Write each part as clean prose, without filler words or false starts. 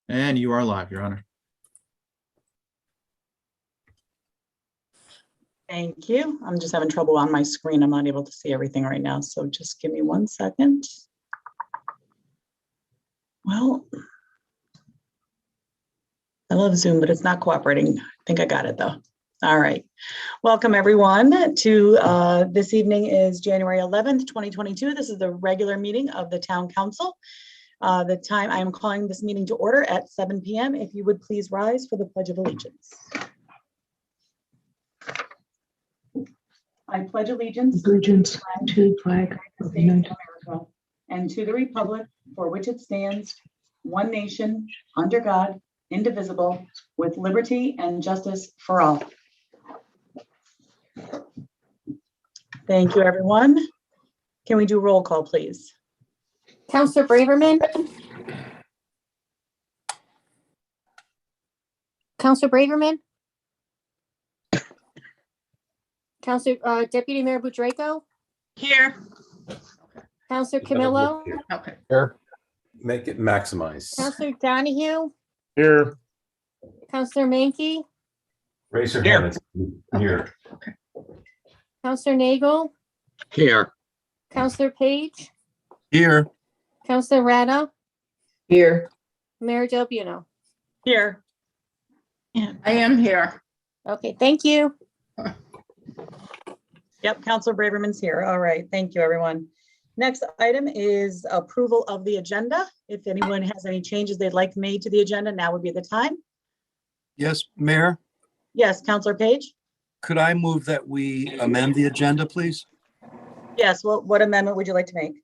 And you are live, Your Honor. Thank you. I'm just having trouble on my screen. I'm not able to see everything right now, so just give me 1 second. Well, I love Zoom, but it's not cooperating. I think I got it though. All right. Welcome everyone to this evening is January 11th, 2022. This is the regular meeting of the Town Council. The time I am calling this meeting to order at 7 p.m. If you would please rise for the Pledge of Allegiance. I pledge allegiance to the flag of the United States of America and to the republic for which it stands, one nation, under God, indivisible, with liberty and justice for all. Thank you, everyone. Can we do roll call, please? Counselor Braverman? Counselor Braverman? Counselor Deputy Mayor Budrako? Here. Counselor Camillo? Okay. Here. Make it maximize. Counselor Donahue? Here. Counselor Mankey? Raise your Here. hand. Here. Counselor Nagel? Here. Counselor Page? Here. Counselor Rada? here. Mayor Del Buono? Here. I am here. Okay, thank you. Yep, Counselor Braverman's here. All right, thank you, everyone. Next item is approval of the agenda. If anyone has any changes they'd like made to the agenda, now would be the time. Yes, Mayor, Yes, Counselor Page? could I move that we amend the agenda, please? Yes, well, what amendment would you like to make?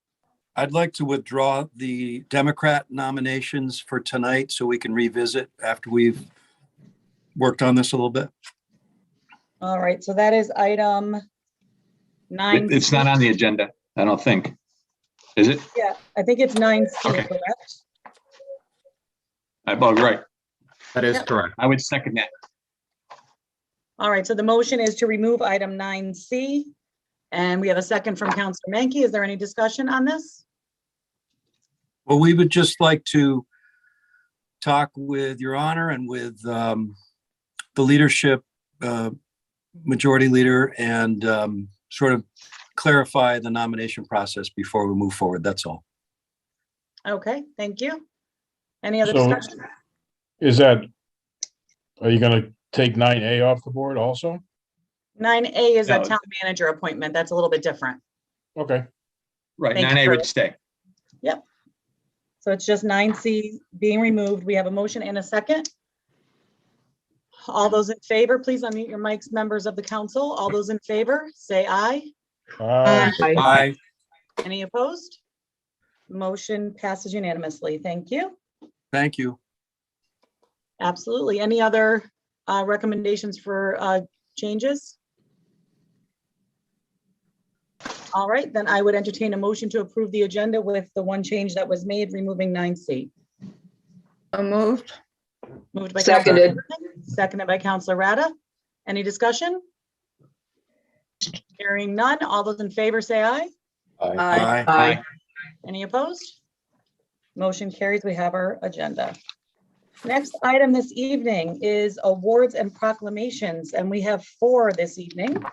I'd like to withdraw the Democrat nominations for tonight so we can revisit after we've worked on this a little bit. All right, so that is item 9. It's not on the agenda, I don't think. Is it? Yeah, I think it's 9C, Okay. correct? Oh, right. That is Yep. correct. I would second that. All right, so the motion is to remove item 9C. And we have a second from Counselor Mankey. Is there any discussion on this? Well, we would just like to talk with Your Honor and with the leadership, majority leader, and sort of clarify the nomination process before we move forward. That's all. Okay, thank you. Any other So- discussion? Are you gonna take 9A off the board also? 9A is a No. town manager appointment. That's a little bit different. Okay, Right, Thank you 9A for- would stay. So it's just 9C being removed. We have a motion and a second. All those in favor, please unmute your mics, members of the council. All those in favor, say aye. Aye. Any opposed? Motion passes unanimously. Thank you. Thank you. Absolutely. Any other recommendations for changes? All right, then I would entertain a motion to approve the agenda with the one change that was made, removing 9C. Moved. Moved by Seconded. Counselor Griffin, seconded by Counselor Rada. Any discussion? Hearing none. All those in favor say aye. Aye. Aye. Any opposed? Motion carries. We have our agenda. Next item this evening is awards and proclamations, and we have 4 this evening.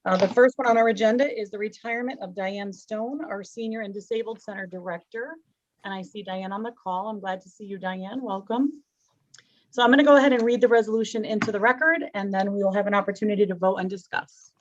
The first one on our agenda is the retirement of Diane Stone, our Senior and Disabled Center Director. And I see Diane on the call. I'm glad to see you, Diane. Welcome. So I'm going to go ahead and read the resolution into the record, and then we will have an opportunity to vote and discuss.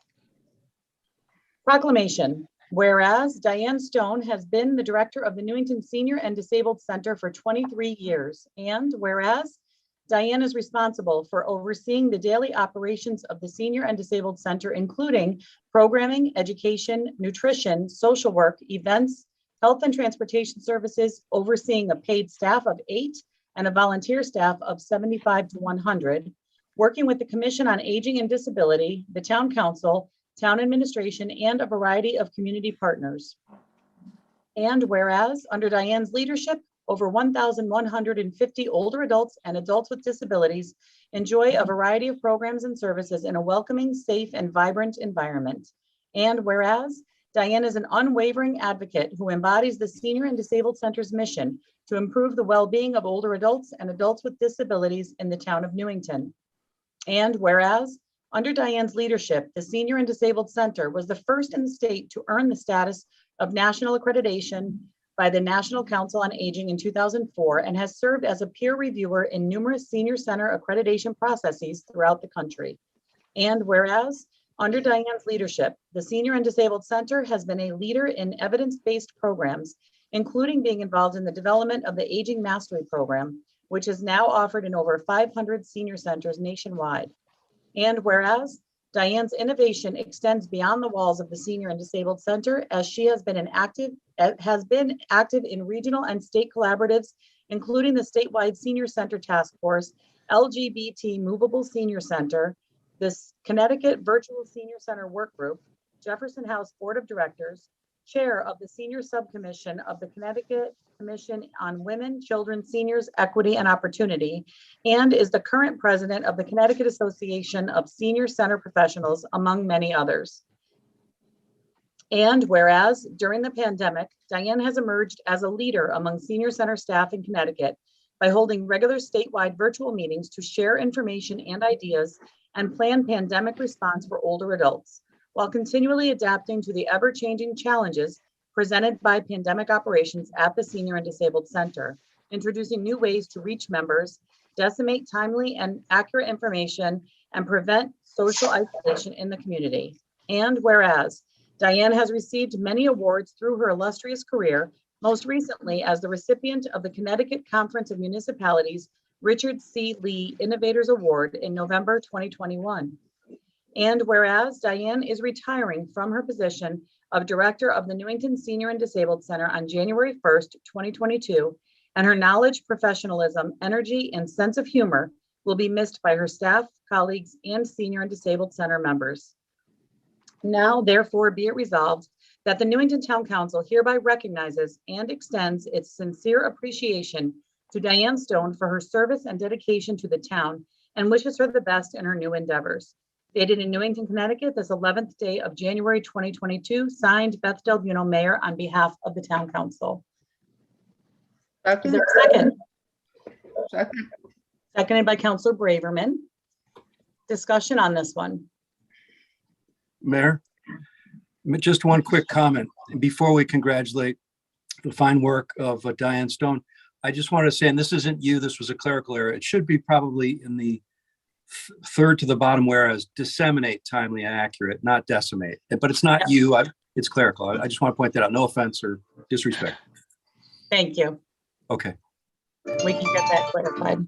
Proclamation. Whereas Diane Stone has been the director of the Newington Senior and Disabled Center for 23 years, and whereas Diane is responsible for overseeing the daily operations of the Senior and Disabled Center, including programming, education, nutrition, social work, events, health and transportation services, overseeing a paid staff of 8 and a volunteer staff of 75 to 100, working with the Commission on Aging and Disability, the Town Council, Town Administration, and a variety of community partners. And whereas, under Diane's leadership, over 1,150 older adults and adults with disabilities enjoy a variety of programs and services in a welcoming, safe, and vibrant environment. And whereas, Diane is an unwavering advocate who embodies the Senior and Disabled Center's mission to improve the well-being of older adults and adults with disabilities in the town of Newington. And whereas, under Diane's leadership, the Senior and Disabled Center was the first in the state to earn the status of national accreditation by the National Council on Aging in 2004 and has served as a peer reviewer in numerous senior center accreditation processes throughout the country. And whereas, under Diane's leadership, the Senior and Disabled Center has been a leader in evidence-based programs, including being involved in the development of the Aging Mastery Program, which is now offered in over 500 senior centers nationwide. And whereas, Diane's innovation extends beyond the walls of the Senior and Disabled Center, as she has been active in regional and state collaboratives, including the statewide Senior Center Task Force, LGBT Movable Senior Center, the Connecticut Virtual Senior Center Work Group, Jefferson House Board of Directors, Chair of the Senior Subcommission of the Connecticut Commission on Women, Children, Seniors, Equity, and Opportunity, and is the current president of the Connecticut Association of Senior Center Professionals, among many others. And whereas, during the pandemic, Diane has emerged as a leader among senior center staff in Connecticut by holding regular statewide virtual meetings to share information and ideas and plan pandemic response for older adults, while continually adapting to the ever-changing challenges presented by pandemic operations at the Senior and Disabled Center, introducing new ways to reach members, disseminate timely and accurate information, and prevent social isolation in the community. And whereas, Diane has received many awards through her illustrious career, most recently as the recipient of the Connecticut Conference of Municipalities Richard C. Lee Innovators Award in November 2021. And whereas Diane is retiring from her position of Director of the Newington Senior and Disabled Center on January 1st, 2022, and her knowledge, professionalism, energy, and sense of humor will be missed by her staff, colleagues, and Senior and Disabled Center members. Now, therefore, be it resolved that the Newington Town Council hereby recognizes and extends its sincere appreciation to Diane Stone for her service and dedication to the town and wishes her the best in her new endeavors. Dated in Newington, Connecticut, this 11th day of January 2022, signed Beth Del Buono, Mayor, on behalf of the Town Council. Is there a second? Second. Seconded by Councilor Braverman. Discussion on this one. Mayor, just one quick comment before we congratulate the fine work of Diane Stone. I just wanted to say, and this isn't you, this was a clerical error. It should be probably in the third to the bottom, whereas disseminate timely and accurate, not decimate. But it's not you, it's clerical. I just want to point that out. No offense or disrespect. Thank you. Okay. We can get that clarified.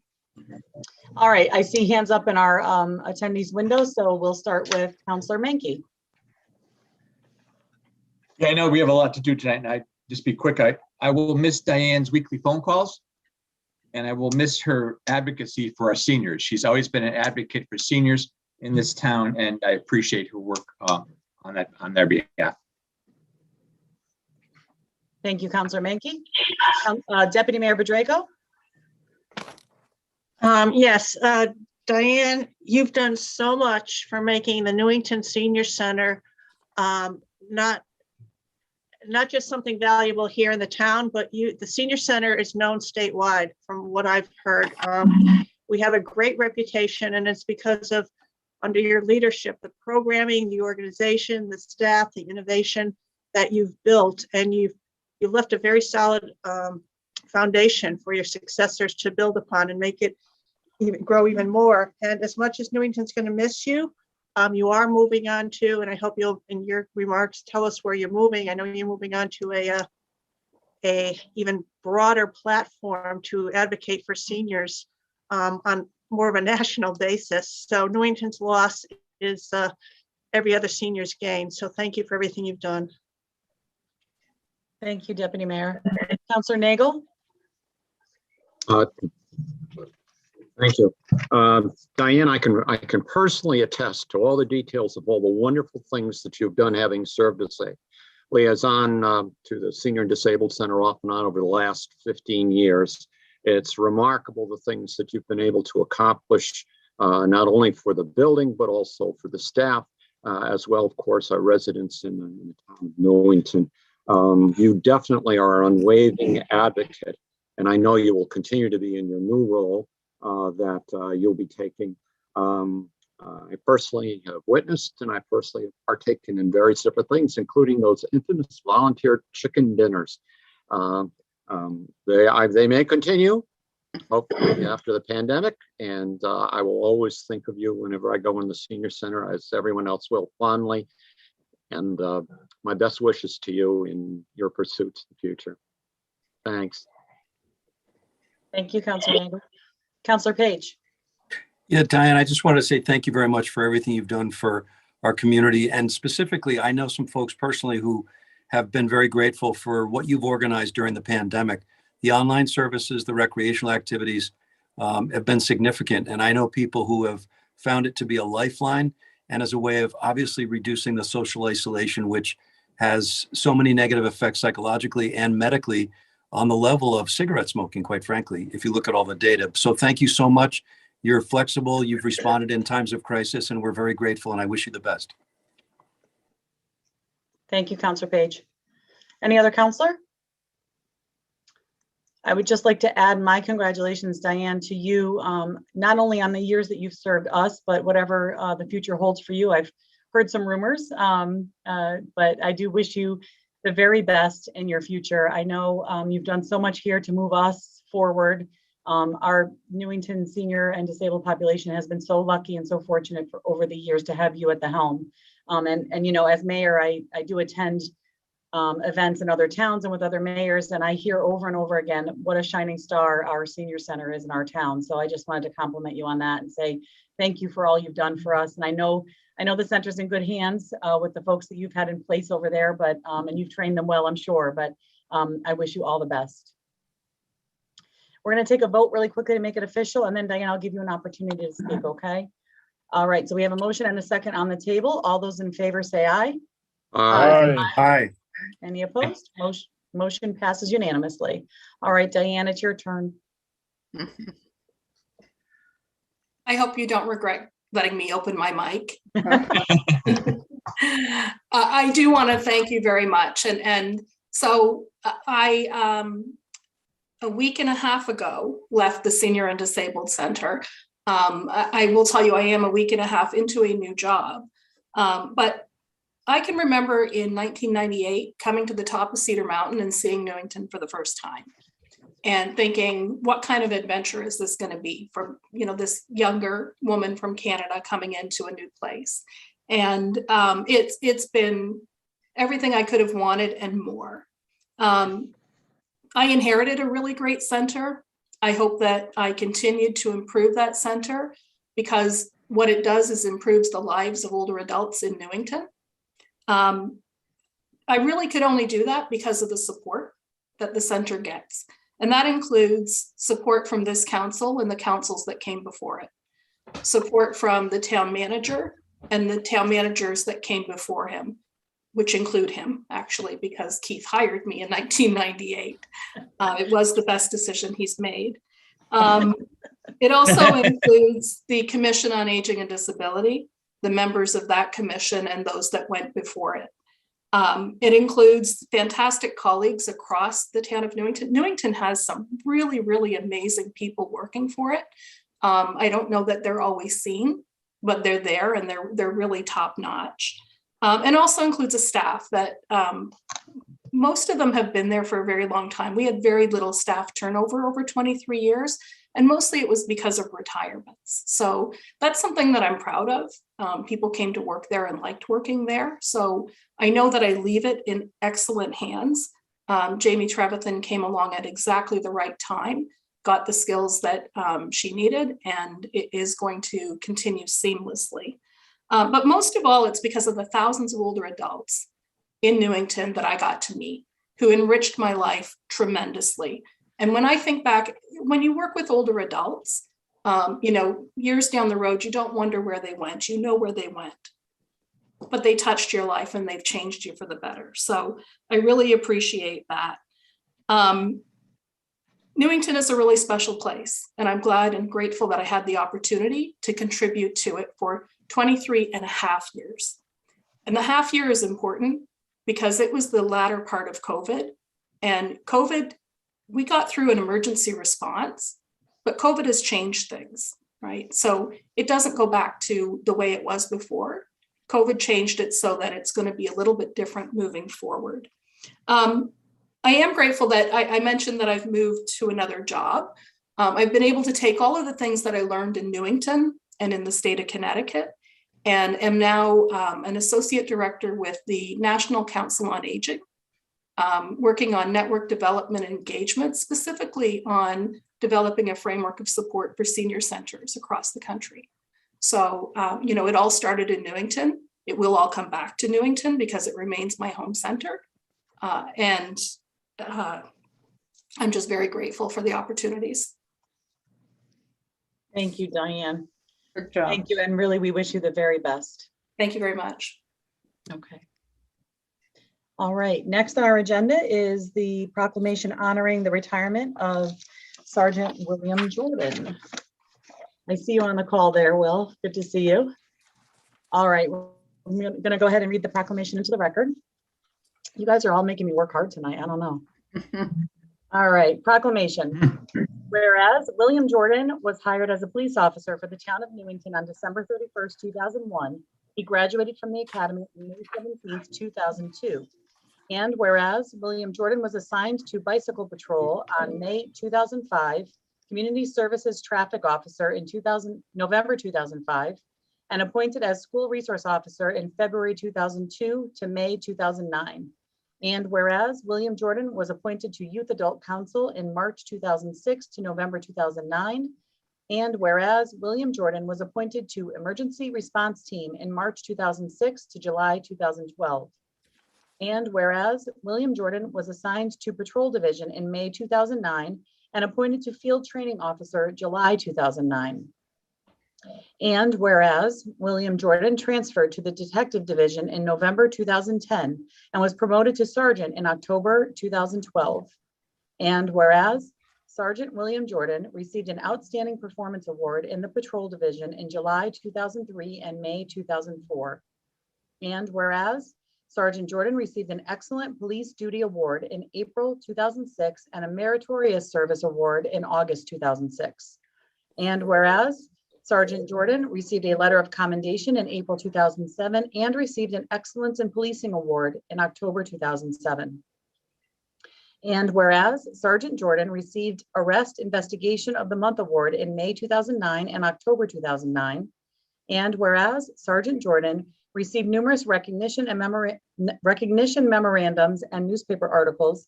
All right, I see hands up in our attendees window, so we'll start with Councilor Menke. Yeah, I know we have a lot to do tonight, and I just be quick. I will miss Diane's weekly phone calls, and I will miss her advocacy for our seniors. She's always been an advocate for seniors in this town, and I appreciate her work on their behalf. Thank you, Councilor Menke. Deputy Mayor Bedrego. Yes, Diane, you've done so much for making the Newington Senior Center not just something valuable here in the town, but the Senior Center is known statewide from what I've heard. We have a great reputation, and it's because of, under your leadership, the programming, the organization, the staff, the innovation that you've built, and you've left a very solid foundation for your successors to build upon and make it grow even more. And as much as Newington's going to miss you, you are moving on to, and I hope you'll, in your remarks, tell us where you're moving. I know you're moving on to a even broader platform to advocate for seniors on more of a national basis. So Newington's loss is every other senior's gain. So thank you for everything you've done. Thank you, Deputy Mayor. Councilor Nagel. Thank you. Diane, I can personally attest to all the details of all the wonderful things that you've done, having served as a liaison to the Senior and Disabled Center off and on over the last 15 years. It's remarkable the things that you've been able to accomplish, not only for the building, but also for the staff as well, of course, our residents in the town of Newington. You definitely are an unwavering advocate, and I know you will continue to be in your new role that you'll be taking. I personally have witnessed and I personally have partaken in various different things, including those infamous volunteer chicken dinners. They may continue, hopefully after the pandemic, and I will always think of you whenever I go in the senior center, as everyone else will, fondly. And my best wishes to you in your pursuits in the future. Thanks. Thank you, Counselor Mangle. Counselor Page. Yeah, Diane, I just want to say thank you very much for everything you've done for our community. And specifically, I know some folks personally who have been very grateful for what you've organized during the pandemic. The online services, the recreational activities have been significant. And I know people who have found it to be a lifeline and as a way of obviously reducing the social isolation, which has so many negative effects psychologically and medically on the level of cigarette smoking, quite frankly, if you look at all the data. So thank you so much. You're flexible, you've responded in times of crisis, and we're very grateful, and I wish you the best. Thank you, Counselor Page. Any other counselor? I would just like to add my congratulations, Diane, to you, not only on the years that you've served us, but whatever the future holds for you. I've heard some rumors, but I do wish you the very best in your future. I know you've done so much here to move us forward. Our Newington senior and disabled population has been so lucky and so fortunate for over the years to have you at the helm. And you know, as mayor, I do attend events in other towns and with other mayors, and I hear over and over again what a shining star our senior center is in our town. So I just wanted to compliment you on that and say thank you for all you've done for us. And I know the center's in good hands with the folks that you've had in place over there, but and you've trained them well, I'm sure. But I wish you all the best. We're going to take a vote really quickly to make it official, and then Diane, I'll give you an opportunity to speak, okay? All right, so we have a motion and a second on the table. All those in favor say aye. Hi. Any opposed? Motion passes unanimously. All right, Diane, it's your turn. I hope you don't regret letting me open my mic. I do want to thank you very much. And so I, a week and a half ago, left the Senior and Disabled Center. I will tell you, I am a week and a half into a new job. But I can remember in 1998 coming to the top of Cedar Mountain and seeing Newington for the first time and thinking, what kind of adventure is this going to be for, you know, this younger woman from Canada coming into a new place? And it's been everything I could have wanted and more. I inherited a really great center. I hope that I continue to improve that center, because what it does is improves the lives of older adults in Newington. I really could only do that because of the support that the center gets. And that includes support from this council and the councils that came before it. Support from the town manager and the town managers that came before him, which include him, actually, because Keith hired me in 1998. It was the best decision he's made. It also includes the Commission on Aging and Disability, the members of that commission and those that went before it. It includes fantastic colleagues across the town of Newington. Newington has some really, really amazing people working for it. I don't know that they're always seen, but they're there and they're really top notch. And also includes a staff that most of them have been there for a very long time. We had very little staff turnover over 23 years, and mostly it was because of retirements. So that's something that I'm proud of. People came to work there and liked working there. So I know that I leave it in excellent hands. Jamie Trevathan came along at exactly the right time, got the skills that she needed, and it is going to continue seamlessly. But most of all, it's because of the thousands of older adults in Newington that I got to meet, who enriched my life tremendously. And when I think back, when you work with older adults, you know, years down the road, you don't wonder where they went, you know where they went, but they touched your life and they've changed you for the better. So I really appreciate that. Newington is a really special place, and I'm glad and grateful that I had the opportunity to contribute to it for 23 and a half years. And the half year is important because it was the latter part of COVID. And COVID, we got through an emergency response, but COVID has changed things, right? So it doesn't go back to the way it was before. COVID changed it so that it's going to be a little bit different moving forward. I am grateful that I mentioned that I've moved to another job. I've been able to take all of the things that I learned in Newington and in the state of Connecticut, and am now an associate director with the National Council on Aging, working on network development and engagement, specifically on developing a framework of support for senior centers across the country. So, it all started in Newington. It will all come back to Newington because it remains my home center. I'm just very grateful for the opportunities. Thank you, Diane. Good job. Thank you. And really, we wish you the very best. Thank you very much. Okay. All right. Next on our agenda is the proclamation honoring the retirement of Sergeant William Jordan. I see you on the call there, Will. Good to see you. All right. I'm going to go ahead and read the proclamation into the record. You guys are all making me work hard tonight. I don't know. All right. Proclamation. Whereas William Jordan was hired as a police officer for the town of Newington on December 31st, 2001. He graduated from the academy on May 17th, 2002. And whereas William Jordan was assigned to bicycle patrol on May 2005, community services traffic officer in November 2005, and appointed as school resource officer in February 2002 to May 2009. And whereas William Jordan was appointed to Youth Adult Council in March 2006 to November 2009. And whereas William Jordan was appointed to Emergency Response Team in March 2006 to July 2012. And whereas William Jordan was assigned to Patrol Division in May 2009 and appointed to Field Training Officer July 2009. And whereas William Jordan transferred to the Detective Division in November 2010 and was promoted to Sergeant in October 2012. And whereas Sergeant William Jordan received an Outstanding Performance Award in the Patrol Division in July 2003 and May 2004. And whereas Sergeant Jordan received an Excellent Police Duty Award in April 2006 and a Meritorious Service Award in August 2006. And whereas Sergeant Jordan received a letter of commendation in April 2007 and received an Excellence in Policing Award in October 2007. And whereas Sergeant Jordan received Arrest Investigation of the Month Award in May 2009 and October 2009. And whereas Sergeant Jordan received numerous recognition memorandums and newspaper articles.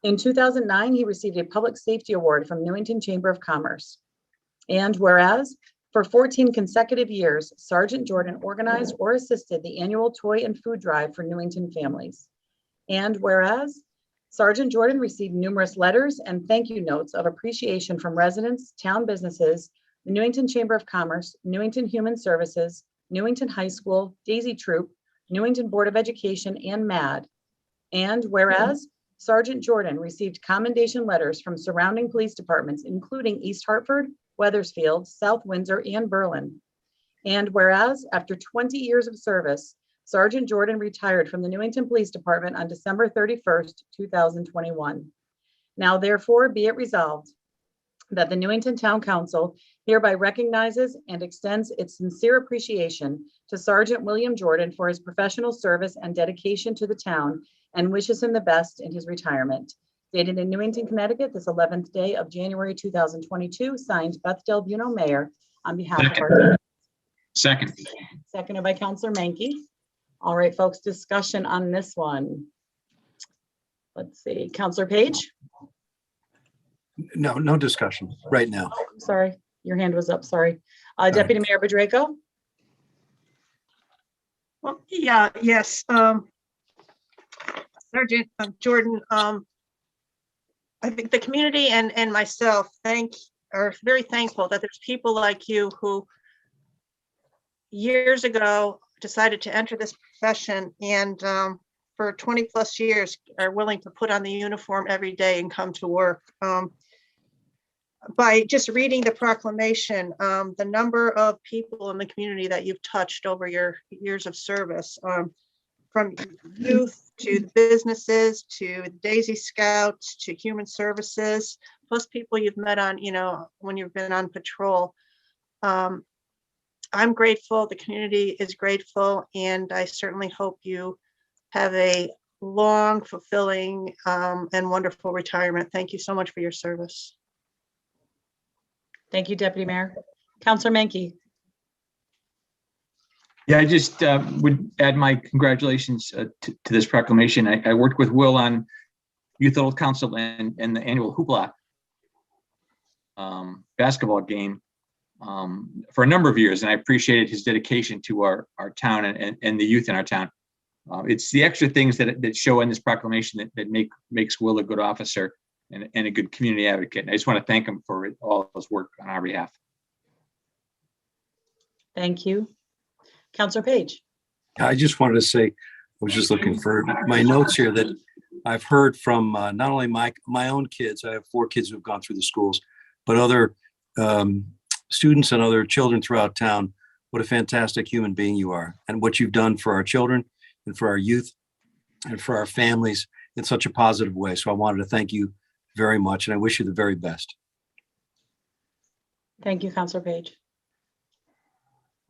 In 2009, he received a Public Safety Award from Newington Chamber of Commerce. And whereas for 14 consecutive years, Sergeant Jordan organized or assisted the annual toy and food drive for Newington families. And whereas Sergeant Jordan received numerous letters and thank you notes of appreciation from residents, town businesses, the Newington Chamber of Commerce, Newington Human Services, Newington High School, Daisy Troop, Newington Board of Education, and MAD. And whereas Sergeant Jordan received commendation letters from surrounding police departments, including East Hartford, Wethersfield, South Windsor, and Berlin. And whereas after 20 years of service, Sergeant Jordan retired from the Newington Police Department on December 31st, 2021. Now therefore be it resolved that the Newington Town Council hereby recognizes and extends its sincere appreciation to Sergeant William Jordan for his professional service and dedication to the town and wishes him the best in his retirement. Dated in Newington, Connecticut, this 11th day of January 2022, signed Beth Del Buono, Mayor, on behalf of our. Second. Seconded by Councilor Menke. All right, folks, discussion on this one. Let's see, Councilor Page. No discussion right now. Oh, I'm sorry, your hand was up, sorry. Deputy Mayor Bedrejko. Well, yeah, yes. Sergeant Jordan, I think the community and myself are very thankful that there's people like you who years ago decided to enter this profession and for 20 plus years are willing to put on the uniform every day and come to work. By just reading the proclamation, the number of people in the community that you've touched over your years of service, from youth to the businesses, to Daisy Scouts, to Human Services, plus people you've met on, when you've been on patrol. I'm grateful, the community is grateful, and I certainly hope you have a long, fulfilling, and wonderful retirement. Thank you so much for your service. Thank you, Deputy Mayor. Counselor Menke. Yeah, I just would add my congratulations to this proclamation. I worked with Will on Youth Adult Council and the annual Hoopla basketball game for a number of years, and I appreciated his dedication to our town and the youth in our town. It's the extra things that show in this proclamation that makes Will a good officer and a good community advocate. And I just want to thank him for all of his work on our behalf. Thank you. Counselor Page. I just wanted to say, I was just looking for my notes here that I've heard from not only my own kids, I have 4 kids who've gone through the schools, but other students and other children throughout town, what a fantastic human being you are, and what you've done for our children and for our youth and for our families in such a positive way. So I wanted to thank you very much, and I wish you the very best. Thank you, Counselor Page.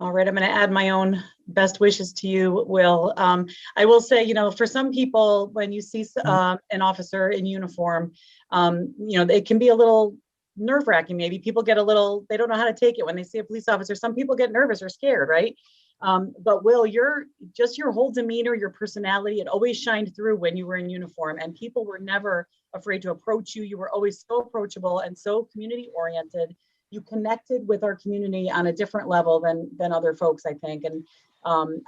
All right, I'm going to add my own best wishes to you, Will. I will say, for some people, when you see an officer in uniform, it can be a little nerve-wracking. Maybe people get they don't know how to take it when they see a police officer. Some people get nervous or scared, right? But Will, your whole demeanor, your personality, it always shined through when you were in uniform, and people were never afraid to approach you. You were always so approachable and so community-oriented. You connected with our community on a different level than other folks, I think. And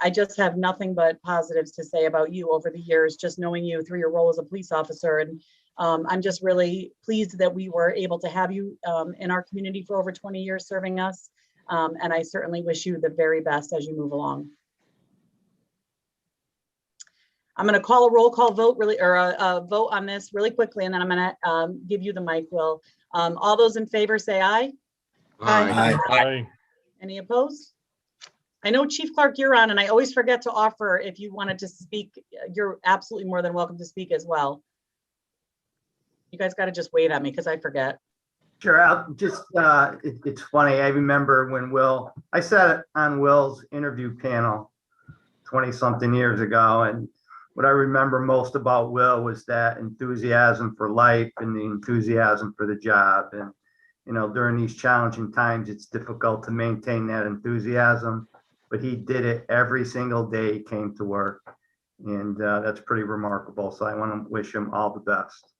I just have nothing but positives to say about you over the years, just knowing you through your role as a police officer. And I'm just really pleased that we were able to have you in our community for over 20 years serving us. And I certainly wish you the very best as you move along. I'm going to call a roll call vote a vote on this really quickly, and then I'm going to give you the mic, Will. All those in favor say aye. Aye. Aye. Any opposed? I know Chief Clark, you're on, and I always forget to offer if you wanted to speak, you're absolutely more than welcome to speak as well. You guys got to just wave at me because I forget. Sure, I'll just, it's funny, I remember when I sat on Will's interview panel 20-something years ago, and what I remember most about Will was that enthusiasm for life and the enthusiasm for the job. And during these challenging times, it's difficult to maintain that enthusiasm, but he did it every single day he came to work. And that's pretty remarkable. So I want to wish him all the best.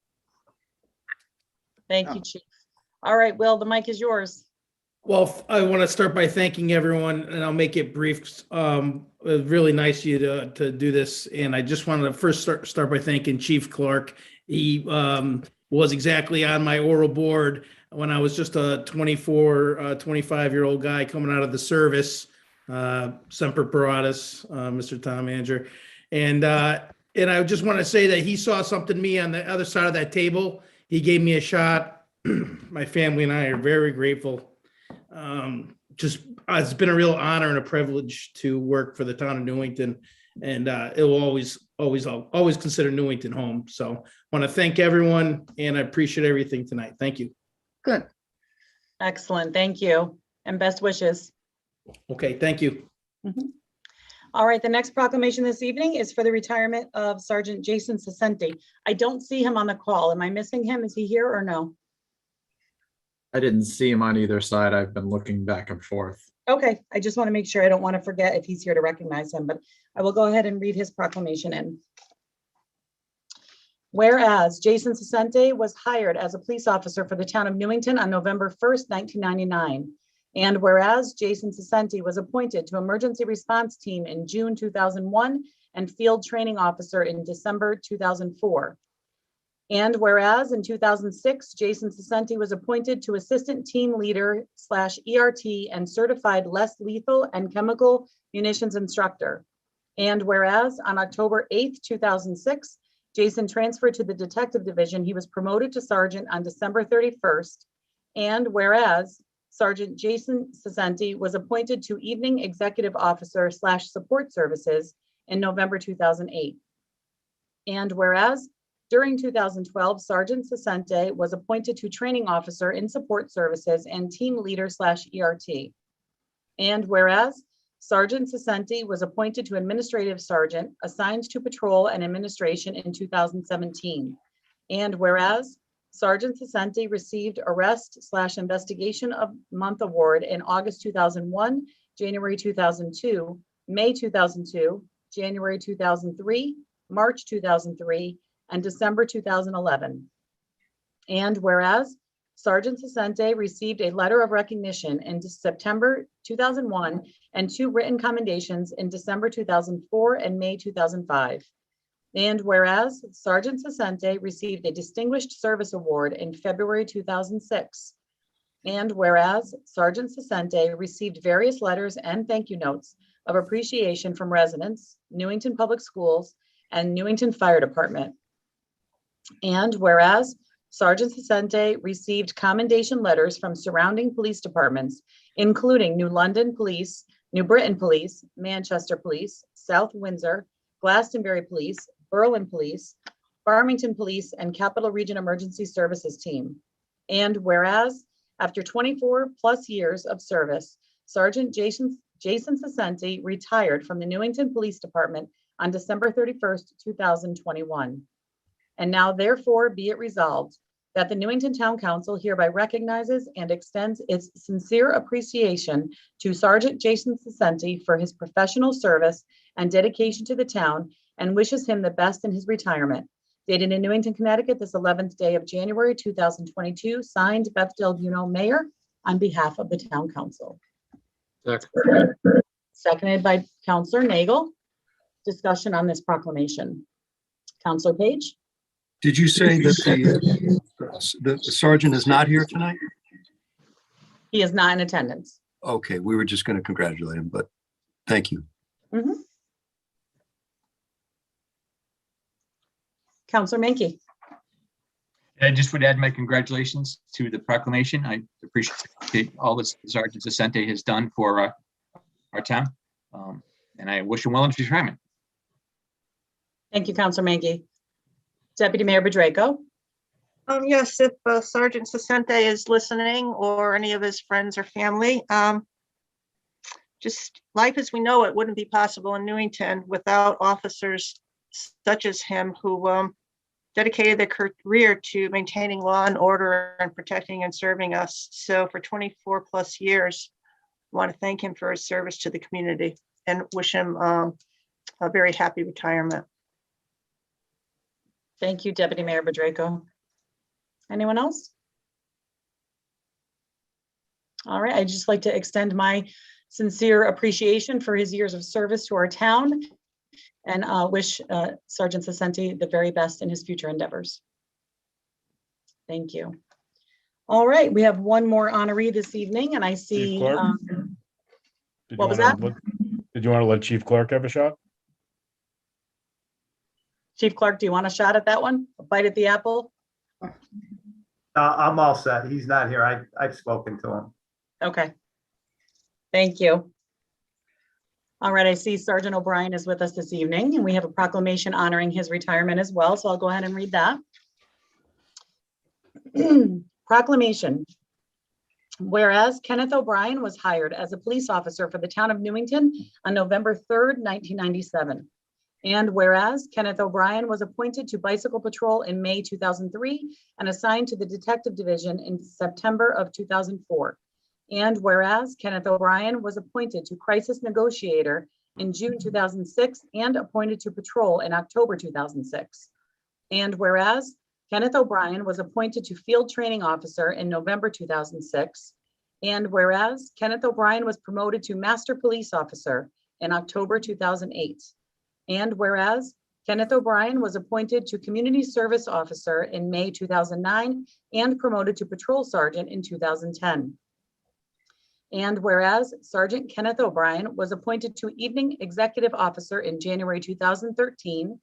Thank you, Chief. All right, Will, the mic is yours. Well, I want to start by thanking everyone, and I'll make it brief. It was really nice of you to do this. And I just wanted to first start by thanking Chief Clark. He was exactly on my oral board when I was just a 25-year-old guy coming out of the service. Semper Paratus, Mr. Town Manager. And I just want to say that he saw something in me on the other side of that table. He gave me a shot. My family and I are very grateful. It's been a real honor and a privilege to work for the town of Newington, and it will always consider Newington home. So I want to thank everyone, and I appreciate everything tonight. Thank you. Good. Excellent. Thank you. And best wishes. Okay, thank you. All right, the next proclamation this evening is for the retirement of Sergeant Jason Sasenti. I don't see him on the call. Am I missing him? Is he here or no? I didn't see him on either side. I've been looking back and forth. Okay, I just want to make sure. I don't want to forget if he's here to recognize him, but I will go ahead and read his proclamation in. Whereas Jason Sasenti was hired as a police officer for the town of Newington on November 1st, 1999. And whereas Jason Sasenti was appointed to emergency response team in June 2001 and field training officer in December 2004. And whereas in 2006, Jason Sasenti was appointed to assistant team leader / ERT and certified less lethal and chemical munitions instructor. And whereas on October 8th, 2006, Jason transferred to the detective division, he was promoted to sergeant on December 31st. And whereas Sergeant Jason Sasenti was appointed to evening executive officer / support services in November 2008. And whereas during 2012, Sergeant Sesente was appointed to Training Officer in Support Services and Team Leader /ERT. And whereas Sergeant Sesente was appointed to Administrative Sergeant assigned to Patrol and Administration in 2017. And whereas Sergeant Sesente received Arrest/Investigation of Month Award in August 2001, January 2002, May 2002, January 2003, March 2003, and December 2011. And whereas Sergeant Sesente received a letter of recognition in September 2001 and 2 written commendations in December 2004 and May 2005. And whereas Sergeant Sesente received a Distinguished Service Award in February 2006. And whereas Sergeant Sesente received various letters and thank you notes of appreciation from residents, Newington Public Schools, and Newington Fire Department. And whereas Sergeant Sesente received commendation letters from surrounding police departments, including New London Police, New Britain Police, Manchester Police, South Windsor, Glastonbury Police, Berlin Police, Farmington Police, and Capital Region Emergency Services Team. And whereas after 24 plus years of service, Sergeant Jason Sesente retired from the Newington Police Department on December 31st, 2021. And now therefore be it resolved that the Newington Town Council hereby recognizes and extends its sincere appreciation to Sergeant Jason Sesente for his professional service and dedication to the town and wishes him the best in his retirement. Dated in Newington, Connecticut, this 11th day of January, 2022, signed Beth Del Buono, Mayor, on behalf of the Town Council. Seconded by Councilor Nagel. Discussion on this proclamation. Councilor Page? Did you say that the sergeant is not here tonight? He is not in attendance. Okay, we were just going to congratulate him, but thank you. Councilor Menke? I just would add my congratulations to the proclamation. I appreciate all that Sergeant Sesente has done for our town. And I wish him well in his retirement. Thank you, Councilor Menke. Deputy Mayor Bedrejko? Yes, if Sergeant Sesente is listening or any of his friends or family, just life as we know it wouldn't be possible in Newington without officers such as him who dedicated their career to maintaining law and order and protecting and serving us. So for 24 plus years, I want to thank him for his service to the community and wish him a very happy retirement. Thank you, Deputy Mayor Bedrejko. Anyone else? All right, I'd just like to extend my sincere appreciation for his years of service to our town and wish Sergeant Sesente the very best in his future endeavors. Thank you. All right, we have one more honoree this evening, and I see. What was that? Did you want to let Chief Clark have a shot? Chief Clark, do you want a shot at that one? A bite at the apple? I'm all set. He's not here. I've spoken to him. Okay. Thank you. All right, I see Sergeant O'Brien is with us this evening, and we have a proclamation honoring his retirement as well, so I'll go ahead and read that. Proclamation. Whereas Kenneth O'Brien was hired as a police officer for the town of Newington on November 3rd, 1997. And whereas Kenneth O'Brien was appointed to Bicycle Patrol in May 2003 and assigned to the Detective Division in September of 2004. And whereas Kenneth O'Brien was appointed to Crisis Negotiator in June 2006 and appointed to Patrol in October 2006. And whereas Kenneth O'Brien was appointed to Field Training Officer in November 2006. And whereas Kenneth O'Brien was promoted to Master Police Officer in October 2008. And whereas Kenneth O'Brien was appointed to Community Service Officer in May 2009 and promoted to Patrol Sergeant in 2010. And whereas Sergeant Kenneth O'Brien was appointed to Evening Executive Officer in January 2013.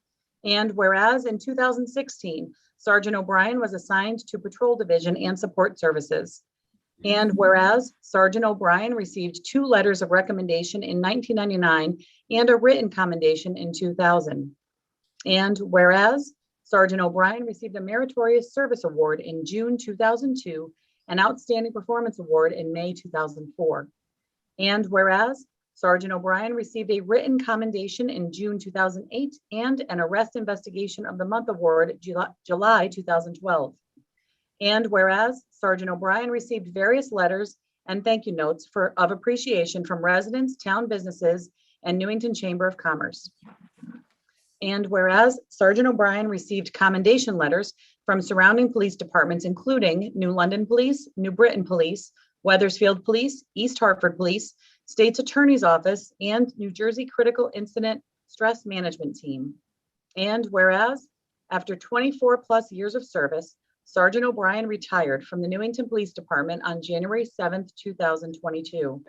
And whereas in 2016, Sergeant O'Brien was assigned to Patrol Division and Support Services. And whereas Sergeant O'Brien received 2 letters of recommendation in 1999 and a written commendation in 2000. And whereas Sergeant O'Brien received a Meritorious Service Award in June 2002, an Outstanding Performance Award in May 2004. And whereas Sergeant O'Brien received a written commendation in June 2008 and an Arrest Investigation of the Month Award July 2012. And whereas Sergeant O'Brien received various letters and thank you notes of appreciation from residents, town businesses, and Newington Chamber of Commerce. And whereas Sergeant O'Brien received commendation letters from surrounding police departments, including New London Police, New Britain Police, Weathersfield Police, East Hartford Police, State's Attorney's Office, and New Jersey Critical Incident Stress Management Team. And whereas after 24+ years of service, Sergeant O'Brien retired from the Newington Police Department on January 7th, 2022.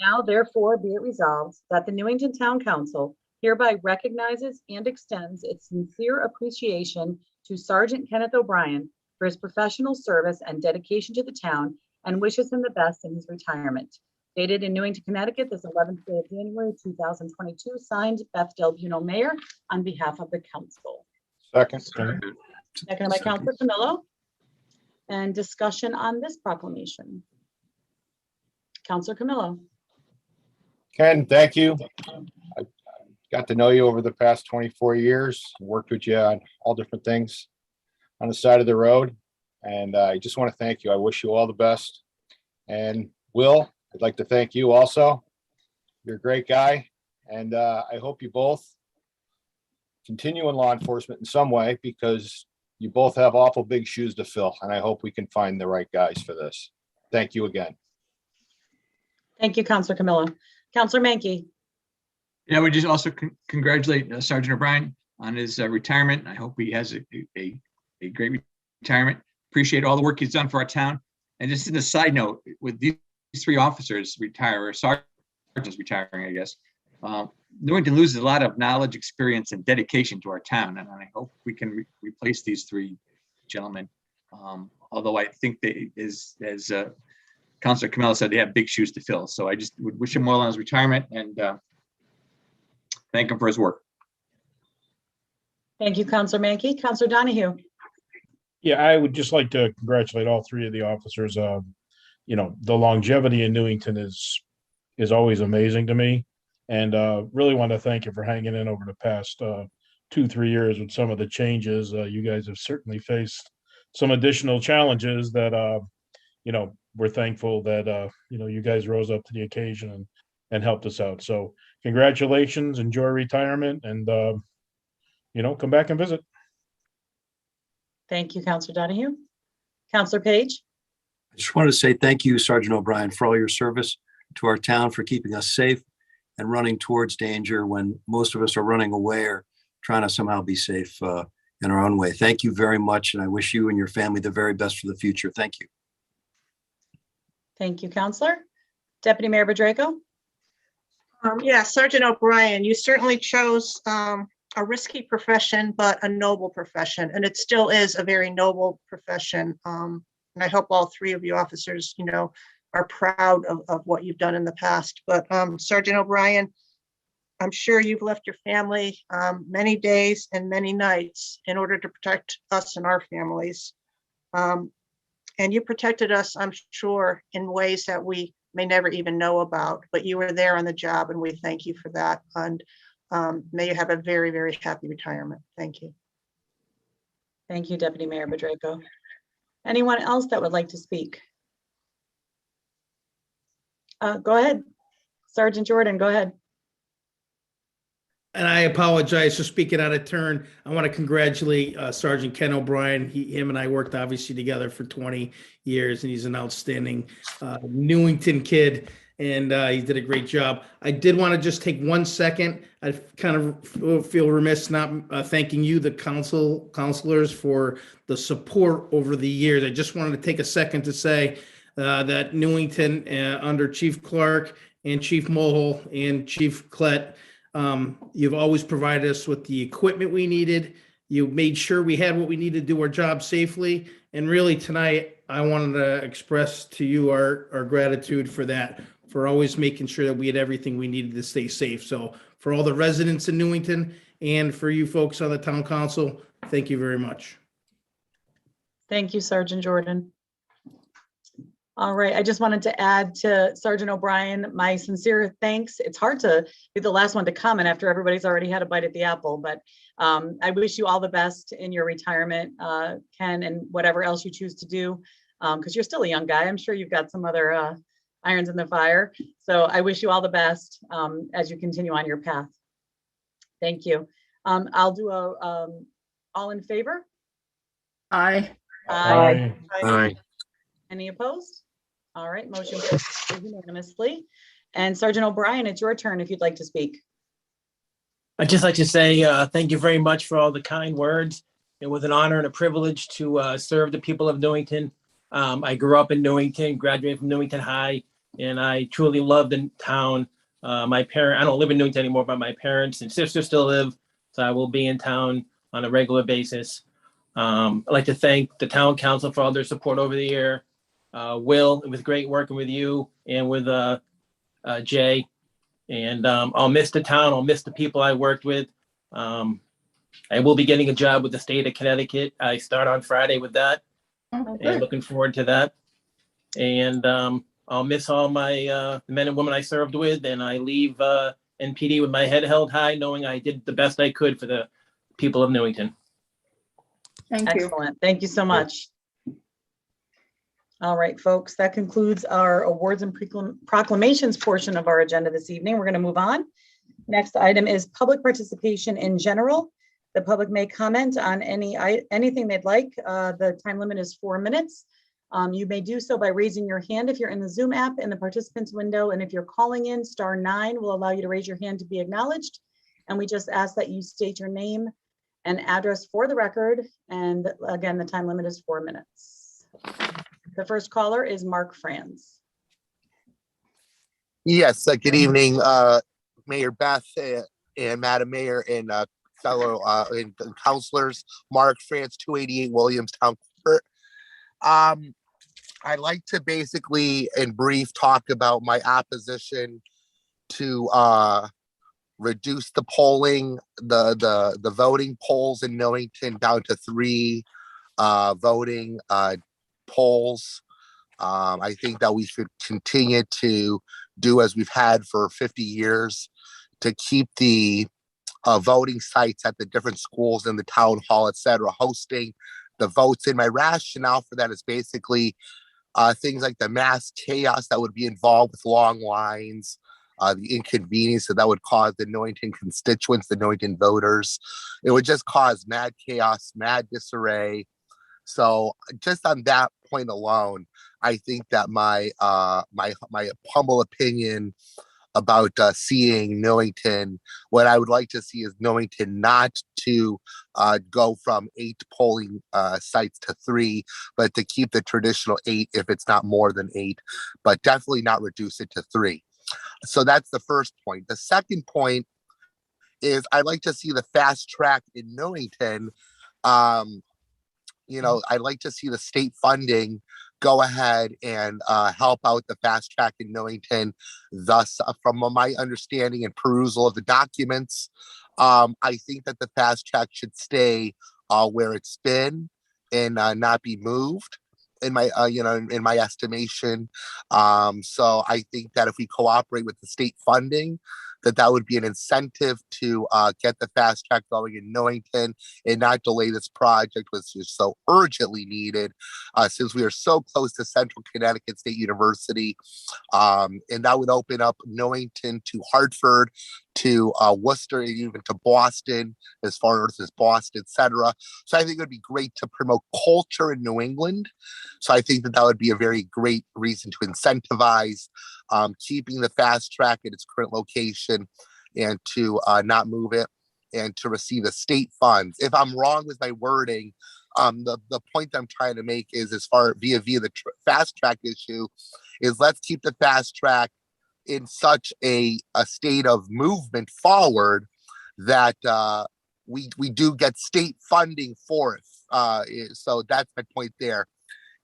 Now therefore be it resolved that the Newington Town Council hereby recognizes and extends its sincere appreciation to Sergeant Kenneth O'Brien for his professional service and dedication to the town and wishes him the best in his retirement. Dated in Newington, Connecticut, this 11th day of January, 2022, signed Beth Del Buno, Mayor, on behalf of the council. Second. Seconded by Councilor Camillo. And discussion on this proclamation. Councilor Camillo. Ken, thank you. I got to know you over the past 24 years, worked with you on all different things on the side of the road. And I just want to thank you. I wish you all the best. And Will, I'd like to thank you also. You're a great guy. And I hope you both continue in law enforcement in some way, because you both have awful big shoes to fill. And I hope we can find the right guys for this. Thank you again. Thank you, Councilor Camillo. Councilor Menke. Yeah, we just also congratulate Sergeant O'Brien on his retirement. I hope he has a great retirement. Appreciate all the work he's done for our town. And just as a side note, with these 3 officers retire, or sergeants retiring, I guess, Newington loses a lot of knowledge, experience, and dedication to our town. And I hope we can replace these 3 gentlemen. Although I think they, as Councilor Camillo said, they have big shoes to fill. So I just would wish him well on his retirement and thank him for his work. Thank you, Councilor Menke. Councilor Donahue. Yeah, I would just like to congratulate all 3 of the officers. You know, the longevity in Newington is always amazing to me. And really want to thank you for hanging in over the past 2-3 years with some of the changes. You guys have certainly faced some additional challenges that, you know, we're thankful that, you know, you guys rose up to the occasion and helped us out. So congratulations, enjoy retirement, and, you know, come back and visit. Thank you, Councilor Donahue. Councilor Page. I just wanted to say thank you, Sergeant O'Brien, for all your service to our town, for keeping us safe and running towards danger when most of us are running away or trying to somehow be safe in our own way. Thank you very much, and I wish you and your family the very best for the future. Thank you. Thank you, Councilor. Deputy Mayor Badrejko. Yeah, Sergeant O'Brien, you certainly chose a risky profession, but a noble profession, and it still is a very noble profession. And I hope all 3 of you officers, you know, are proud of what you've done in the past. But Sergeant O'Brien, I'm sure you've left your family many days and many nights in order to protect us and our families. And you protected us, I'm sure, in ways that we may never even know about, but you were there on the job, and we thank you for that. And may you have a very, very happy retirement. Thank you. Thank you, Deputy Mayor Badrejko. Anyone else that would like to speak? Go ahead. Sergeant Jordan, go ahead. And I apologize for speaking out of turn. I want to congratulate Sergeant Ken O'Brien. Him and I worked obviously together for 20 years, and he's an outstanding Newington kid, and he did a great job. I did want to just take 1 second. I kind of feel remiss not thanking you, the counselors, for the support over the years. I just wanted to take a second to say that Newington, under Chief Clark and Chief Mohol and Chief Klett, you've always provided us with the equipment we needed. You made sure we had what we needed to do our job safely, And really tonight, I wanted to express to you our gratitude for that, for always making sure that we had everything we needed to stay safe. So for all the residents in Newington and for you folks on the town council, thank you very much. Thank you, Sergeant Jordan. All right, I just wanted to add to Sergeant O'Brien, my sincere thanks. It's hard to be the last one to comment after everybody's already had a bite at the apple, but I wish you all the best in your retirement, Ken, and whatever else you choose to do, because you're still a young guy. I'm sure you've got some other irons in the fire. So I wish you all the best as you continue on your path. Thank you. I'll do a all in favor. Aye. Aye. Aye. Any opposed? All right, motion passes unanimously. And Sergeant O'Brien, it's your turn if you'd like to speak. I'd just like to say thank you very much for all the kind words. It was an honor and a privilege to serve the people of Newington. I grew up in Newington, graduated from Newington High, and I truly love the town. I don't live in Newington anymore, but my parents and sisters still live, so I will be in town on a regular basis. I'd like to thank the town council for all their support over the year. Will, it was great working with you and with Jay. And I'll miss the town. I'll miss the people I worked with. I will be getting a job with the state of Connecticut. I start on Friday with that, and looking forward to that. And I'll miss all my men and women I served with, and I leave NPD with my head held high, knowing I did the best I could for the people of Newington. Thank you. Excellent. Thank you so much. All right, folks, that concludes our awards and proclamations portion of our agenda this evening. We're going to move on. Next item is public participation in general. The public may comment on anything they'd like. The time limit is 4 minutes. You may do so by raising your hand if you're in the Zoom app in the participants window. And if you're calling in, *9 will allow you to raise your hand to be acknowledged. And we just ask that you state your name and address for the record. And again, the time limit is 4 minutes. The first caller is Mark Franz. Yes, good evening, Mayor Beth and Madam Mayor and fellow and councilors. Mark Franz, 288 Williamstown Court. I'd like to basically, in brief, talk about my opposition to reduce the polling, the voting polls in Newington down to 3 voting polls. I think that we should continue to do as we've had for 50 years to keep the voting sites at the different schools in the town hall, etc., hosting the votes. And my rationale for that is basically things like the mass chaos that would be involved with long lines, the inconvenience that would cause the Newington constituents, the Newington voters. It would just cause mad chaos, mad disarray. So just on that point alone, I think that my humble opinion about seeing Newington, what I would like to see is Newington not to go from 8 polling sites to 3, but to keep the traditional 8 if it's not more than 8, but definitely not reduce it to 3. So that's the first point. The second point is I'd like to see the fast track in Newington. I'd like to see the state funding go ahead and help out the fast track in Newington. Thus, from my understanding and perusal of the documents, I think that the fast track should stay where it's been and not be moved. In my, in my estimation. So I think that if we cooperate with the state funding, that would be an incentive to get the fast track going in Newington and not delay this project, which is so urgently needed since we are so close to Central Connecticut State University. And that would open up Newington to Hartford, to Worcester, and even to Boston, as far north as Boston, etc. So I think it would be great to promote culture in New England. So I think that would be a very great reason to incentivize keeping the fast track at its current location and to not move it and to receive the state funds. If I'm wrong with my wording, the point I'm trying to make is as far via the fast track issue is let's keep the fast track in such a state of movement forward that we do get state funding for it. So that's my point there.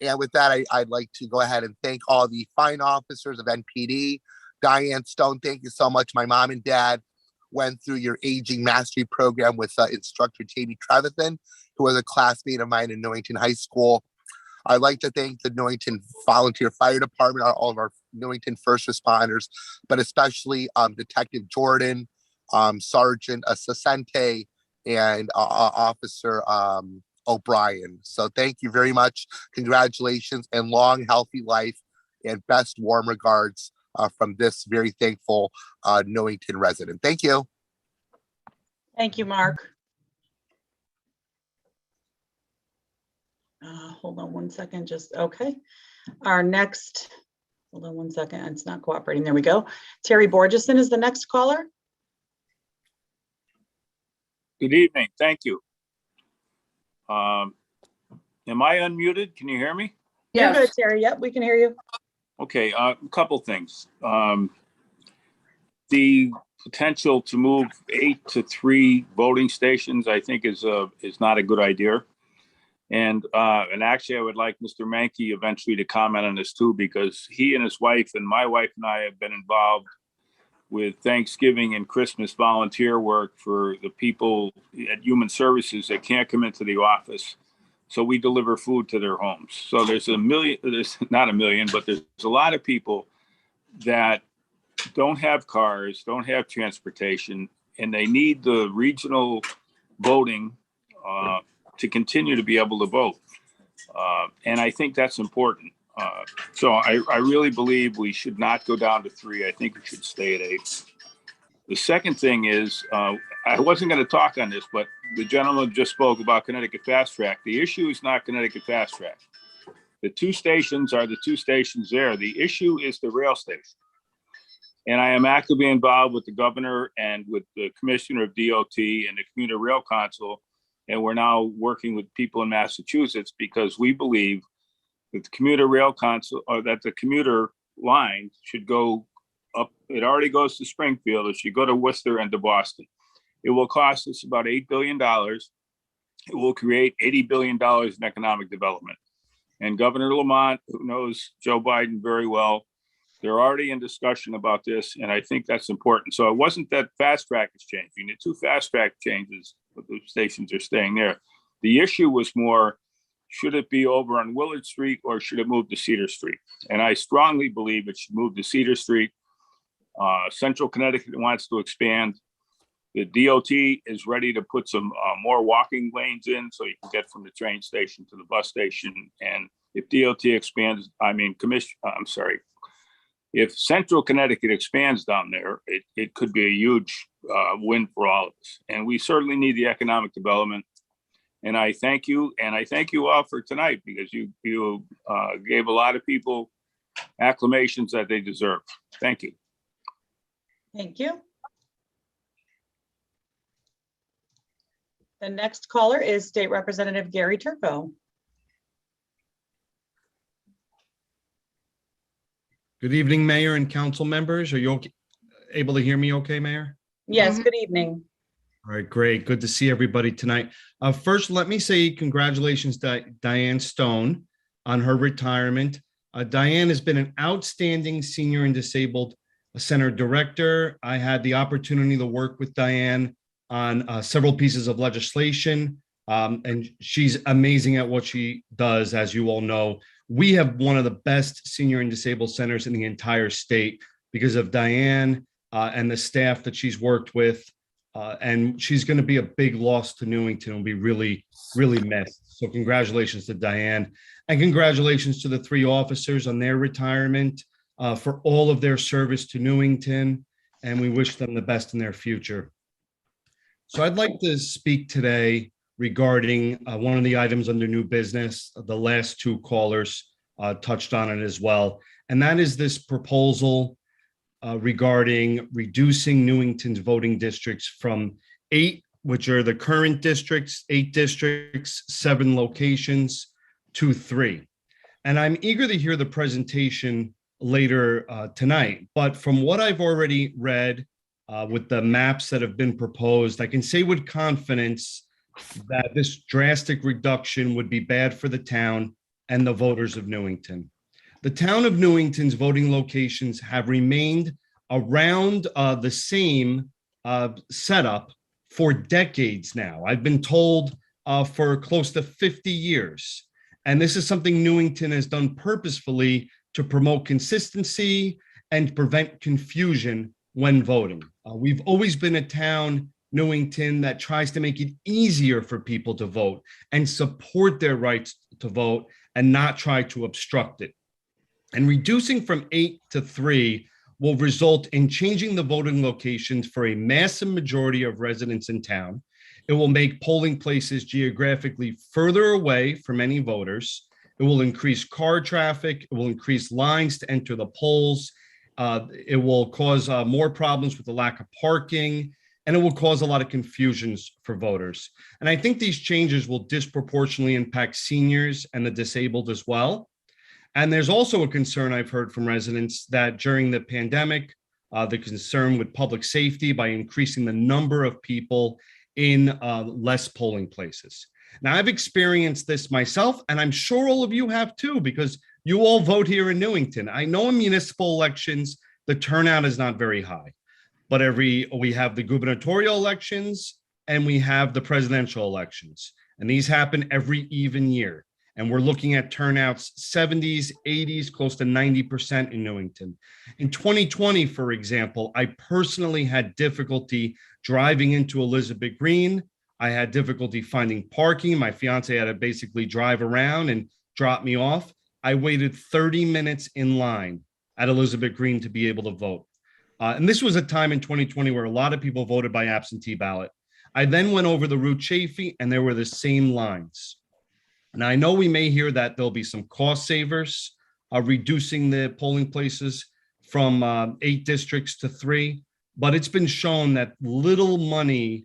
And with that, I'd like to go ahead and thank all the fine officers of NPD. Diane Stone, thank you so much. My mom and dad went through your aging mastery program with instructor Jamie Trevathan, who was a classmate of mine in Newington High School. I'd like to thank the Newington Volunteer Fire Department, all of our Newington first responders, but especially Detective Jordan, Sergeant Sasente, and Officer O'Brien. So thank you very much. Congratulations and long, healthy life, and best warm regards from this very thankful Newington resident. Thank you. Thank you, Mark. Hold on one second, okay. Our next, hold on one second, it's not cooperating. There we go. Terry Borgeson is the next caller. Good evening. Thank you. Am I unmuted? Can you hear me? You're good, Terry. Yep, we can hear you. Okay, a couple things. The potential to move 8 to 3 voting stations, I think, is not a good idea. And actually, I would like Mr. Mankey eventually to comment on this too, because he and his wife and my wife and I have been involved with Thanksgiving and Christmas volunteer work for the people at Human Services that can't come into the office. So we deliver food to their homes. So there's not a million, but there's a lot of people that don't have cars, don't have transportation, and they need the regional voting to continue to be able to vote. And I think that's important. So I really believe we should not go down to 3. I think we should stay at 8. The second thing is, I wasn't going to talk on this, but the gentleman just spoke about Connecticut Fast Track. The issue is not Connecticut Fast Track. The 2 stations are the 2 stations there. The issue is the rail station. And I am actively involved with the governor and with the commissioner of DOT and the Commuter Rail Council. And we're now working with people in Massachusetts because we believe that the Commuter Rail Council, or that the commuter line should go up. It already goes to Springfield. It should go to Worcester and to Boston. It will cost us about $8 billion. It will create $80 billion in economic development. And Governor Lamont, who knows Joe Biden very well, they're already in discussion about this, and I think that's important. So it wasn't that fast track is changing. The 2 fast track changes, but the stations are staying there. The issue was more, should it be over on Willard Street or should it move to Cedar Street? And I strongly believe it should move to Cedar Street. Central Connecticut wants to expand. The DOT is ready to put some more walking lanes in so you can get from the train station to the bus station. And if DOT expands, if Central Connecticut expands down there, it could be a huge win for all of us. And we certainly need the economic development. And I thank you. And I thank you all for tonight because you gave a lot of people acclamations that they deserve. Thank you. Thank you. The next caller is State Representative Gary Turco. Good evening, Mayor and council members. Are you able to hear me okay, Mayor? Yes, good evening. All right, great. Good to see everybody tonight. First, let me say congratulations to Diane Stone on her retirement. Diane has been an outstanding senior and disabled center director. I had the opportunity to work with Diane on several pieces of legislation, and she's amazing at what she does, as you all know. We have one of the best senior and disabled centers in the entire state because of Diane and the staff that she's worked with. And she's going to be a big loss to Newington and be really, really missed. So congratulations to Diane and congratulations to the 3 officers on their retirement for all of their service to Newington. And we wish them the best in their future. So I'd like to speak today regarding one of the items under new business. The last 2 callers touched on it as well. And that is this proposal regarding reducing Newington's voting districts from 8, which are the current districts, 8 districts, 7 locations, to 3. And I'm eager to hear the presentation later tonight. But from what I've already read with the maps that have been proposed, I can say with confidence that this drastic reduction would be bad for the town and the voters of Newington. The town of Newington's voting locations have remained around the same setup for decades now. I've been told for close to 50 years. And this is something Newington has done purposefully to promote consistency and prevent confusion when voting. We've always been a town, Newington, that tries to make it easier for people to vote and support their rights to vote and not try to obstruct it. And reducing from 8 to 3 will result in changing the voting locations for a massive majority of residents in town. It will make polling places geographically further away from any voters. It will increase car traffic. It will increase lines to enter the polls. It will cause more problems with the lack of parking, and it will cause a lot of confusions for voters. And I think these changes will disproportionately impact seniors and the disabled as well. And there's also a concern I've heard from residents that during the pandemic, the concern with public safety by increasing the number of people in less polling places. Now, I've experienced this myself, and I'm sure all of you have too, because you all vote here in Newington. I know in municipal elections, the turnout is not very high, but we have the gubernatorial elections and we have the presidential elections, and these happen every even year. And we're looking at turnouts 70s, 80s, close to 90% in Newington. In 2020, for example, I personally had difficulty driving into Elizabeth Green. I had difficulty finding parking. My fiance had to basically drive around and drop me off. I waited 30 minutes in line at Elizabeth Green to be able to vote. And this was a time in 2020 where a lot of people voted by absentee ballot. I then went over the Route Chaffee and there were the same lines. And I know we may hear that there'll be some cost savers, reducing the polling places from 8 districts to 3, but it's been shown that little money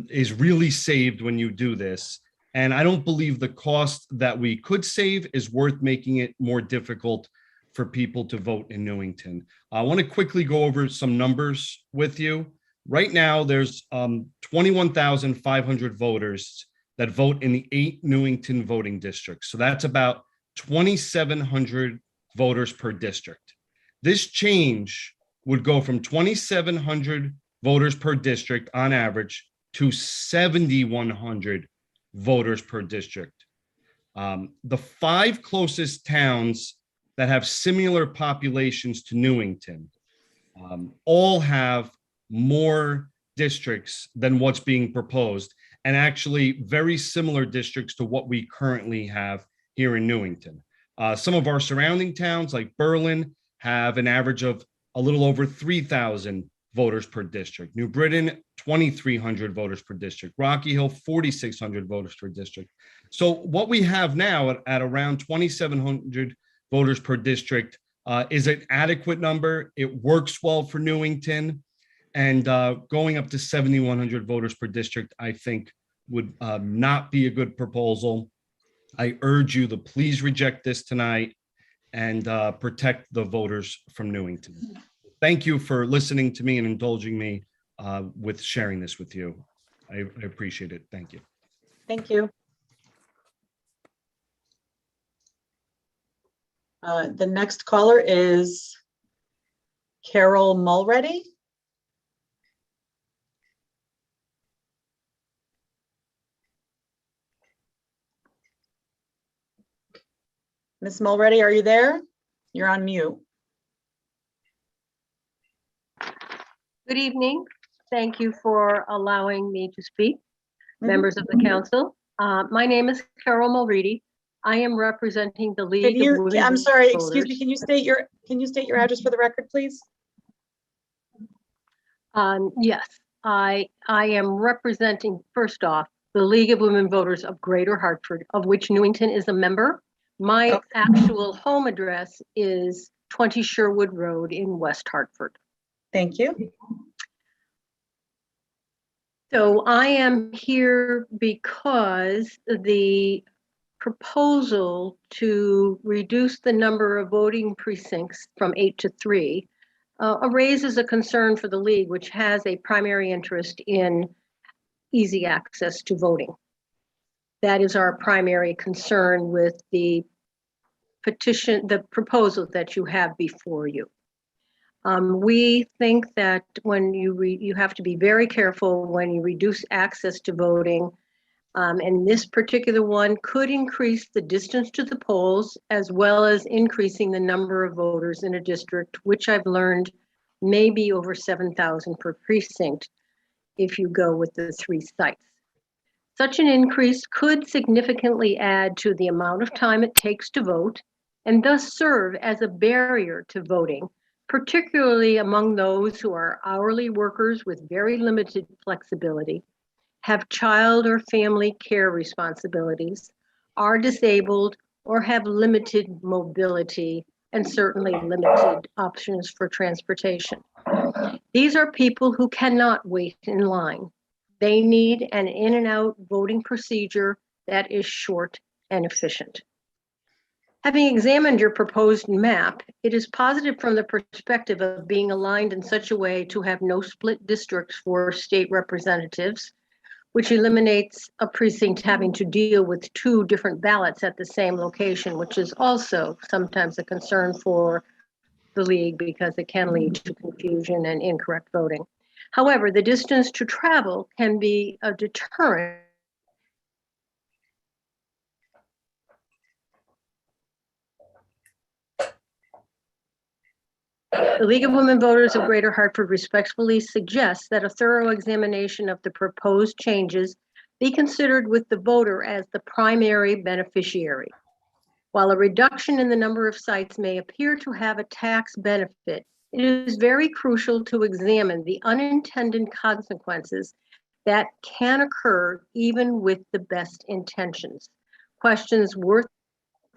is really saved when you do this. And I don't believe the cost that we could save is worth making it more difficult for people to vote in Newington. I want to quickly go over some numbers with you. Right now, there's 21,500 voters that vote in the 8 Newington voting districts. So that's about 2,700 voters per district. This change would go from 2,700 voters per district on average to 7,100 voters per district. The 5 closest towns that have similar populations to Newington all have more districts than what's being proposed, and actually very similar districts to what we currently have here in Newington. Some of our surrounding towns like Berlin have an average of a little over 3,000 voters per district. New Britain, 2,300 voters per district. Rocky Hill, 4,600 voters per district. So what we have now at around 2,700 voters per district is an adequate number. It works well for Newington. And going up to 7,100 voters per district, I think would not be a good proposal. I urge you to please reject this tonight and protect the voters from Newington. Thank you for listening to me and indulging me with sharing this with you. I appreciate it. Thank you. Thank you. The next caller is Carol Mulready. Ms. Mulready, are you there? You're on mute. Good evening. Thank you for allowing me to speak, members of the council. My name is Carol Mulready. I am representing the League of Women I'm sorry, Voters. excuse me, can you state your address for the record, please? Yes, I am representing, first off, the League of Women Voters of Greater Hartford, of which Newington is a member. My actual home address is 20 Sherwood Road in West Hartford. Thank you. So I am here because the proposal to reduce the number of voting precincts from 8 to 3 raises a concern for the league, which has a primary interest in easy access to voting. That is our primary concern with the petition, the proposal that you have before you. We think that when you have to be very careful when you reduce access to voting. And this particular one could increase the distance to the polls as well as increasing the number of voters in a district, which I've learned may be over 7,000 per precinct if you go with the 3 sites. Such an increase could significantly add to the amount of time it takes to vote and thus serve as a barrier to voting, particularly among those who are hourly workers with very limited flexibility, have child or family care responsibilities, are disabled, or have limited mobility and certainly limited options for transportation. These are people who cannot wait in line. They need an in and out voting procedure that is short and efficient. Having examined your proposed map, it is positive from the perspective of being aligned in such a way to have no split districts for state representatives, which eliminates a precinct having to deal with 2 different ballots at the same location, which is also sometimes a concern for the league because it can lead to confusion and incorrect voting. However, the distance to travel can be a deterrent. The League of Women Voters of Greater Hartford respectfully suggests that a thorough examination of the proposed changes be considered with the voter as the primary beneficiary. While a reduction in the number of sites may appear to have a tax benefit, it is very crucial to examine the unintended consequences that can occur even with the best intentions. Questions worth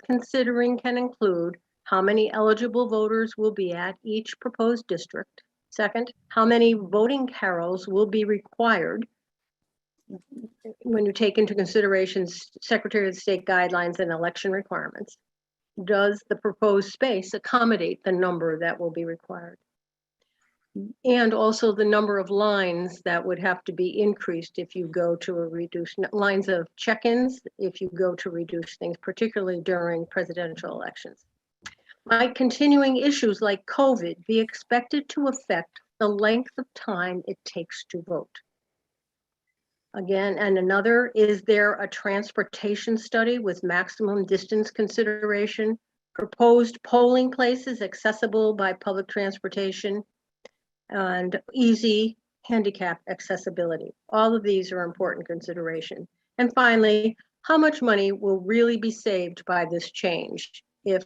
considering can include: how many eligible voters will be at each proposed district? Second, how many voting carols will be required when you take into consideration Secretary of State guidelines and election requirements? Does the proposed space accommodate the number that will be required? And also the number of lines that would have to be increased if you go to a reduced lines of check-ins, if you go to reduce things, particularly during presidential elections. Might continuing issues like COVID be expected to affect the length of time it takes to vote? Again, and another, is there a transportation study with maximum distance consideration, proposed polling places accessible by public transportation, and easy handicap accessibility? All of these are important consideration. And finally, how much money will really be saved by this change if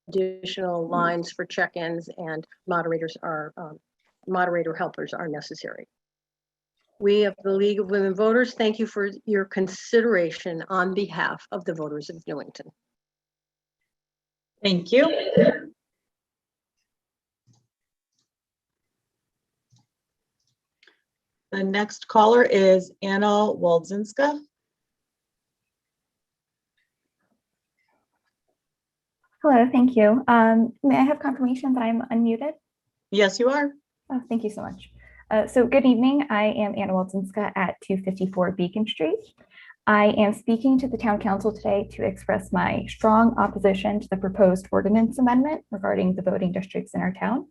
additional lines for check-ins and moderator helpers are necessary? We of the League of Women Voters thank you for your consideration on behalf of the voters of Newington. Thank you. The next caller is Anna Waldzinska. Hello, thank you. May I have confirmation that I'm unmuted? Yes, you are. Oh, thank you so much. So good evening. I am Anna Waldzinska at 254 Beacon Street. I am speaking to the Town Council today to express my strong opposition to the proposed ordinance amendment regarding the voting districts in our town.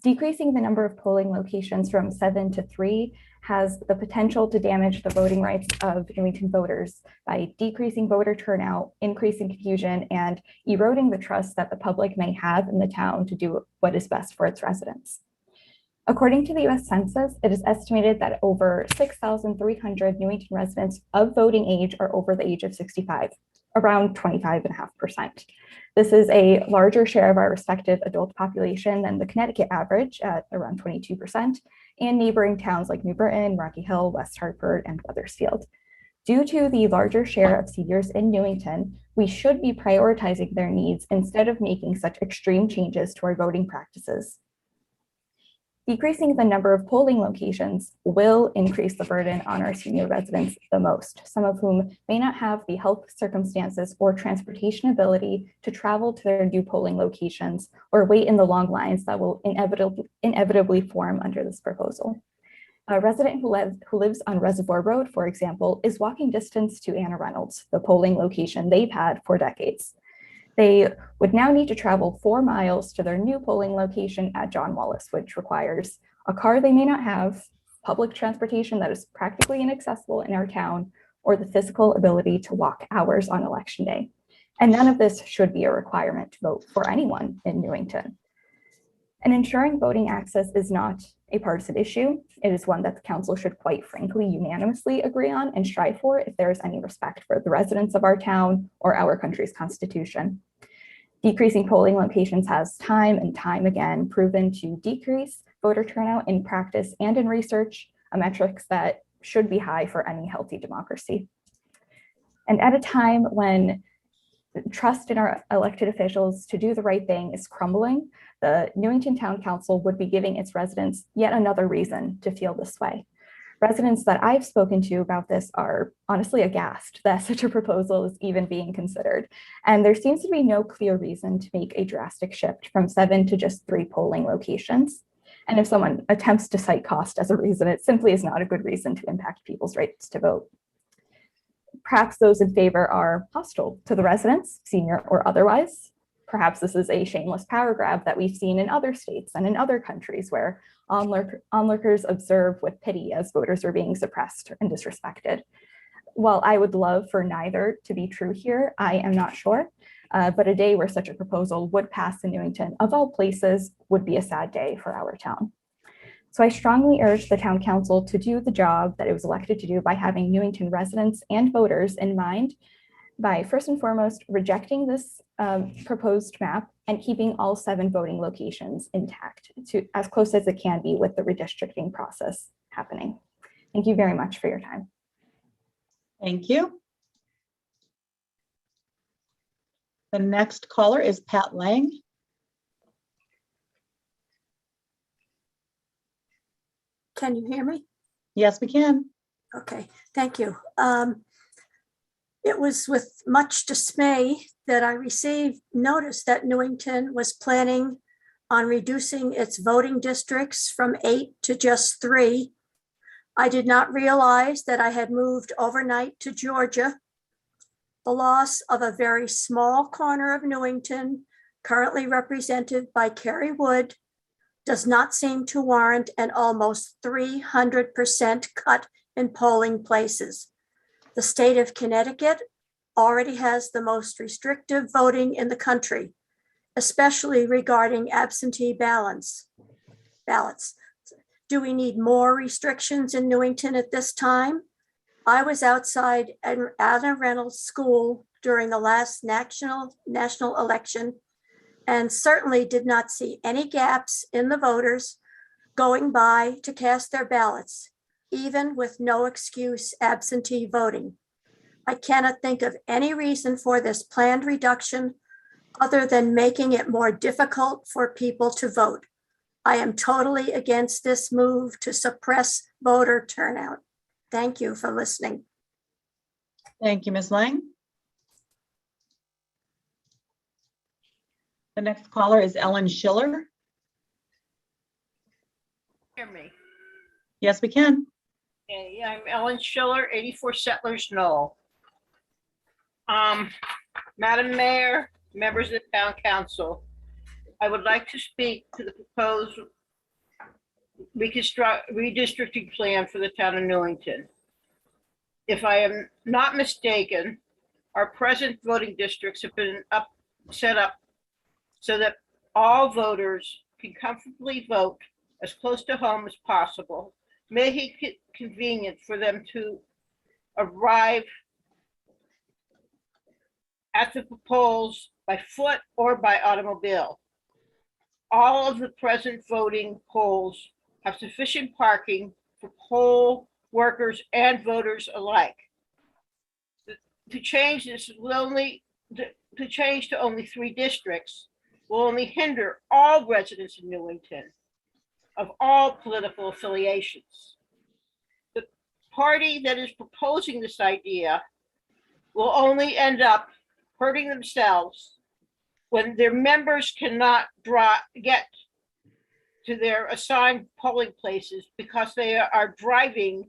Decreasing the number of polling locations from 7 to 3 has the potential to damage the voting rights of Newington voters by decreasing voter turnout, increasing confusion, and eroding the trust that the public may have in the town to do what is best for its residents. According to the US Census, it is estimated that over 6,300 Newington residents of voting age are over the age of 65, around 25.5%. This is a larger share of our respective adult population than the Connecticut average at around 22%, and neighboring towns like New Britain, Rocky Hill, West Hartford, and Wethersfield. Due to the larger share of seniors in Newington, we should be prioritizing their needs instead of making such extreme changes to our voting practices. Decreasing the number of polling locations will increase the burden on our senior residents the most, some of whom may not have the health circumstances or transportation ability to travel to their new polling locations or wait in the long lines that will inevitably form under this proposal. A resident who lives on Reservoir Road, for example, is walking distance to Anna Reynolds, the polling location they've had for decades. They would now need to travel 4 miles to their new polling location at John Wallace, which requires a car they may not have, public transportation that is practically inaccessible in our town, or the physical ability to walk hours on election day. And none of this should be a requirement to vote for anyone in Newington. And ensuring voting access is not a partisan issue. It is one that the council should quite frankly unanimously agree on and strive for if there is any respect for the residents of our town or our country's constitution. Decreasing polling locations has time and time again proven to decrease voter turnout in practice and in research, metrics that should be high for any healthy democracy. And at a time when trust in our elected officials to do the right thing is crumbling, the Newington Town Council would be giving its residents yet another reason to feel this way. Residents that I've spoken to about this are honestly aghast that such a proposal is even being considered. And there seems to be no clear reason to make a drastic shift from 7 to just 3 polling locations. And if someone attempts to cite cost as a reason, it simply is not a good reason to impact people's rights to vote. Perhaps those in favor are hostile to the residents, senior or otherwise. Perhaps this is a shameless power grab that we've seen in other states and in other countries where onlookers observe with pity as voters are being suppressed and disrespected. While I would love for neither to be true here, I am not sure. But a day where such a proposal would pass in Newington, of all places, would be a sad day for our town. So I strongly urge the town council to do the job that it was elected to do by having Newington residents and voters in mind, by first and foremost rejecting this proposed map and keeping all 7 voting locations intact to as close as it can be with the redistricting process happening. Thank you very much for your time. Thank you. The next caller is Pat Lang. Can you hear me? Yes, we can. Okay, thank you. It was with much dismay that I received notice that Newington was planning on reducing its voting districts from 8 to just 3. I did not realize that I had moved overnight to Georgia. The loss of a very small corner of Newington, currently represented by Kerry Wood, does not seem to warrant an almost 300% cut in polling places. The state of Connecticut already has the most restrictive voting in the country, especially regarding absentee ballots. Do we need more restrictions in Newington at this time? I was outside Anna Reynolds School during the last national election and certainly did not see any gaps in the voters going by to cast their ballots, even with no excuse absentee voting. I cannot think of any reason for this planned reduction other than making it more difficult for people to vote. I am totally against this move to suppress voter turnout. Thank you for listening. Thank you, Ms. Lang. The next caller is Ellen Schiller. Hear me? Yes, we can. Okay, I'm Ellen Schiller, 84 Settlers Knoll. Madam Mayor, members of the Town Council, I would like to speak to the proposed redistricting plan for the town of Newington. If I am not mistaken, our present voting districts have been set up so that all voters can comfortably vote as close to home as possible, making it convenient for them to arrive at the polls by foot or by automobile. All of the present voting polls have sufficient parking for poll workers and voters alike. To change this to change to only 3 districts will only hinder all residents in Newington of all political affiliations. The party that is proposing this idea will only end up hurting themselves when their members cannot get to their assigned polling places because they are driving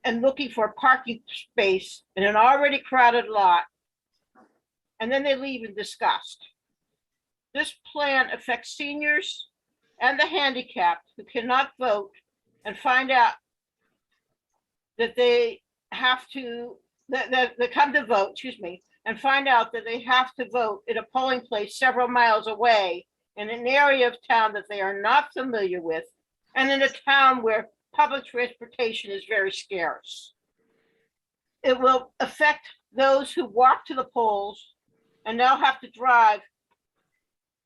and looking for a parking space in an already crowded lot, and then they leave in disgust. This plan affects seniors and the handicapped who cannot vote and find out that they have to, that come to vote, excuse me, and find out that they have to vote at a polling place several miles away in an area of town that they are not familiar with, and in a town where public transportation is very scarce. It will affect those who walk to the polls and now have to drive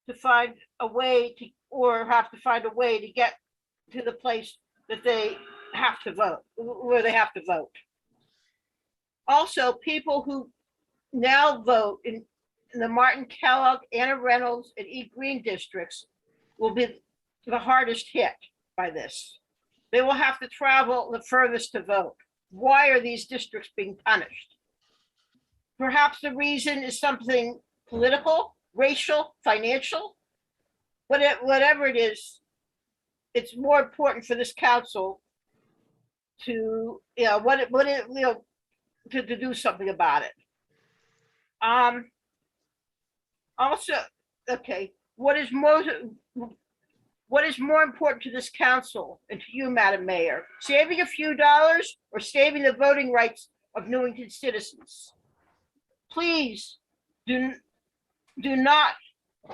to find a way to, or have to find a way to get to the place that they have to vote, where they have to vote. Also, people who now vote in the Martin Kellogg, Anna Reynolds, and E. Green districts will be the hardest hit by this. They will have to travel the furthest to vote. Why are these districts being punished? Perhaps the reason is something political, racial, financial, whatever it is. It's more important for this council to, to do something about it. Also, okay, what is more important to this council and to you, Madam Mayor? Saving a few dollars or saving the voting rights of Newington citizens? Please do not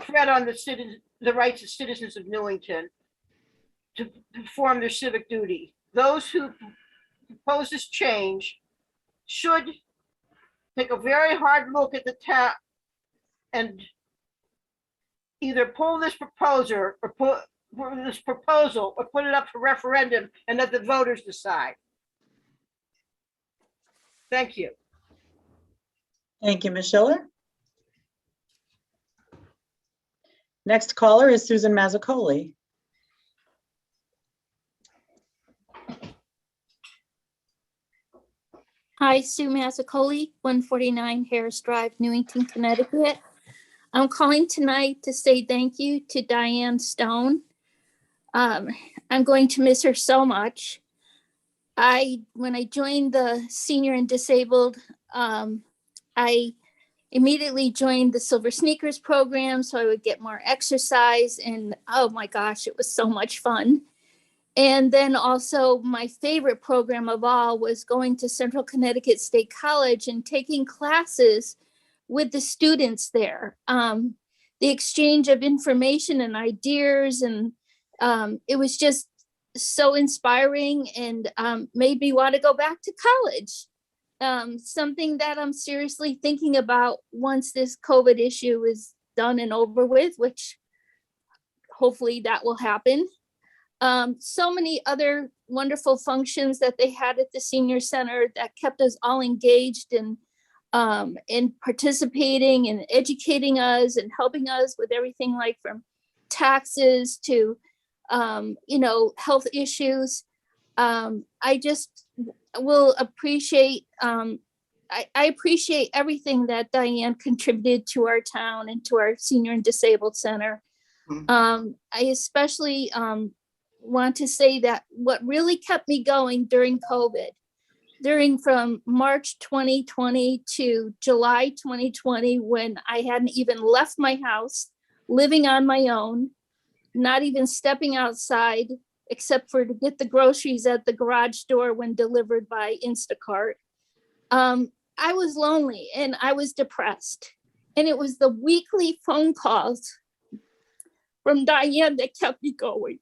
tread on the rights of citizens of Newington to perform their civic duty. Those who propose this change should take a very hard look at the town and either pull this proposal or put it up for referendum and let the voters decide. Thank you. Thank you, Ms. Schiller. Next caller is Susan Mazzacoli. Hi, Sue Mazzacoli, 149 Harris Drive, Newington, Connecticut. I'm calling tonight to say thank you to Diane Stone. I'm going to miss her so much. When I joined the senior and disabled, I immediately joined the Silver Sneakers program so I would get more exercise, and oh my gosh, it was so much fun. And then also my favorite program of all was going to Central Connecticut State College and taking classes with the students there. The exchange of information and ideas, and it was just so inspiring and made me want to go back to college. Something that I'm seriously thinking about once this COVID issue is done and over with, which hopefully that will happen. So many other wonderful functions that they had at the senior center that kept us all engaged and participating and educating us and helping us with everything like from taxes to, health issues. I just will appreciate, I appreciate everything that Diane contributed to our town and to our senior and disabled center. I especially want to say that what really kept me going during COVID, from March 2020 to July 2020, when I hadn't even left my house, living on my own, not even stepping outside, except for to get the groceries at the garage door when delivered by Instacart. I was lonely and I was depressed. And it was the weekly phone calls from Diane that kept me going.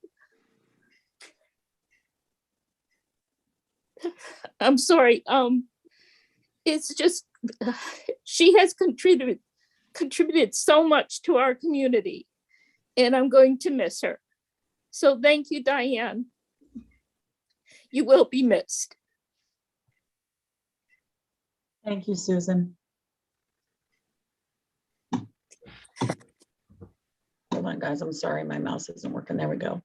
I'm sorry. It's just, she has contributed so much to our community, and I'm going to miss her. So thank you, Diane. You will be missed. Thank you, Susan. Hold on, guys. I'm sorry, my mouse isn't working. There we go.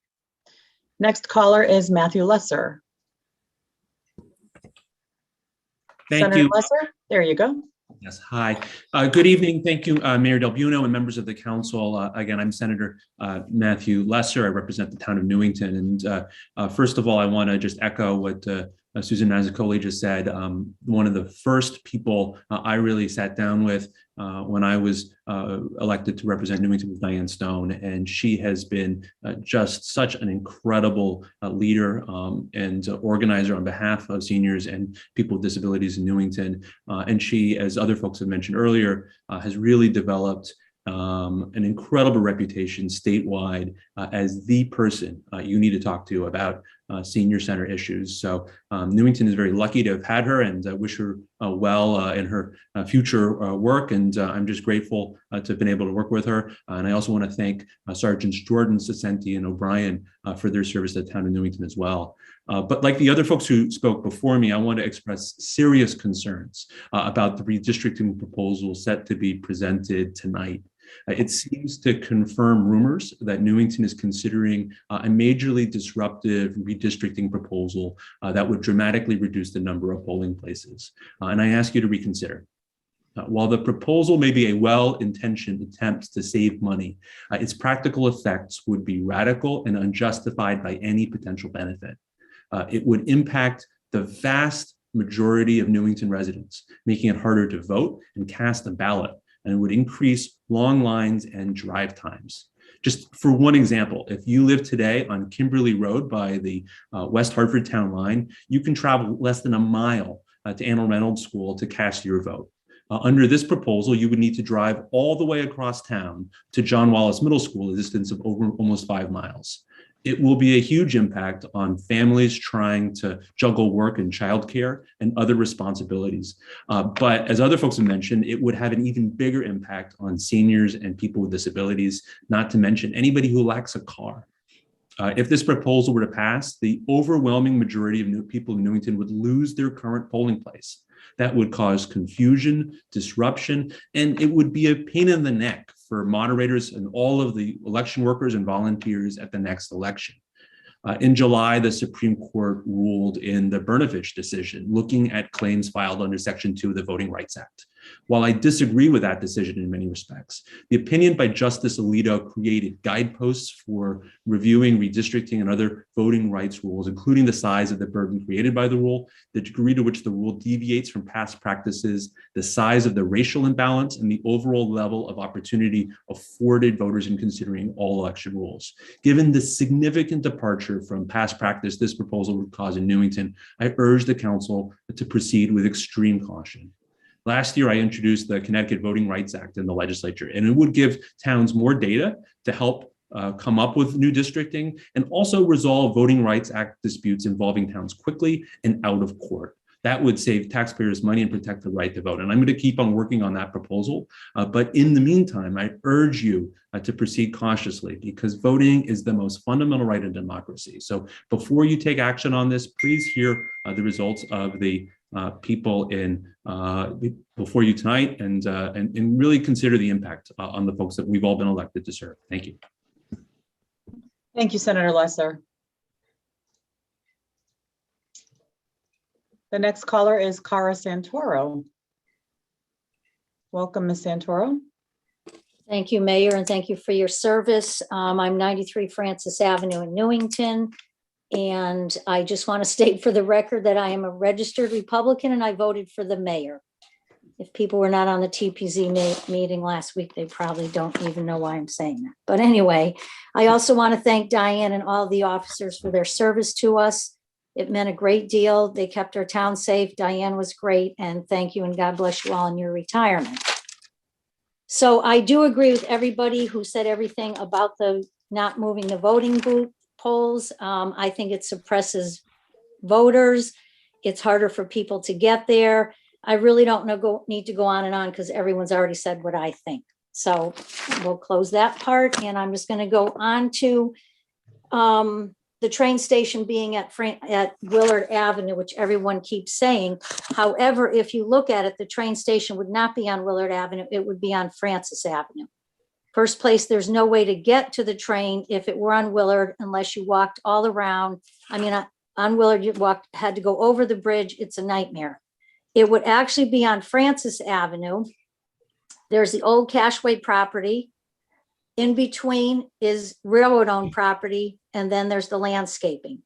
Next caller is Matthew Lesser. Thank Senator you. Lesser, there you go. Yes, hi. Good evening. Thank you, Mayor Del Buono and members of the council. Again, I'm Senator Matthew Lesser. I represent the town of Newington. And first of all, I want to just echo what Susan Mazzacoli just said. One of the first people I really sat down with when I was elected to represent Newington was Diane Stone, and she has been just such an incredible leader and organizer on behalf of seniors and people with disabilities in Newington. And she, as other folks have mentioned earlier, has really developed an incredible reputation statewide as the person you need to talk to about senior center issues. So Newington is very lucky to have had her, and wish her well in her future work. And I'm just grateful to have been able to work with her. And I also want to thank Sergeants Jordan, Sacenti, and O'Brien for their service at the town of Newington as well. But like the other folks who spoke before me, I want to express serious concerns about the redistricting proposal set to be presented tonight. It seems to confirm rumors that Newington is considering a majorly disruptive redistricting proposal that would dramatically reduce the number of polling places. And I ask you to reconsider. While the proposal may be a well-intentioned attempt to save money, its practical effects would be radical and unjustified by any potential benefit. It would impact the vast majority of Newington residents, making it harder to vote and cast a ballot, and would increase long lines and drive times. Just for one example, if you live today on Kimberly Road by the West Hartford town line, you can travel less than a mile to Anne Reynolds School to cast your vote. Under this proposal, you would need to drive all the way across town to John Wallace Middle School, a distance of over almost 5 miles. It will be a huge impact on families trying to juggle work and childcare and other responsibilities. But as other folks have mentioned, it would have an even bigger impact on seniors and people with disabilities, not to mention anybody who lacks a car. If this proposal were to pass, the overwhelming majority of people in Newington would lose their current polling place. That would cause confusion, disruption, and it would be a pain in the neck for moderators and all of the election workers and volunteers at the next election. In July, the Supreme Court ruled in the Brnovich decision, looking at claims filed under Section 2 of the Voting Rights Act. While I disagree with that decision in many respects, the opinion by Justice Alito created guideposts for reviewing redistricting and other voting rights rules, including the size of the burden created by the rule, the degree to which the rule deviates from past practices, the size of the racial imbalance, and the overall level of opportunity afforded voters in considering all election rules. Given the significant departure from past practice this proposal would cause in Newington, I urge the council to proceed with extreme caution. Last year, I introduced the Connecticut Voting Rights Act in the legislature, and it would give towns more data to help come up with new districting and also resolve Voting Rights Act disputes involving towns quickly and out of court. That would save taxpayers money and protect the right to vote. And I'm going to keep on working on that proposal. But in the meantime, I urge you to proceed cautiously, because voting is the most fundamental right in democracy. So before you take action on this, please hear the results of the people in before you tonight, and really consider the impact on the folks that we've all been elected to serve. Thank you. Thank you, Senator Lesser. The next caller is Cara Santoro. Welcome, Ms. Santoro. Thank you, Mayor, and thank you for your service. I'm 93 Francis Avenue in Newington. And I just want to state for the record that I am a registered Republican and I voted for the mayor. If people were not on the TPZ meeting last week, they probably don't even know why I'm saying that. But anyway, I also want to thank Diane and all the officers for their service to us. It meant a great deal. They kept our town safe. Diane was great. And thank you, and God bless you all in your retirement. So I do agree with everybody who said everything about the not moving the voting booth polls. I think it suppresses voters. It's harder for people to get there. I really don't need to go on and on because everyone's already said what I think. So we'll close that part, and I'm just going to go on to the train station being at Willard Avenue, which everyone keeps saying. However, if you look at it, the train station would not be on Willard Avenue. It would be on Francis Avenue. First place, there's no way to get to the train if it were on Willard unless you walked all around. I mean, on Willard, you had to go over the bridge. It's a nightmare. It would actually be on Francis Avenue. There's the old Cashway property. In between is railroad-owned property, and then there's the landscaping.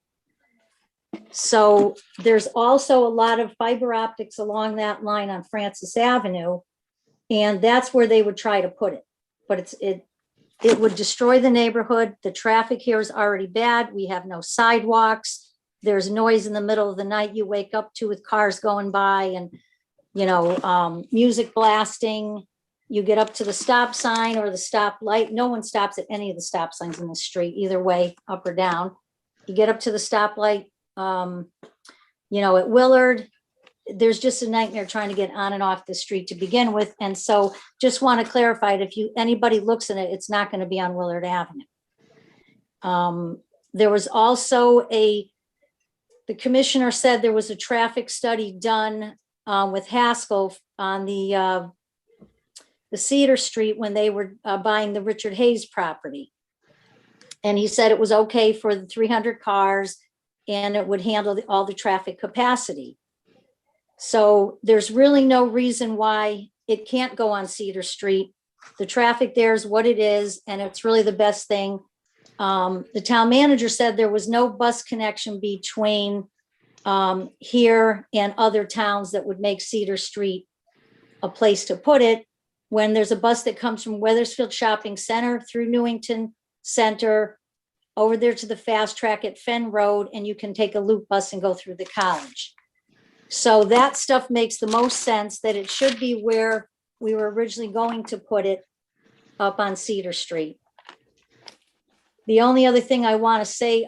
So there's also a lot of fiber optics along that line on Francis Avenue, and that's where they would try to put it. But it would destroy the neighborhood. The traffic here is already bad. We have no sidewalks. There's noise in the middle of the night you wake up to with cars going by and, music blasting. You get up to the stop sign or the stop light. No one stops at any of the stop signs in the street, either way, up or down. You get up to the stoplight, at Willard. There's just a nightmare trying to get on and off the street to begin with. And so just want to clarify it. If anybody looks at it, it's not going to be on Willard Avenue. There was also the commissioner said there was a traffic study done with Haskell on the Cedar Street when they were buying the Richard Hayes property. And he said it was okay for the 300 cars and it would handle all the traffic capacity. So there's really no reason why it can't go on Cedar Street. The traffic there is what it is, and it's really the best thing. The town manager said there was no bus connection between here and other towns that would make Cedar Street a place to put it. When there's a bus that comes from Weathersfield Shopping Center through Newington Center over there to the fast track at Fenn Road, and you can take a loop bus and go through the college. So that stuff makes the most sense, that it should be where we were originally going to put it, up on Cedar Street. The only other thing I want to say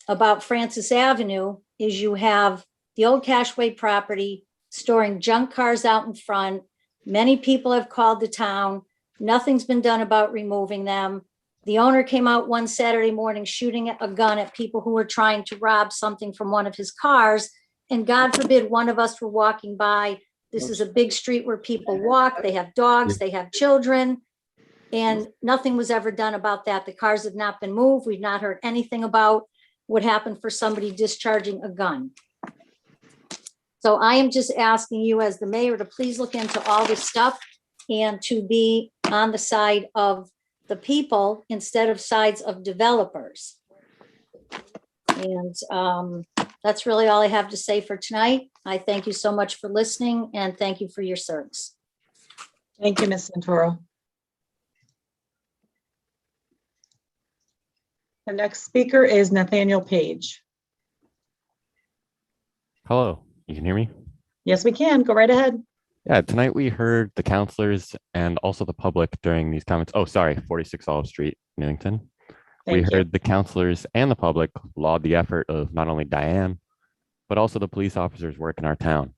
about Francis Avenue is you have the old Cashway property storing junk cars out in front. Many people have called the town. Nothing's been done about removing them. The owner came out one Saturday morning shooting a gun at people who were trying to rob something from one of his cars. And God forbid one of us were walking by. This is a big street where people walk. They have dogs, they have children, and nothing was ever done about that. The cars have not been moved. We've not heard anything about what happened for somebody discharging a gun. So I am just asking you as the mayor to please look into all this stuff and to be on the side of the people instead of sides of developers. And that's really all I have to say for tonight. I thank you so much for listening and thank you for your service. Thank you, Ms. Santoro. The next speaker is Nathaniel Page. Hello, you can hear me? Yes, we can. Go right ahead. Yeah, tonight we heard the counselors and also the public during these comments. Oh, sorry, 46 Olive Street, Newington. We heard the counselors and the public laud the effort of not only Diane, but also the police officers work in our town.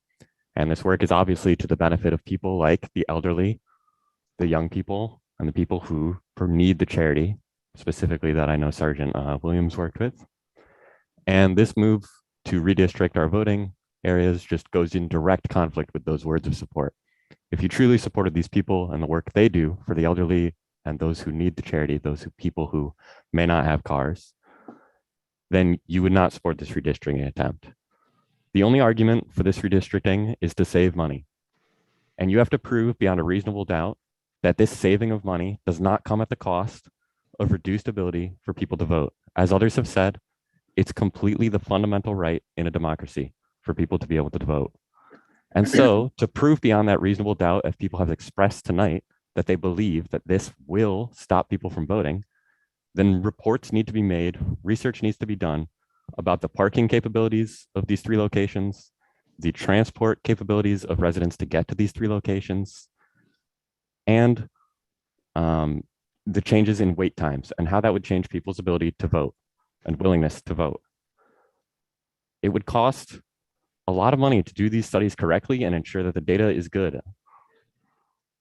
And this work is obviously to the benefit of people like the elderly, the young people, and the people who need the charity, specifically that I know Sergeant Williams worked with. And this move to redistrict our voting areas just goes in direct conflict with those words of support. If you truly supported these people and the work they do for the elderly and those who need the charity, people who may not have cars, then you would not support this redistricting attempt. The only argument for this redistricting is to save money. And you have to prove beyond a reasonable doubt that this saving of money does not come at the cost of reduced ability for people to vote. As others have said, it's completely the fundamental right in a democracy for people to be able to vote. And so to prove beyond that reasonable doubt, if people have expressed tonight that they believe that this will stop people from voting, then reports need to be made, research needs to be done about the parking capabilities of these 3 locations, the transport capabilities of residents to get to these 3 locations, and the changes in wait times and how that would change people's ability to vote and willingness to vote. It would cost a lot of money to do these studies correctly and ensure that the data is good.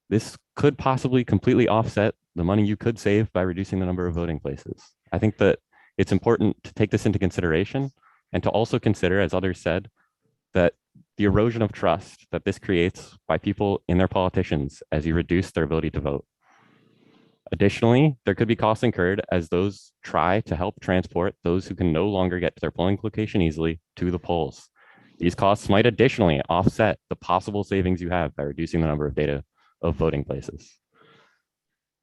This could possibly completely offset the money you could save by reducing the number of voting places. I think that it's important to take this into consideration and to also consider, as others said, that the erosion of trust that this creates by people in their politicians as you reduce their ability to vote. Additionally, there could be costs incurred as those try to help transport those who can no longer get to their polling location easily to the polls. These costs might additionally offset the possible savings you have by reducing the number of data of voting places.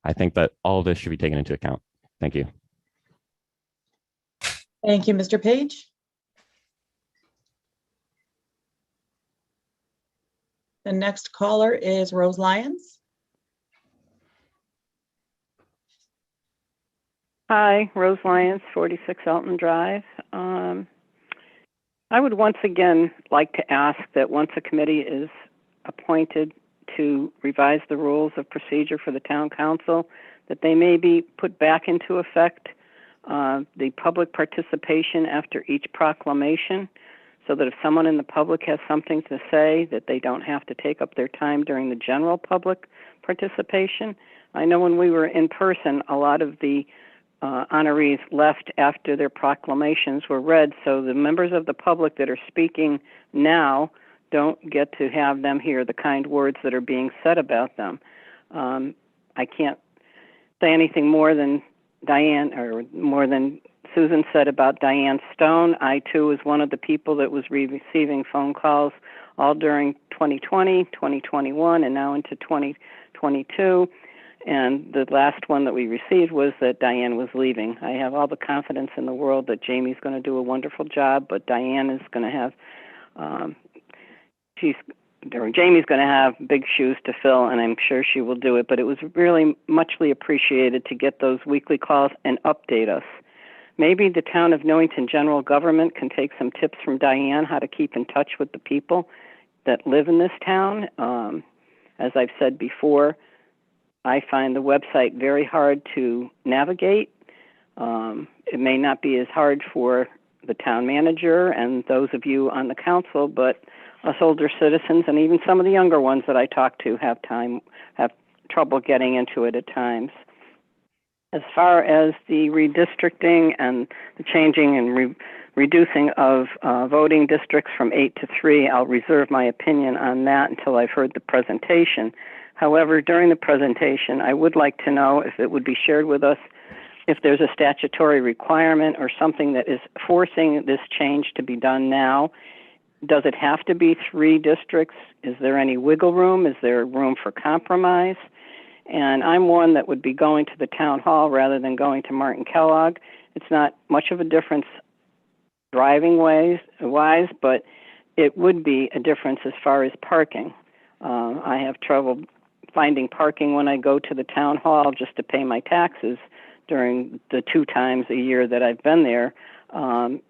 I think that all of this should be taken into account. Thank you. Thank you, Mr. Page. The next caller is Rose Lyons. Hi, Rose Lyons, 46 Elton Drive. I would once again like to ask that once a committee is appointed to revise the rules of procedure for the town council, that they may be put back into effect, the public participation after each proclamation, so that if someone in the public has something to say, that they don't have to take up their time during the general public participation. I know when we were in person, a lot of the honorees left after their proclamations were read, so the members of the public that are speaking now don't get to have them hear the kind words that are being said about them. I can't say anything more than Diane, or more than Susan said about Diane Stone. I too was one of the people that was receiving phone calls all during 2020, 2021, and now into 2022. And the last one that we received was that Diane was leaving. I have all the confidence in the world that Jamie's going to do a wonderful job, but Diane is going to have, Jamie's going to have big shoes to fill, and I'm sure she will do it. But it was really muchly appreciated to get those weekly calls and update us. Maybe the town of Newington general government can take some tips from Diane how to keep in touch with the people that live in this town. As I've said before, I find the website very hard to navigate. It may not be as hard for the town manager and those of you on the council, but us older citizens and even some of the younger ones that I talk to have trouble getting into it at times. As far as the redistricting and the changing and reducing of voting districts from 8 to 3, I'll reserve my opinion on that until I've heard the presentation. However, during the presentation, I would like to know if it would be shared with us if there's a statutory requirement or something that is forcing this change to be done now. Does it have to be 3 districts? Is there any wiggle room? Is there room for compromise? And I'm one that would be going to the town hall rather than going to Martin Kellogg. It's not much of a difference driving wise, but it would be a difference as far as parking. I have trouble finding parking when I go to the town hall just to pay my taxes during the 2 times a year that I've been there.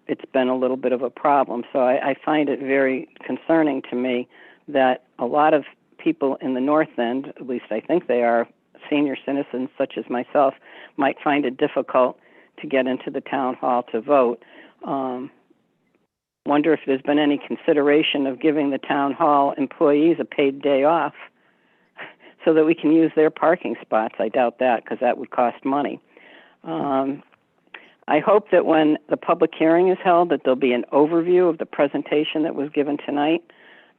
It's been a little bit of a problem. So I find it very concerning to me that a lot of people in the North End, at least I think they are, senior citizens such as myself, might find it difficult to get into the town hall to vote. Wonder if there's been any consideration of giving the town hall employees a paid day off so that we can use their parking spots. I doubt that, because that would cost money. I hope that when the public hearing is held, that there'll be an overview of the presentation that was given tonight,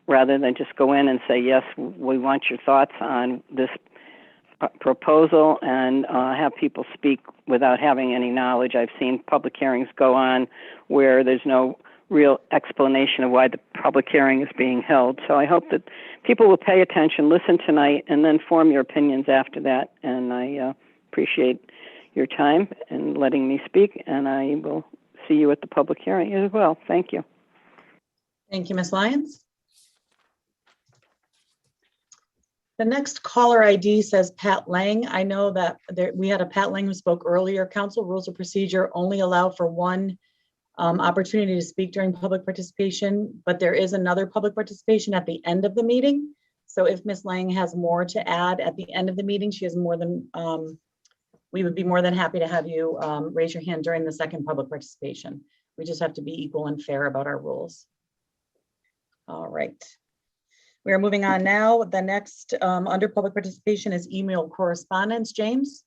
rather than just go in and say, yes, we want your thoughts on this proposal, and have people speak without having any knowledge. I've seen public hearings go on where there's no real explanation of why the public hearing is being held. So I hope that people will pay attention, listen tonight, and then form your opinions after that. And I appreciate your time and letting me speak, and I will see you at the public hearing as well. Thank you. Thank you, Ms. Lyons. The next caller ID says Pat Lang. I know that we had a Pat Lang who spoke earlier. Council rules of procedure only allow for 1 opportunity to speak during public participation, but there is another public participation at the end of the meeting. So if Ms. Lang has more to add at the end of the meeting, she has more than, we would be more than happy to have you raise your hand during the second public participation. We just have to be equal and fair about our rules. All right. We are moving on now. The next under public participation is email correspondence. James?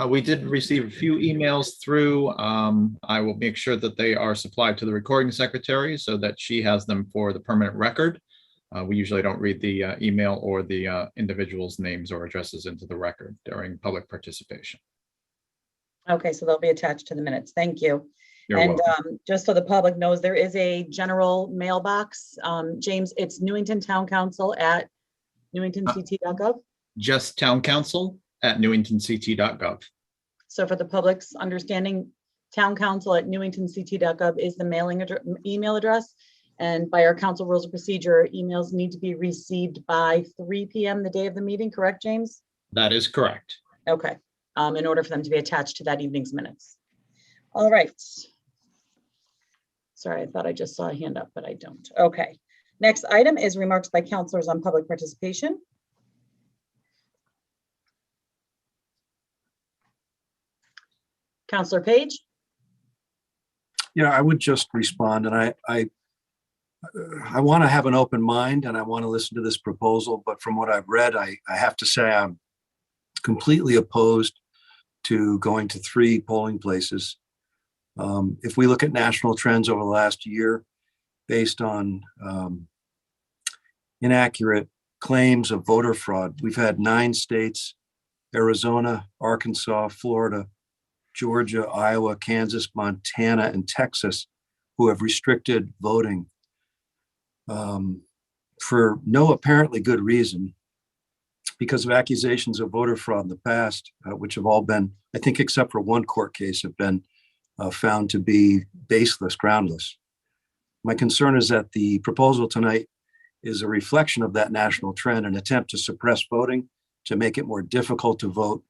We did receive a few emails through. I will make sure that they are supplied to the recording secretary so that she has them for the permanent record. We usually don't read the email or the individual's names or addresses into the record during public participation. Okay, so they'll be attached to the minutes. Thank you. You're And welcome. just so the public knows, there is a general mailbox. James, it's Newington Town Council at newingtonct.gov. Just town council at newingtonct.gov. So for the public's understanding, town council at newingtonct.gov is the mailing email address. And by our council rules of procedure, emails need to be received by 3 p.m. the day of the meeting, correct, James? That is correct. Okay, in order for them to be attached to that evening's minutes. All right. Sorry, I thought I just saw a hand up, but I don't. Okay. Next item is remarks by councilors on public participation. Councilor Page. Yeah, I would just respond, and I want to have an open mind and I want to listen to this proposal, but from what I've read, I have to say I'm completely opposed to going to 3 polling places. If we look at national trends over the last year, based on inaccurate claims of voter fraud, we've had 9 states, Arizona, Arkansas, Florida, Georgia, Iowa, Kansas, Montana, and Texas, who have restricted voting for no apparently good reason, because of accusations of voter fraud in the past, which have all been, I think, except for one court case, have been found to be baseless, groundless. My concern is that the proposal tonight is a reflection of that national trend, an attempt to suppress voting, to make it more difficult to vote.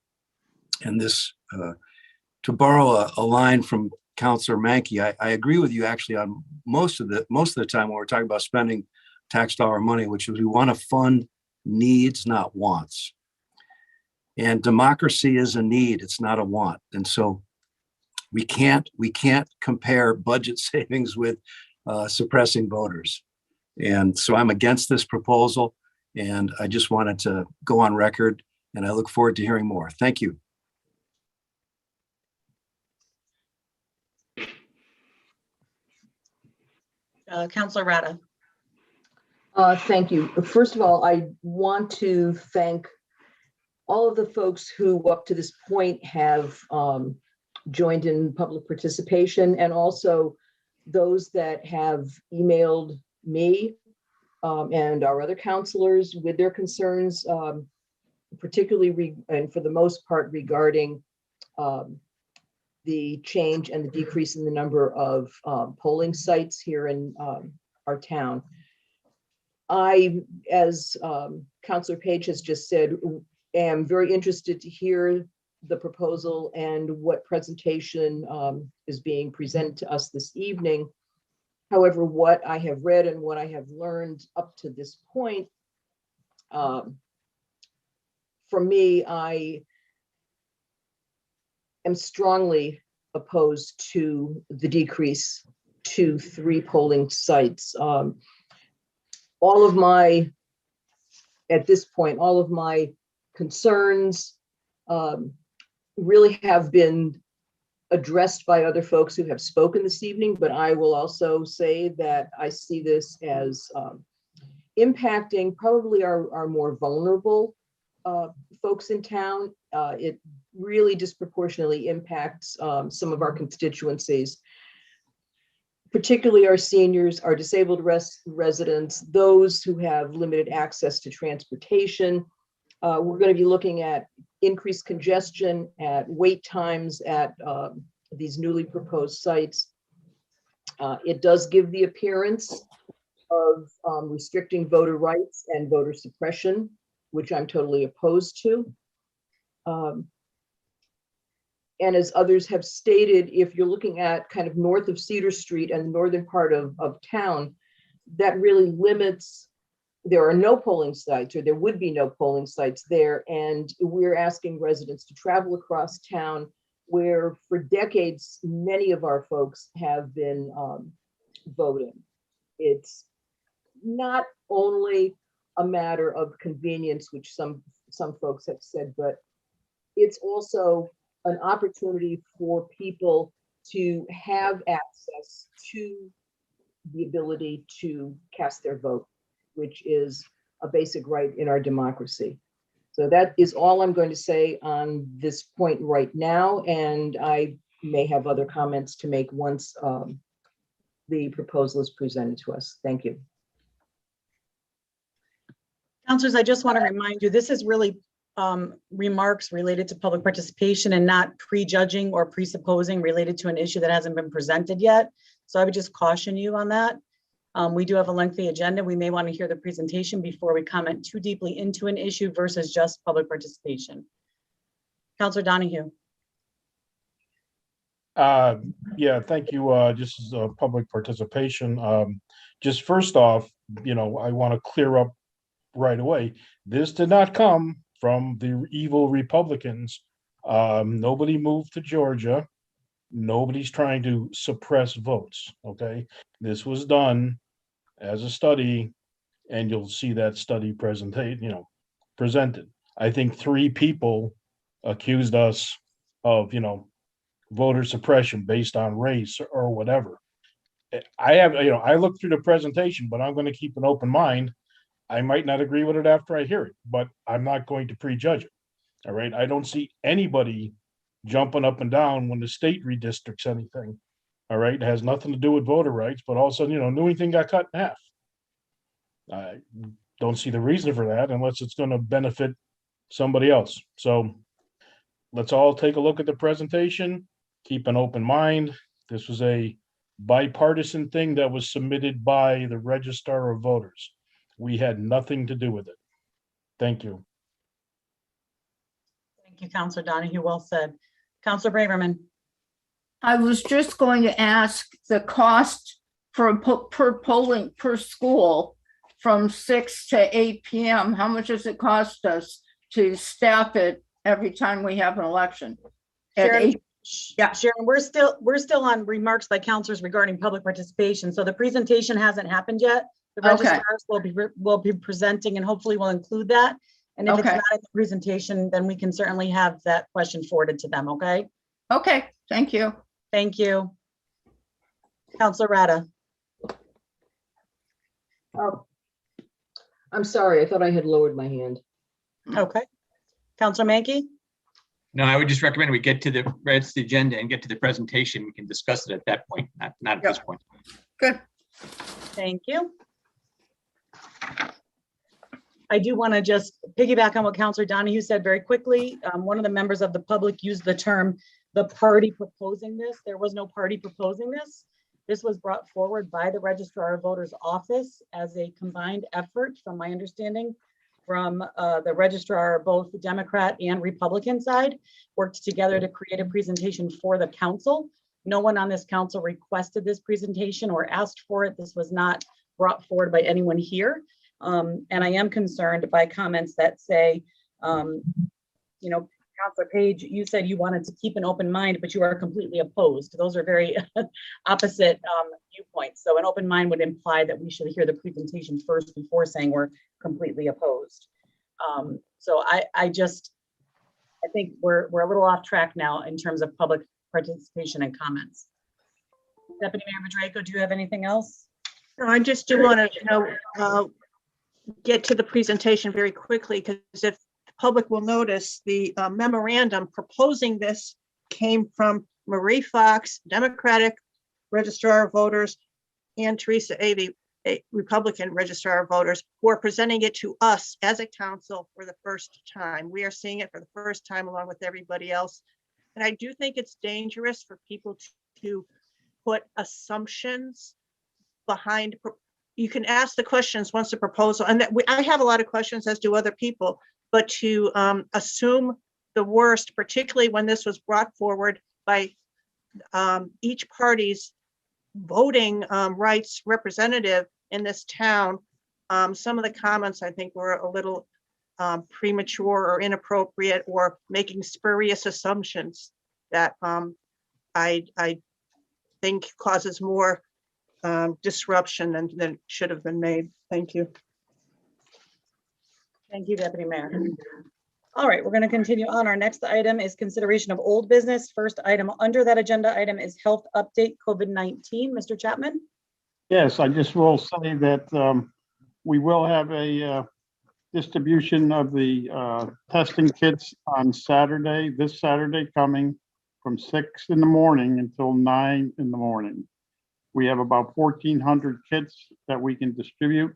And this, to borrow a line from Councilor Mankey, I agree with you actually on most of the time when we're talking about spending tax dollar money, which is we want to fund needs, not wants. And democracy is a need, it's not a want. And so we can't compare budget savings with suppressing voters. And so I'm against this proposal, and I just wanted to go on record, and I look forward to hearing more. Thank you. Councilor Rada. Thank you. First of all, I want to thank all of the folks who up to this point have joined in public participation, and also those that have emailed me and our other counselors with their concerns, particularly and for the most part regarding the change and the decrease in the number of polling sites here in our town. I, as Councilor Page has just said, am very interested to hear the proposal and what presentation is being presented to us this evening. However, what I have read and what I have learned up to this point, for me, I am strongly opposed to the decrease to 3 polling sites. At this point, all of my concerns really have been addressed by other folks who have spoken this evening, but I will also say that I see this as impacting probably our more vulnerable folks in town. It really disproportionately impacts some of our constituencies, particularly our seniors, our disabled residents, those who have limited access to transportation. We're going to be looking at increased congestion, at wait times at these newly proposed sites. It does give the appearance of restricting voter rights and voter suppression, which I'm totally opposed to. And as others have stated, if you're looking at kind of north of Cedar Street and the northern part of town, that really limits, there are no polling sites, or there would be no polling sites there. And we're asking residents to travel across town, where for decades, many of our folks have been voting. It's not only a matter of convenience, which some folks have said, but it's also an opportunity for people to have access to the ability to cast their vote, which is a basic right in our democracy. So that is all I'm going to say on this point right now. And I may have other comments to make once the proposal is presented to us. Thank you. Counselors, I just want to remind you, this is really remarks related to public participation and not prejudging or presupposing related to an issue that hasn't been presented yet. So I would just caution you on that. We do have a lengthy agenda. We may want to hear the presentation before we comment too deeply into an issue versus just public participation. Counselor Donahue. Yeah, thank you. Just as a public participation, just first off, I want to clear up right away. This did not come from the evil Republicans. Nobody moved to Georgia. Nobody's trying to suppress votes. Okay, this was done as a study, and you'll see that study presented. I think 3 people accused us of, voter suppression based on race or whatever. I looked through the presentation, but I'm going to keep an open mind. I might not agree with it after I hear it, but I'm not going to prejudge it. All right. I don't see anybody jumping up and down when the state redistricts anything. All right. It has nothing to do with voter rights, but also, Newington got cut in half. I don't see the reason for that unless it's going to benefit somebody else. So let's all take a look at the presentation, keep an open mind. This was a bipartisan thing that was submitted by the Registrar of Voters. We had nothing to do with it. Thank you. Thank you, Counselor Donahue. Well said. Counselor Braverman. I was just going to ask the cost for per polling per school from 6 to 8 p.m. How much does it cost us to staff it every time we have an election? Sharon, Sharon, we're still on remarks by counselors regarding public participation. So the presentation hasn't happened yet. The registrars will be presenting, and hopefully we'll include that. And if it's not in the presentation, then we can certainly have that question forwarded to them. Okay. Okay. Thank you. Thank you. Counselor Rada. Oh, I'm sorry. I thought I had lowered my hand. Okay. Counselor Mankey. No, I would just recommend we get to the rest of the agenda and get to the presentation. We can discuss it at that point, not at this point. Good. Thank you. I do want to just piggyback on what Counselor Donahue said very quickly. One of the members of the public used the term, the party proposing this. There was no party proposing this. This was brought forward by the Registrar of Voters office as a combined effort, from my understanding, from the registrar, both the Democrat and Republican side, worked together to create a presentation for the council. No one on this council requested this presentation or asked for it. This was not brought forward by anyone here. And I am concerned by comments that say, Counselor Page, you said you wanted to keep an open mind, but you are completely opposed. Those are very opposite viewpoints. So an open mind would imply that we should hear the presentation first before saying we're completely opposed. So I think we're a little off track now in terms of public participation and comments. Deputy Mayor Madrico, do you have anything else? No, I just do want to get to the presentation very quickly, because if the public will notice, the memorandum proposing this came from Marie Fox, Democratic Registrar of Voters, and Teresa Avey, a Republican Registrar of Voters, who are presenting it to us as a council for the first time. We are seeing it for the first time along with everybody else. And I do think it's dangerous for people to put assumptions behind. You can ask the questions once the proposal, and that I have a lot of questions, as do other people, but to assume the worst, particularly when this was brought forward by each party's voting rights representative in this town, some of the comments I think were a little premature or inappropriate, or making spurious assumptions that I think causes more disruption than should have been made. Thank you. Thank you, Deputy Mayor. All right, we're going to continue on. Our next item is consideration of old business. First item under that agenda item is health update COVID-19. Mr. Chapman? Yes, I just will say that we will have a distribution of the testing kits on Saturday, this Saturday coming, from 6 in the morning until 9 in the morning. We have about 1,400 kits that we can distribute.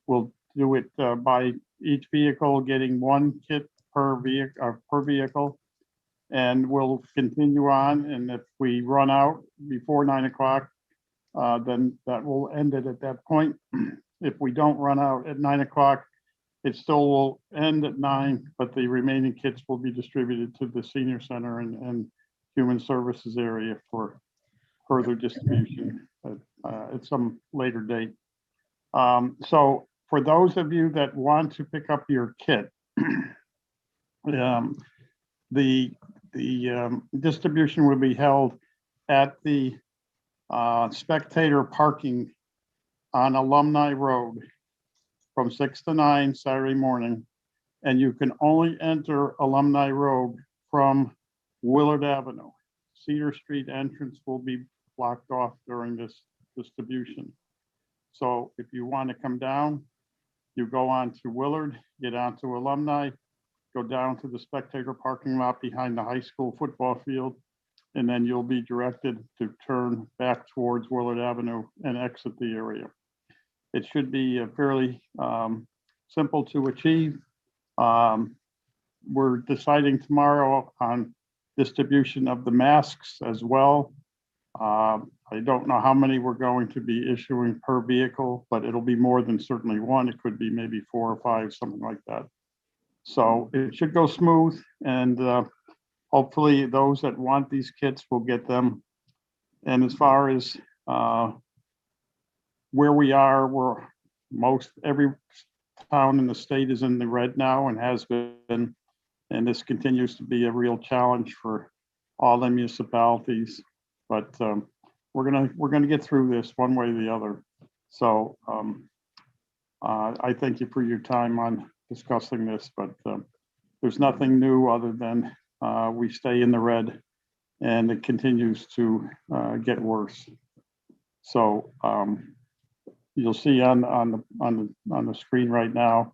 We'll do it by each vehicle getting one kit per vehicle. And we'll continue on. And if we run out before 9 o'clock, then that will end it at that point. If we don't run out at 9 o'clock, it still will end at 9, but the remaining kits will be distributed to the senior center and human services area for further distribution at some later date. So for those of you that want to pick up your kit, the distribution will be held at the spectator parking on Alumni Road from 6 to 9 Saturday morning. And you can only enter Alumni Road from Willard Avenue. Cedar Street entrance will be blocked off during this distribution. So if you want to come down, you go on to Willard, get onto Alumni, go down to the spectator parking lot behind the high school football field, and then you'll be directed to turn back towards Willard Avenue and exit the area. It should be fairly simple to achieve. We're deciding tomorrow on distribution of the masks as well. I don't know how many we're going to be issuing per vehicle, but it'll be more than certainly one. It could be maybe 4 or 5, something like that. So it should go smooth, and hopefully those that want these kits will get them. And as far as where we are, every town in the state is in the red now and has been, and this continues to be a real challenge for all the municipalities. But we're gonna get through this one way or the other. So I thank you for your time on discussing this, but there's nothing new other than we stay in the red, and it continues to get worse. So you'll see on the screen right now.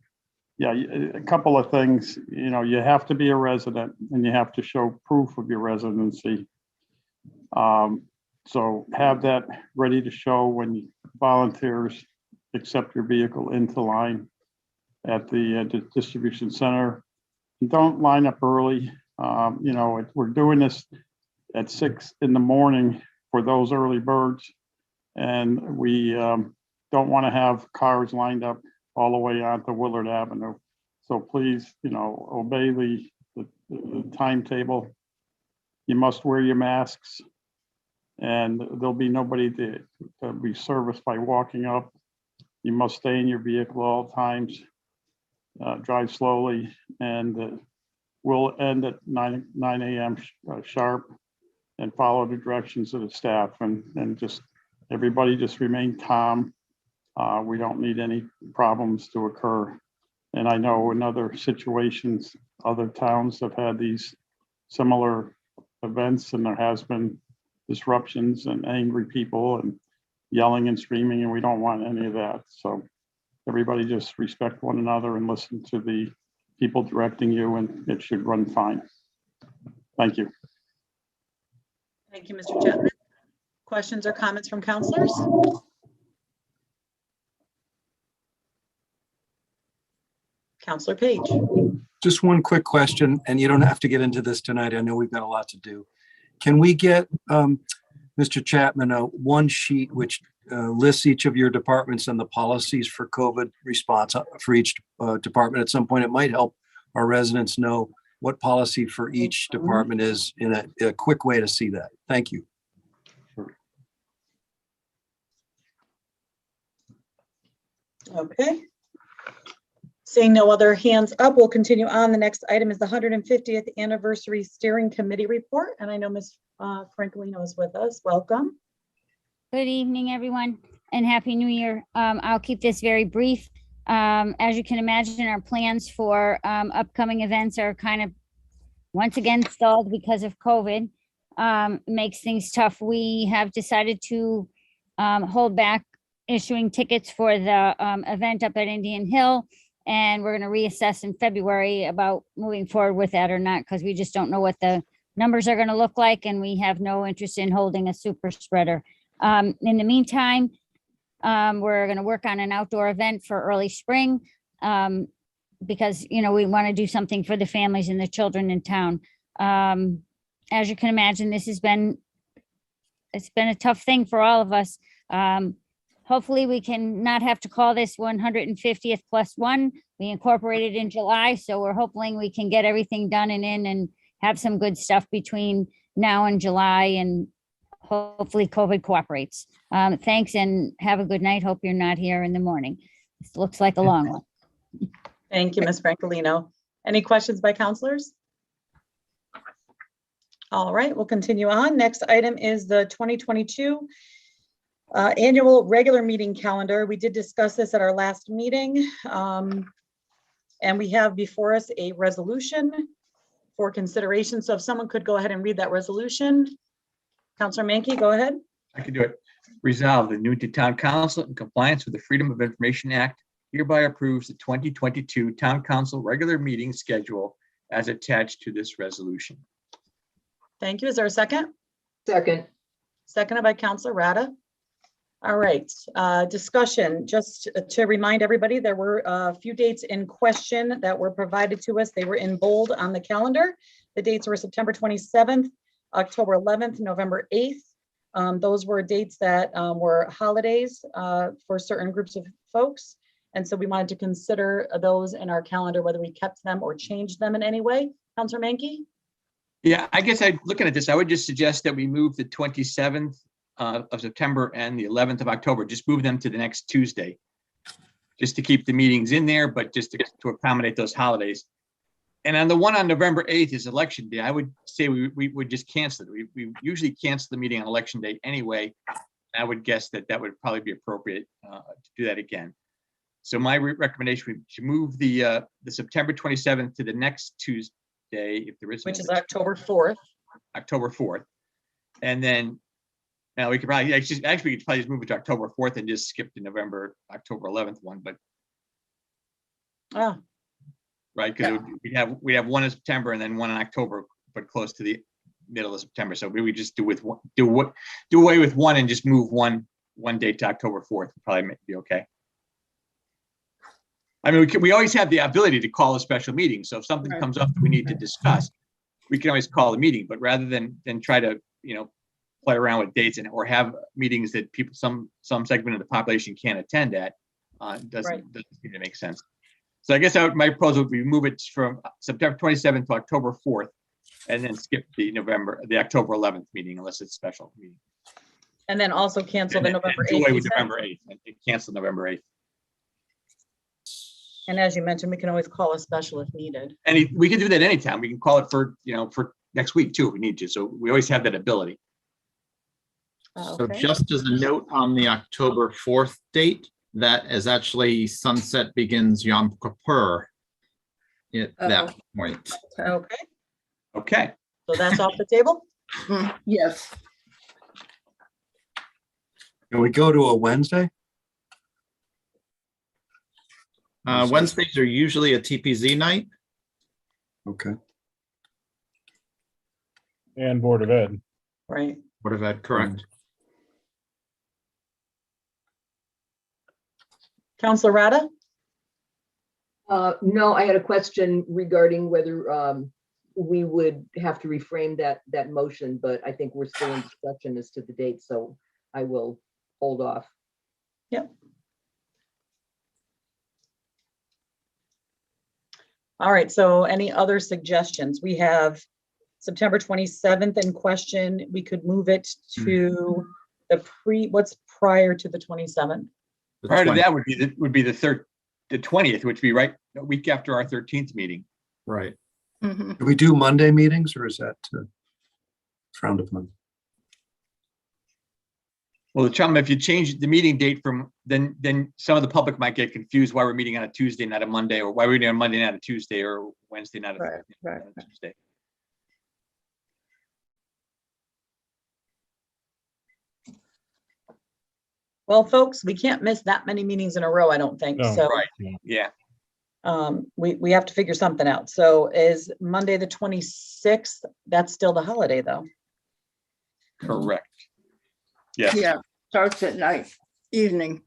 Yeah, a couple of things. You know, you have to be a resident, and you have to show proof of your residency. So have that ready to show when volunteers accept your vehicle into line at the distribution center. Don't line up early. You know, we're doing this at 6 in the morning for those early birds, and we don't want to have cars lined up all the way onto Willard Avenue. So please, you know, obey the timetable. You must wear your masks, and there'll be nobody to be serviced by walking up. You must stay in your vehicle all times. Drive slowly, and we'll end at 9 a.m. Sharp, and follow the directions of the staff, and just everybody just remain calm. We don't need any problems to occur. And I know in other situations, other towns have had these similar events, and there has been disruptions and angry people and yelling and screaming, and we don't want any of that. So everybody just respect one another and listen to the people directing you, and it should run fine. Thank you. Thank you, Mr. Chapman. Questions or comments from counselors? Counselor Page. Just one quick question, and you don't have to get into this tonight. I know we've got a lot to do. Can we get, Mr. Chapman, one sheet which lists each of your departments and the policies for COVID response for each department at some point? It might help our residents know what policy for each department is in a quick way to see that. Thank you. Okay. Seeing no other hands up, we'll continue on. The next item is the 150th Anniversary Steering Committee Report. And I know Ms. Francolino is with us. Welcome. Good evening, everyone, and Happy New Year. I'll keep this very brief. As you can imagine, our plans for upcoming events are kind of once again stalled because of COVID. Makes things tough. We have decided to hold back issuing tickets for the event up at Indian Hill. And we're going to reassess in February about moving forward with that or not, because we just don't know what the numbers are going to look like, and we have no interest in holding a super spreader. In the meantime, we're going to work on an outdoor event for early spring, because, you know, we want to do something for the families and the children in town. As you can imagine, it's been a tough thing for all of us. Hopefully we can not have to call this 150th plus one. We incorporated in July, so we're hoping we can get everything done and in and have some good stuff between now and July, and hopefully COVID cooperates. Thanks and have a good night. Hope you're not here in the morning. This looks like a long one. Thank you, Ms. Francolino. Any questions by counselors? All right, we'll continue on. Next item is the 2022 annual regular meeting calendar. We did discuss this at our last meeting. And we have before us a resolution for consideration. So if someone could go ahead and read that resolution. Counselor Mankey, go ahead. I can do it. Resolve, the Newington Town Council, in compliance with the Freedom of Information Act, hereby approves the 2022 Town Council regular meeting schedule as attached to this resolution. Thank you. Is there a second? Second. Seconded by Counselor Rada. All right, discussion. Just to remind everybody, there were a few dates in question that were provided to us. They were in bold on the calendar. The dates were September 27th, October 11th, November 8th. Those were dates that were holidays for certain groups of folks. And so we wanted to consider those in our calendar, whether we kept them or changed them in any way. Counselor Mankey? Yeah, I guess looking at this, I would just suggest that we move the 27th of September and the 11th of October, just move them to the next Tuesday, just to keep the meetings in there, but just to accommodate those holidays. And on the one on November 8th is election day. I would say we would just cancel it. We usually cancel the meeting on election day anyway. I would guess that would probably be appropriate to do that again. So my recommendation would be to move the September 27th to the next Tuesday, if there is, which is October 4th. October 4th. And then now we could probably we could probably just move it to October 4th and just skip the October 11th one, but right, because we have one in September and then one in October, but close to the middle of September. So we would just do away with one and just move one date to October 4th. Probably be okay. I mean, we always have the ability to call a special meeting. So if something comes up that we need to discuss, we can always call a meeting. But rather than try to play around with dates or have meetings that some segment of the population can't attend at, doesn't seem to make sense. So I guess my proposal would be move it from September 27th to October 4th, and then skip the October 11th meeting unless it's a special meeting. And then also cancel the November 8th. Do away with November 8th and cancel November 8th. And as you mentioned, we can always call a special if needed. And we can do that anytime. We can call it for next week too if we need to. So we always have that ability. So just as a note on the October 4th date, that is actually sunset begins Yom Kippur at that point. Okay. So that's off the table? Yes. Can we go to a Wednesday? Wednesdays are usually a TPZ night. Okay. And Board of Ed. Right. Board of Ed, correct. Counselor Rada? No, I had a question regarding whether we would have to reframe that motion, but I think we're still in discussion as to the date, so I will hold off. Yep. All right, so any other suggestions? We have September 27th in question. We could move it to what's prior to the 27th? Prior to that would be the 20th, which would be right a week after our 13th meeting. Right. Do we do Monday meetings or is that frowned upon? Well, the trouble, if you change the meeting date then some of the public might get confused why we're meeting on a Tuesday, not a Monday, or why we're meeting on Monday, not a Tuesday, or Wednesday, not a Tuesday. Well, folks, we can't miss that many meetings in a row, I don't think. No. So Right. Yeah. We have to figure something out. So is Monday, the 26th, that's still the holiday though? Correct. Yes. Yeah, starts at night, evening.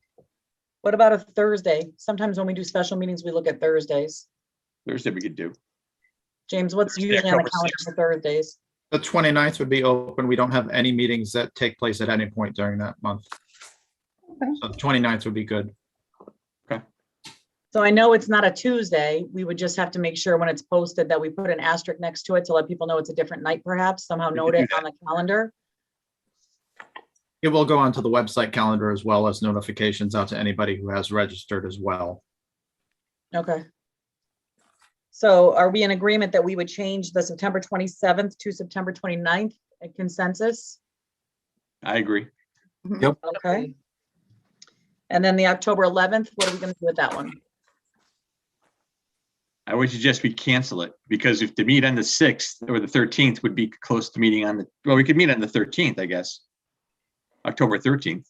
What about a Thursday? Sometimes when we do special meetings, we look at Thursdays. Thursday we could do. James, what's Thursday, usually on the October calendar 6th. for Thursdays? The 29th would be open. We don't have any meetings that take place at any point during that month. So the 29th would be good. So I know it's not a Tuesday. We would just have to make sure when it's posted that we put an asterisk next to it to let people know it's a different night, perhaps somehow We note could it do on the calendar. It will go onto the website calendar as well as notifications out to anybody who has registered as well. Okay. So are we in agreement that we would change the September 27th to September 29th at consensus? I agree. Yep. Okay. And then the October 11th, what are we going to do with that one? I would suggest we cancel it because if to meet on the 6th or the 13th would be close to meeting on the, well, we could meet on the 13th, I guess. October 13th.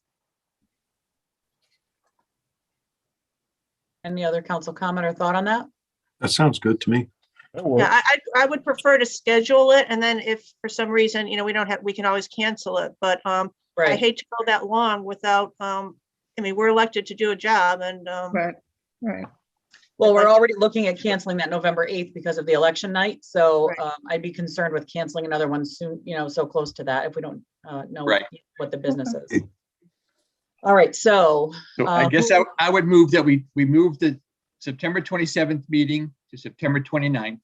Any other council comment or thought on that? That sounds good to me. Yeah, I would prefer to schedule it, and then if for some reason, we don't have, we can always cancel it, but I Right. hate to go that long without, I mean, we're elected to do a job and Right, right. Well, we're already looking at canceling that November 8th because of the election night. So Right. I'd be concerned with canceling another one soon, so close to that if we don't know Right. what the business is. All right, so. So I guess I would move that we move the September 27th meeting to September 29th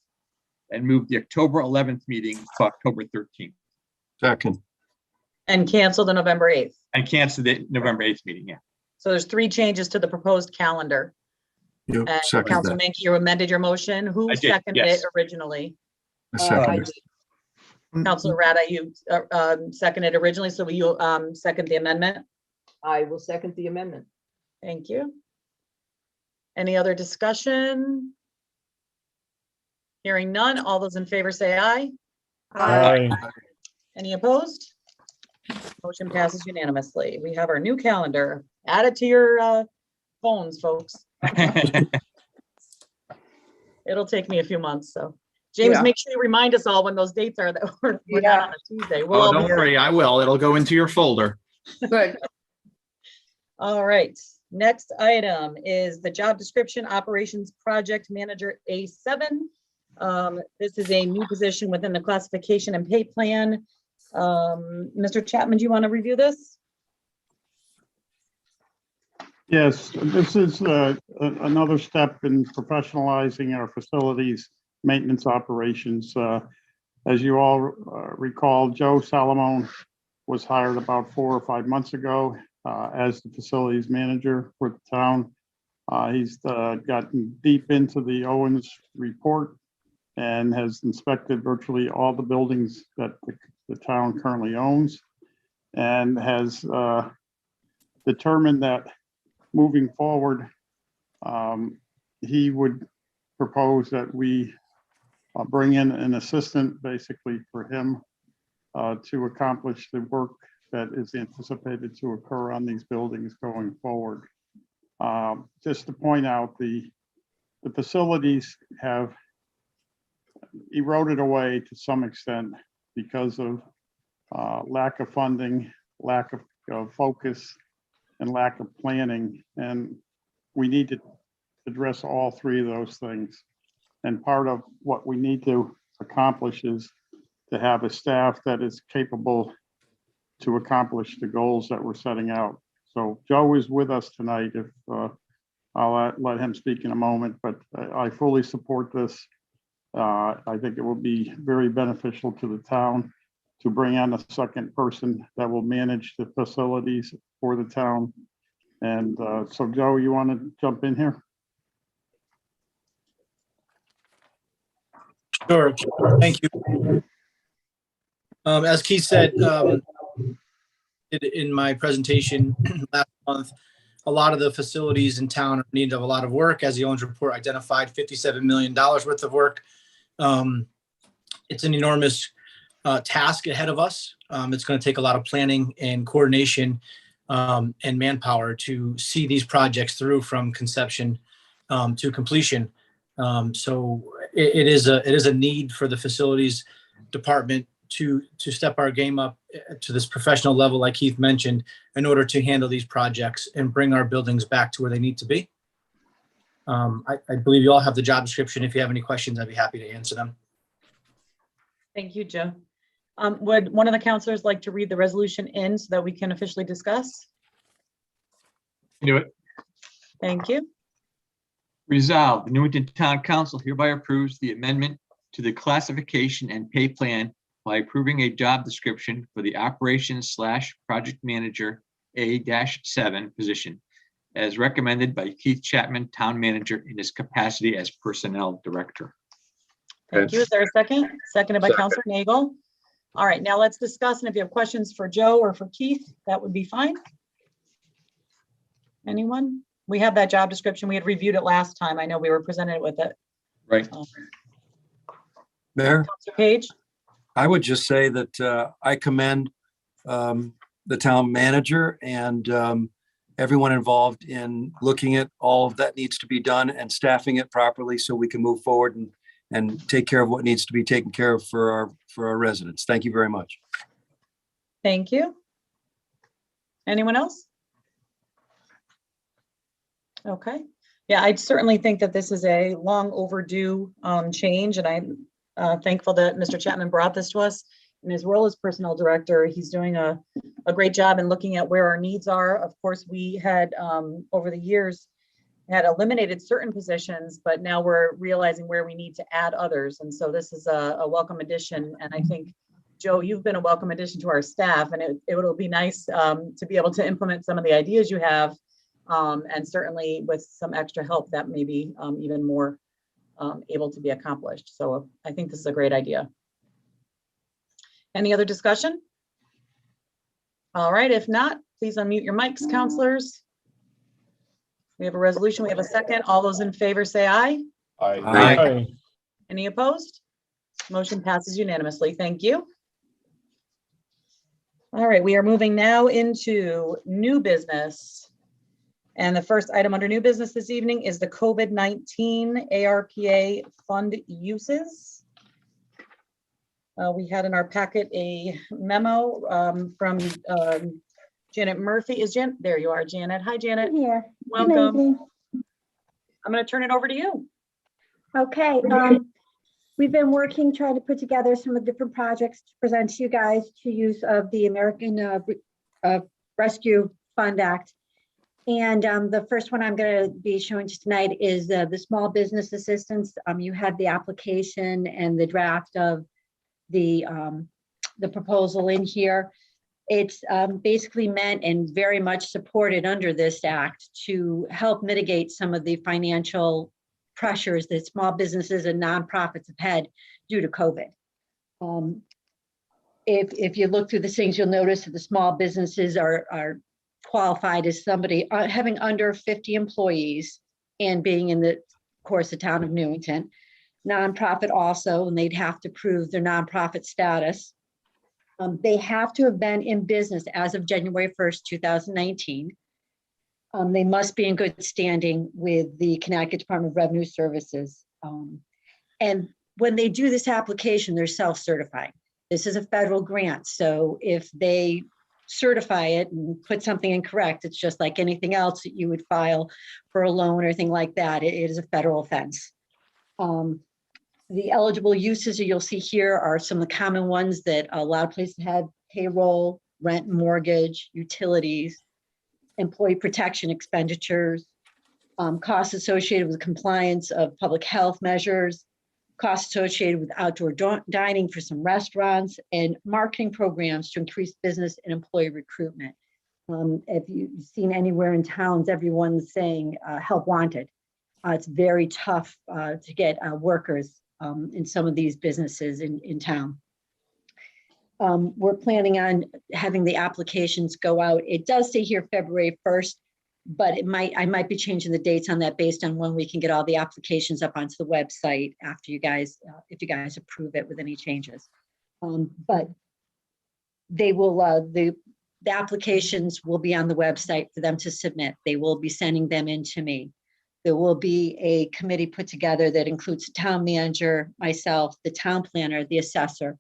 and move the October 11th meeting to October 13th Second. And cancel the November 8th. and cancel the November 8th meeting. Yeah. So there's 3 changes to the proposed calendar. Yep, And second Council that. Menke, you amended your motion. Who I did, seconded it yes. originally? I second it. Councilor Rada, you seconded originally, so will you second the amendment? I will second the amendment. Thank you. Any other discussion? Hearing none, all those in favor say aye. Aye. Any opposed? Motion passes unanimously. We have our new calendar. Add it to your phones, folks. It'll take me a few months, so. James, Yeah. make sure you remind us all when those dates are that we're not on a Tuesday. We'll Oh, all don't be- worry, I will. It'll go into your folder. Good. All right, next item is the job description, Operations Project Manager A7. This is a new position within the classification and pay plan. Mr. Chapman, do you want to review this? Yes, this is another step in professionalizing our facilities maintenance operations. As you all recall, Joe Salamone was hired about 4 or 5 months ago as the facilities manager for the town. He's gotten deep into the Owens report and has inspected virtually all the buildings that the town currently owns, and has determined that moving forward, he would propose that we bring in an assistant basically for him to accomplish the work that is anticipated to occur on these buildings going forward. Just to point out, the facilities have eroded away to some extent because of lack of funding, lack of focus, and lack of planning. And we need to address all 3 of those things. And part of what we need to accomplish is to have a staff that is capable to accomplish the goals that we're setting out. So Joe is with us tonight. If I'll let him speak in a moment, but I fully support this. I think it will be very beneficial to the town to bring on a second person that will manage the facilities for the town. And so Joe, you want to jump in here? Sure, thank you. As Keith said in my presentation last month, a lot of the facilities in town are in need of a lot of work. As the Owens report identified, $57 million worth of work. It's an enormous task ahead of us. It's going to take a lot of planning and coordination and manpower to see these projects through from conception to completion. So it is a need for the facilities department to step our game up to this professional level, like Keith mentioned, in order to handle these projects and bring our buildings back to where they need to be. I believe you all have the job description. If you have any questions, I'd be happy to answer them. Thank you, Joe. Would one of the counselors like to read the resolution in so that we can officially discuss? Do it. Thank you. Resolved, the Newington Town Council hereby approves the amendment to the classification and pay plan by approving a job description for the operations/project manager A-7 position as recommended by Keith Chapman, Town Manager, in his capacity as Personnel Director. Thank you. Is there a second? Seconded by Second. Counselor Nagel. All right, now let's discuss. And if you have questions for Joe or for Keith, that would be fine. Anyone? We have that job description. We had reviewed it last time. I know we were presented with it. Right. Mayor, Counselor Page? I would just say that I commend the town manager and everyone involved in looking at all that needs to be done and staffing it properly so we can move forward and take care of what needs to be taken care of for our residents. Thank you very much. Thank you. Anyone else? Okay. Yeah, I certainly think that this is a long overdue change, and I'm thankful that Mr. Chapman brought this to us. In his role as personnel director, he's doing a great job in looking at where our needs are. Of course, we had over the years had eliminated certain positions, but now we're realizing where we need to add others. And so this is a welcome addition. And I think, Joe, you've been a welcome addition to our staff, and it will be nice to be able to implement some of the ideas you have. And certainly with some extra help, that may be even more able to be accomplished. So I think this is a great idea. Any other discussion? All right, if not, please unmute your mics, counselors. We have a resolution, we have a second. All those in favor say aye. Aye. Aye. Any opposed? Motion passes unanimously. Thank you. All right, we are moving now into new business. And the first item under new business this evening is the COVID-19 ARPA fund uses. We had in our packet a memo from Janet Murphy. Is Janet? There you are, Janet. Hi, Janet. Here. Welcome. I'm going to turn it over to you. Okay. We've been working, trying to put together some of the different projects to present to you guys to use of the American Rescue Fund Act. And the first one I'm going to be showing you tonight is the small business assistance. You had the application and the draft of the proposal in here. It's basically meant and very much supported under this act to help mitigate some of the financial pressures that small businesses and nonprofits have had due to COVID. If you look through the things, you'll notice that the small businesses are qualified as somebody having under 50 employees and being in the course the town of Newington. Nonprofit also, and they'd have to prove their nonprofit status. They have to have been in business as of January 1st, 2019. They must be in good standing with the Connecticut Department of Revenue Services. And when they do this application, they're self-certifying. This is a federal grant. So if they certify it and put something incorrect, it's just like anything else that you would file for a loan or anything like that. It is a federal offense. The eligible uses that you'll see here are some of the common ones that a lot of places have: payroll, rent, mortgage, utilities, employee protection expenditures, costs associated with compliance of public health measures, costs associated with outdoor dining for some restaurants, and marketing programs to increase business and employee recruitment. If you've seen anywhere in towns, everyone's saying help wanted. It's very tough to get workers in some of these businesses in town. We're planning on having the applications go out. It does say here February 1st, but I might be changing the dates on that based on when we can get all the applications up onto the website after you guys, if you guys approve it with any changes. But they will, the applications will be on the website for them to submit. They will be sending them in to me. There will be a committee put together that includes the town manager, myself, the town planner, the assessor,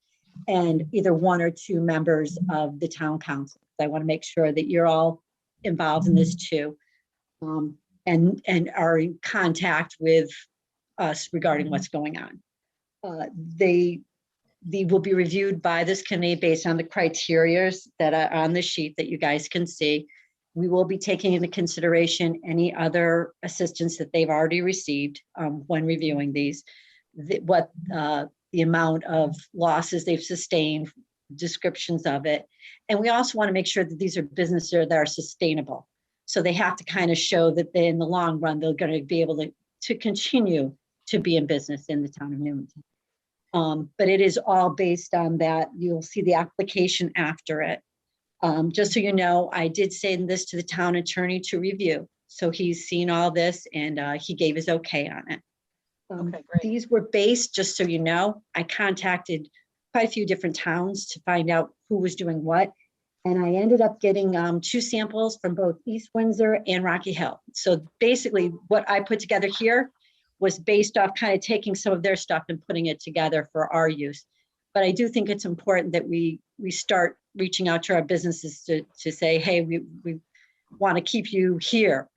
and either one or two members of the town council. I want to make sure that you're all involved in this too, and are in contact with us regarding what's going on. They will be reviewed by this committee based on the criterias that are on the sheet that you guys can see. We will be taking into consideration any other assistance that they've already received when reviewing these, the amount of losses they've sustained, descriptions of it. And we also want to make sure that these are businesses that are sustainable. So they have to kind of show that they, in the long run, they're going to be able to continue to be in business in the town of Newington. But it is all based on that. You'll see the application after it. Just so you know, I did send this to the town attorney to review. So he's seen all this and he gave his okay on it. Okay, great. These were based, just so you know, I contacted quite a few different towns to find out who was doing what. And I ended up getting 2 samples from both East Windsor and Rocky Hill. So basically what I put together here was based off kind of taking some of their stuff and putting it together for our use. But I do think it's important that we start reaching out to our businesses to say, hey, we want to keep you here,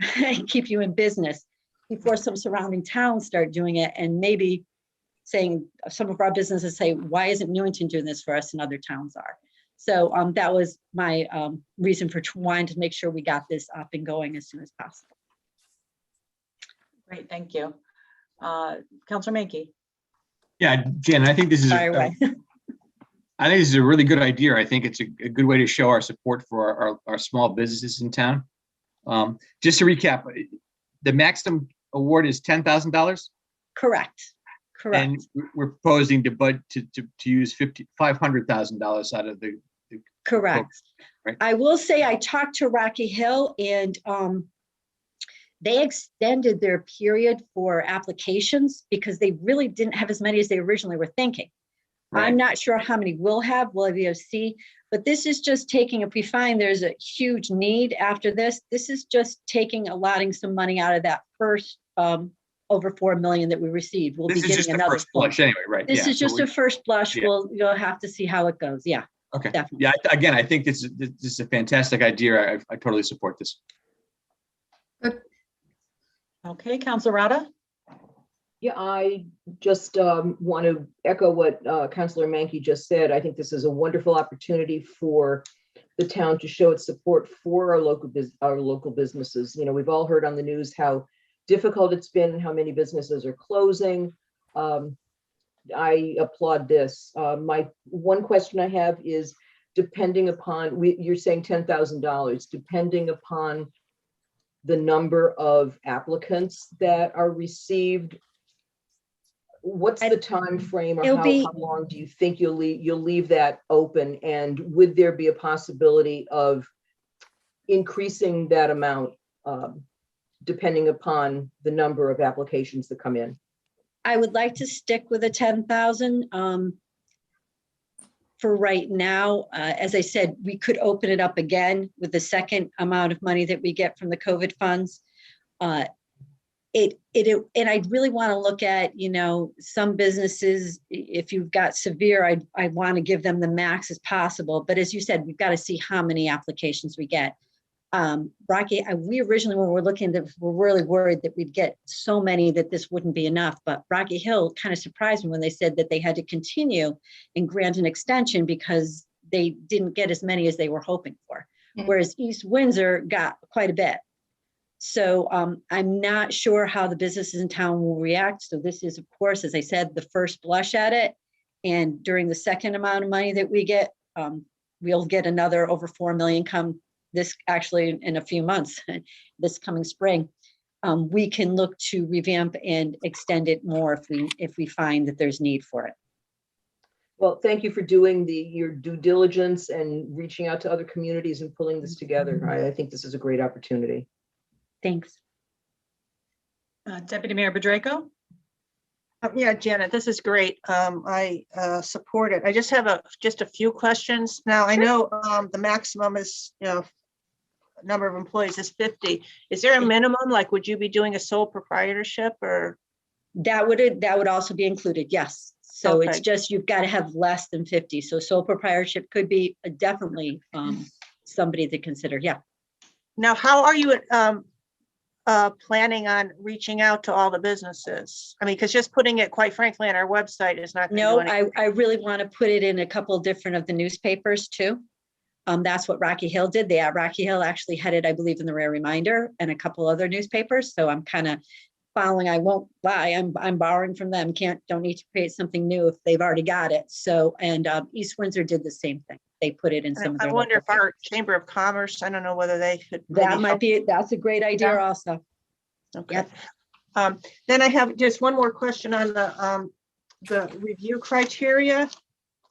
keep you in business before some surrounding towns start doing it. And maybe saying, some of our businesses say, why isn't Newington doing this for us and other towns are? So that was my reason for wanting to make sure we got this up and going as soon as possible. Great, thank you. Councilor Mankey. Yeah, Jen, I think this is, Fire away. I think this is a really good idea. I think it's a good way to show our support for our small businesses in town. Just to recap, the maximum award is $10,000. Correct. Correct. And we're proposing to use $500,000 out of the correct. Right. I will say I talked to Rocky Hill and they extended their period for applications because they really didn't have as many as they originally were thinking. Right. I'm not sure how many we'll have, but this is just taking, if we find there's a huge need after this is just allotting some money out of that first over 4 million that we received. We'll be getting another first blush anyway, right? This is just a first blush. Yeah. You'll have to see how it goes. Yeah. Okay. Definitely. Yeah. Again, I think this is a fantastic idea. I totally support this. Okay, Councilor Rada. Yeah, I just want to echo what Councilor Mankey just said. I think this is a wonderful opportunity for the town to show its support for our local businesses. You know, we've all heard on the news how difficult it's been, how many businesses are closing. I applaud this. My one question I have is, depending upon, you're saying $10,000, depending upon the number of applicants that are received, what's the time frame, or how long do you think you'll leave that open? And would there be a possibility of increasing that amount depending upon the number of applications that come in? I would like to stick with a 10,000 for right now. As I said, we could open it up again with the second amount of money that we get from the COVID funds. And I really want to look at, some businesses, if you've got severe, I want to give them the max as possible. But as you said, we've got to see how many applications we get. Rocky, we originally, when we were looking, we're really worried that we'd get so many that this wouldn't be enough. But Rocky Hill kind of surprised me when they said that they had to continue and grant an extension because they didn't get as many as they were hoping for. Mm-hmm. Whereas East Windsor got quite a bit. So I'm not sure how the businesses in town will react. So this is, of course, as I said, the first blush at it. And during the second amount of money that we get, we'll get another over 4 million come this actually in a few months, this coming spring. We can look to revamp and extend it more if we find that there's need for it. Well, thank you for doing your due diligence and reaching out to other communities and pulling this together. I think this is a great opportunity. Thanks. Deputy Mayor Bedrejko. Yeah, Janet, this is great. I support it. I just have just a few questions. Now, I know the maximum is number of employees is 50. Is there a minimum? Like, would you be doing a sole proprietorship or? That would also be included, yes. So it's Okay. just, you've got to have less than 50. So sole proprietorship could be definitely somebody to consider, yeah. Now, how are you planning on reaching out to all the businesses? I mean, because just putting it, quite frankly, on our website is not. No, I really want to put it in a couple different of the newspapers too. That's what Rocky Hill did. Rocky Hill actually had it, I believe, in the Rare Reminder and a couple other newspapers. So I'm kind of following. I won't lie. I'm borrowing from them. Don't need to create something new if they've already got it. So, and East Windsor did the same thing. They put it in some of I their. wonder if local our Chamber of Commerce, I don't know whether they could. That might be, that's a great idea also. Okay. Then I have just one more question on the review criteria.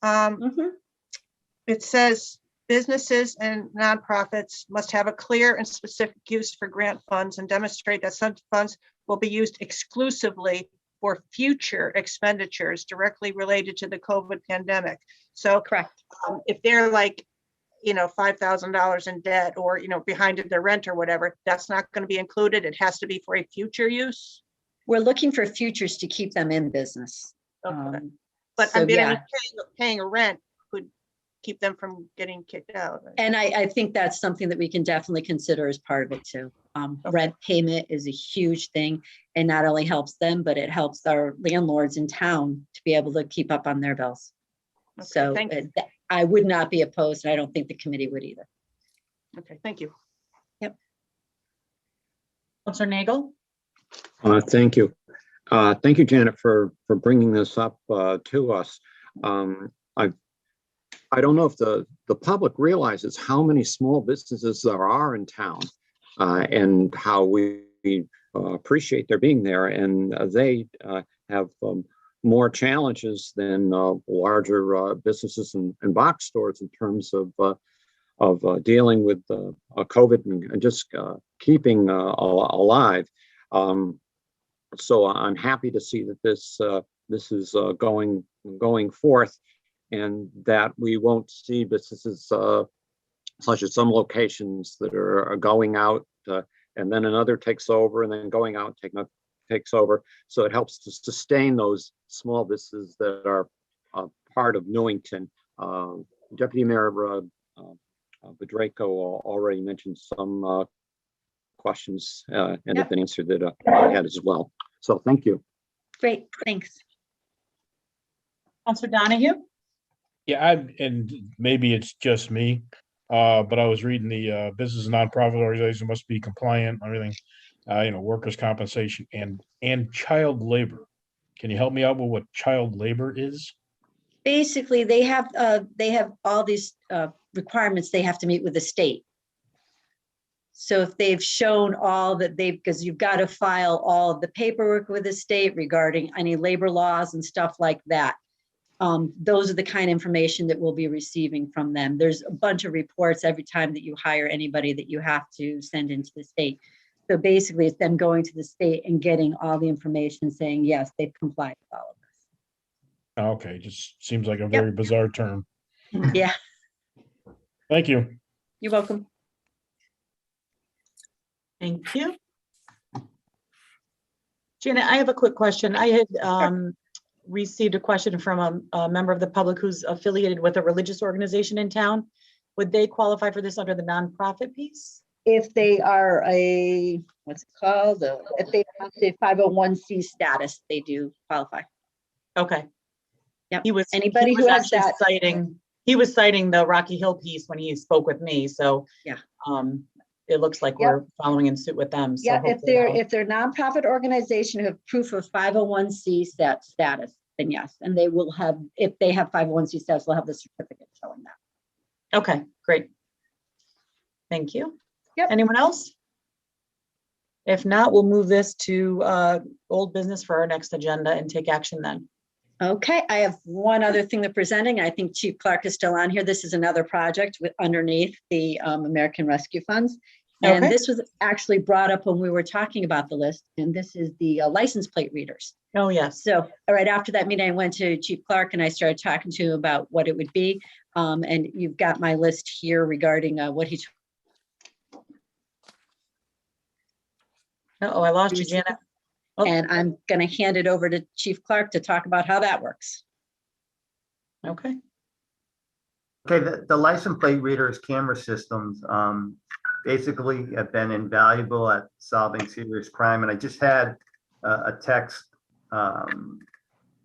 It says businesses and nonprofits must have a clear and specific use for grant funds and demonstrate that some funds will be used exclusively for future expenditures directly related to the COVID pandemic. So correct. If they're like, $5,000 in debt or, behind their rent or whatever, that's not going to be included. It has to be for a future use. We're looking for futures to keep them in business. Okay. But so, paying a rent could keep them from getting kicked out. Right? And I think that's something that we can definitely consider as part of it too. Rent payment is a huge thing, and not only helps them, but it helps our landlords in town to be able to keep up on their bills. Okay, so I would not be opposed. And I don't think the committee would either. Okay, thank you. Yep. Counselor Nagel? Thank you. Thank you, Janet, for bringing this up to us. I don't know if the public realizes how many small businesses there are in town and how we appreciate their being there. And they have more challenges than larger businesses and box stores in terms of dealing with COVID and just keeping alive. So I'm happy to see that this is going forth, and that we won't see businesses such as some locations that are going out and then another takes over and then going out takes over. So it helps to sustain those small businesses that are part of Newington. Deputy Mayor Bedrejko already mentioned some questions and have been answered that I had as well. So thank you. Great, thanks. Counselor Donahue? Yeah, and maybe it's just me, but I was reading the business and nonprofit organization must be compliant, everything, workers' compensation and child labor. Can you help me out with what child labor is? Basically, they have all these requirements they have to meet with the state. So if they've shown all that because you've got to file all of the paperwork with the state regarding any labor laws and stuff like that. Those are the kind of information that we'll be receiving from them. There's a bunch of reports every time that you hire anybody that you have to send into the state. So basically it's them going to the state and getting all the information saying, yes, they've complied with all of this. Okay, just seems like a very bizarre term. Yeah. Thank you. You're welcome. Thank you. Janet, I have a quick question. I had received a question from a member of the public who's affiliated with a religious organization in town. Would they qualify for this under the nonprofit piece? If they are what's it called? If they have the 501c status, they do qualify. Okay. Yep. Anybody who has that he was citing the Rocky Hill piece when he spoke with me. So yeah. It looks like we're following in suit with them. So yeah, if they're a nonprofit organization who have proof of 501c status, then yes, and they will have, if they have 501c status, they'll have the certificate showing that. Okay, great. Thank you. Yep. Anyone else? If not, we'll move this to old business for our next agenda and take action then. Okay, I have one other thing they're presenting. I think Chief Clark is still on here. This is another project underneath the American Rescue Funds. And this was actually brought up when we were talking about the list, and this is the license plate readers. Oh, yes. So right after that meeting, I went to Chief Clark and I started talking to him about what it would be. And you've got my list here regarding what he Uh-oh, I lost you, Janet. Oh. And I'm going to hand it over to Chief Clark to talk about how that works. Okay. Okay, the license plate readers, camera systems, basically have been invaluable at solving serious crime. And I just had a text,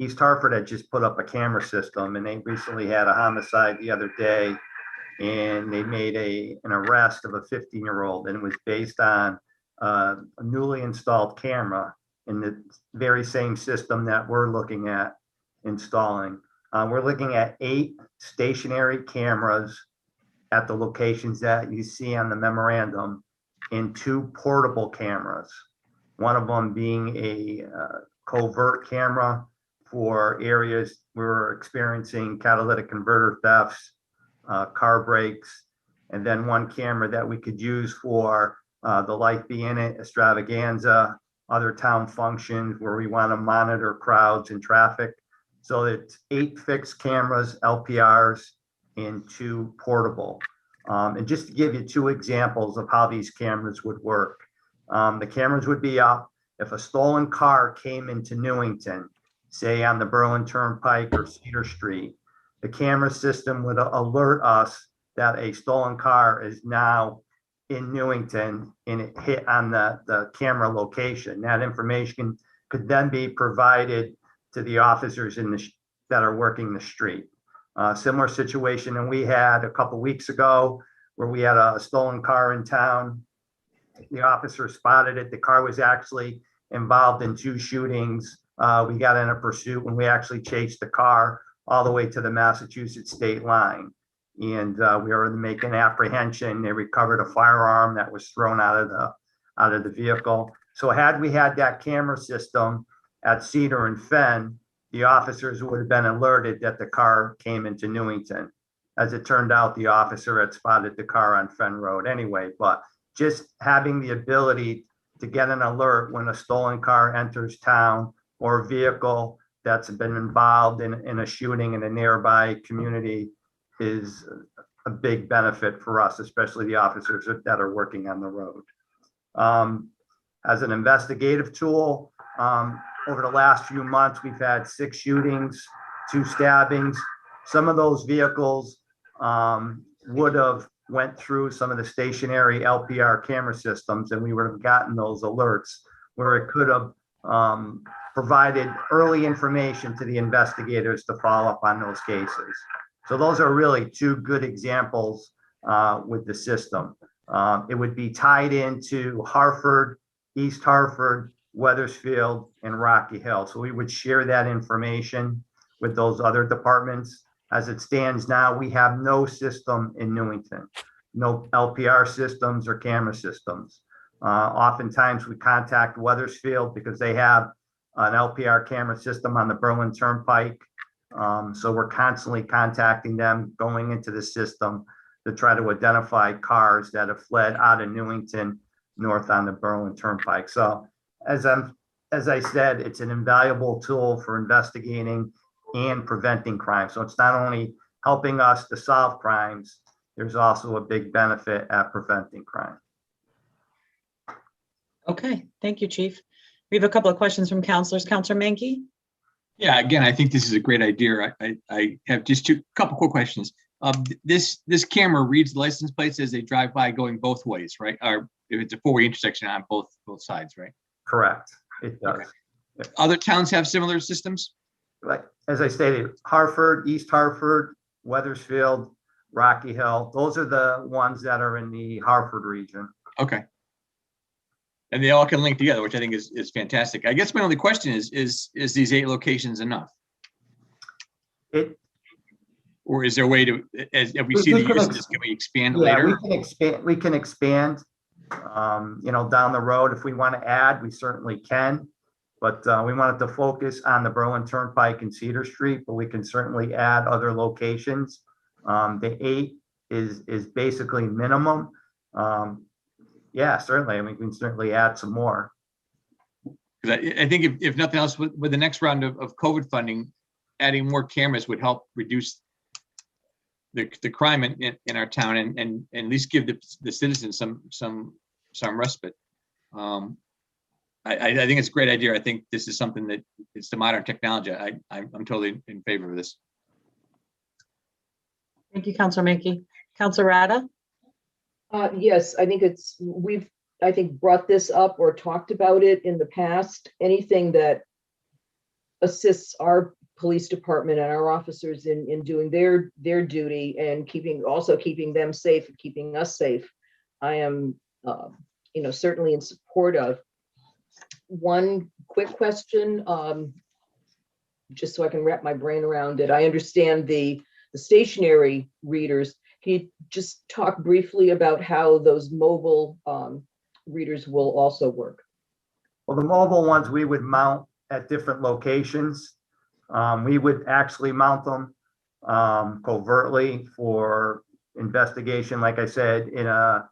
East Hartford had just put up a camera system, and they recently had a homicide the other day, and they made an arrest of a 15-year-old, and it was based on a newly installed camera in the very same system that we're looking at installing. We're looking at 8 stationary cameras at the locations that you see on the memorandum, and 2 portable cameras. One of them being a covert camera for areas we're experiencing catalytic converter thefts, car breaks, and then one camera that we could use for the Life Be In It extravaganza, other town functions where we want to monitor crowds and traffic. So it's 8 fixed cameras, LPRs, and 2 portable. And just to give you 2 examples of how these cameras would work. The cameras would be up if a stolen car came into Newington, say on the Berlin Turnpike or Cedar Street. The camera system would alert us that a stolen car is now in Newington, and it hit on the camera location. That information could then be provided to the officers that are working the street. Similar situation, and we had a couple weeks ago where we had a stolen car in town. The officer spotted it. The car was actually involved in 2 shootings. We got in a pursuit and we actually chased the car all the way to the Massachusetts state line. And we were making apprehension. They recovered a firearm that was thrown out of the vehicle. So had we had that camera system at Cedar and Fenn, the officers would have been alerted that the car came into Newington. As it turned out, the officer had spotted the car on Fenn Road anyway, but just having the ability to get an alert when a stolen car enters town or a vehicle that's been involved in a shooting in a nearby community is a big benefit for us, especially the officers that are working on the road. As an investigative tool, over the last few months, we've had 6 shootings, 2 stabbings. Some of those vehicles would have went through some of the stationary LPR camera systems, and we would have gotten those alerts where it could have provided early information to the investigators to follow up on those cases. So those are really 2 good examples with the system. It would be tied into Hartford, East Hartford, Weathersfield, and Rocky Hill. So we would share that information with those other departments. As it stands now, we have no system in Newington, no LPR systems or camera systems. Oftentimes we contact Weathersfield because they have an LPR camera system on the Berlin Turnpike. So we're constantly contacting them, going into the system to try to identify cars that have fled out of Newington north on the Berlin Turnpike. So as I said, it's an invaluable tool for investigating and preventing crime. So it's not only helping us to solve crimes, there's also a big benefit at preventing crime. Okay, thank you, Chief. We have a couple of questions from counselors. Counselor Menke? Yeah, again, I think this is a great idea. I have just a couple quick questions. This camera reads the license plates as they drive by going both ways, right? Or if it's a 4-way intersection on both sides, right? Correct, it does. Okay. Other towns have similar systems? Like, as I stated, Hartford, East Hartford, Weathersfield, Rocky Hill, those are the ones that are in the Hartford region. Okay. And they all can link together, which I think is fantastic. I guess my only question is these 8 locations enough? Or is there a way to, as we see the uses, can we expand later? We can expand, down the road. If we want to add, we certainly can. But we wanted to focus on the Berlin Turnpike and Cedar Street, but we can certainly add other locations. The 8 is basically minimum. Yeah, certainly. I mean, we can certainly add some more. I think if nothing else, with the next round of COVID funding, adding more cameras would help reduce the crime in our town and at least give the citizens some respite. I think it's a great idea. I think this is something that it's the modern technology. I'm totally in favor of this. Thank you, Counselor Menke. Counselor Rada? Yes, I think I think brought this up or talked about it in the past. Anything that assists our police department and our officers in doing their duty and also keeping them safe and keeping us safe, I am certainly in support of. One quick question, just so I can wrap my brain around it. I understand the stationary readers. Can you just talk briefly about how those mobile readers will also work? Well, the mobile ones we would mount at different locations. We would actually mount them covertly for investigation, like I said, in a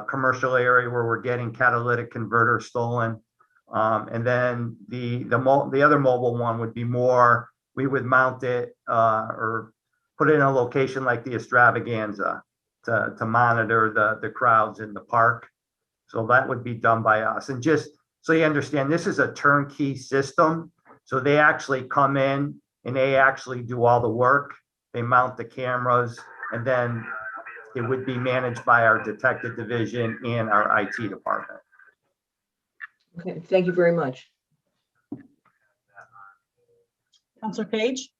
commercial area where we're getting catalytic converters stolen. And then the other mobile one would be more, we would mount it or put it in a location like the Extravaganza to monitor the crowds in the park. So that would be done by us. And just so you understand, this is a turnkey system. So they actually come in and they actually do all the work. They mount the cameras, and then it would be managed by our detective division and our IT department. Okay, thank you very much. Counselor Page?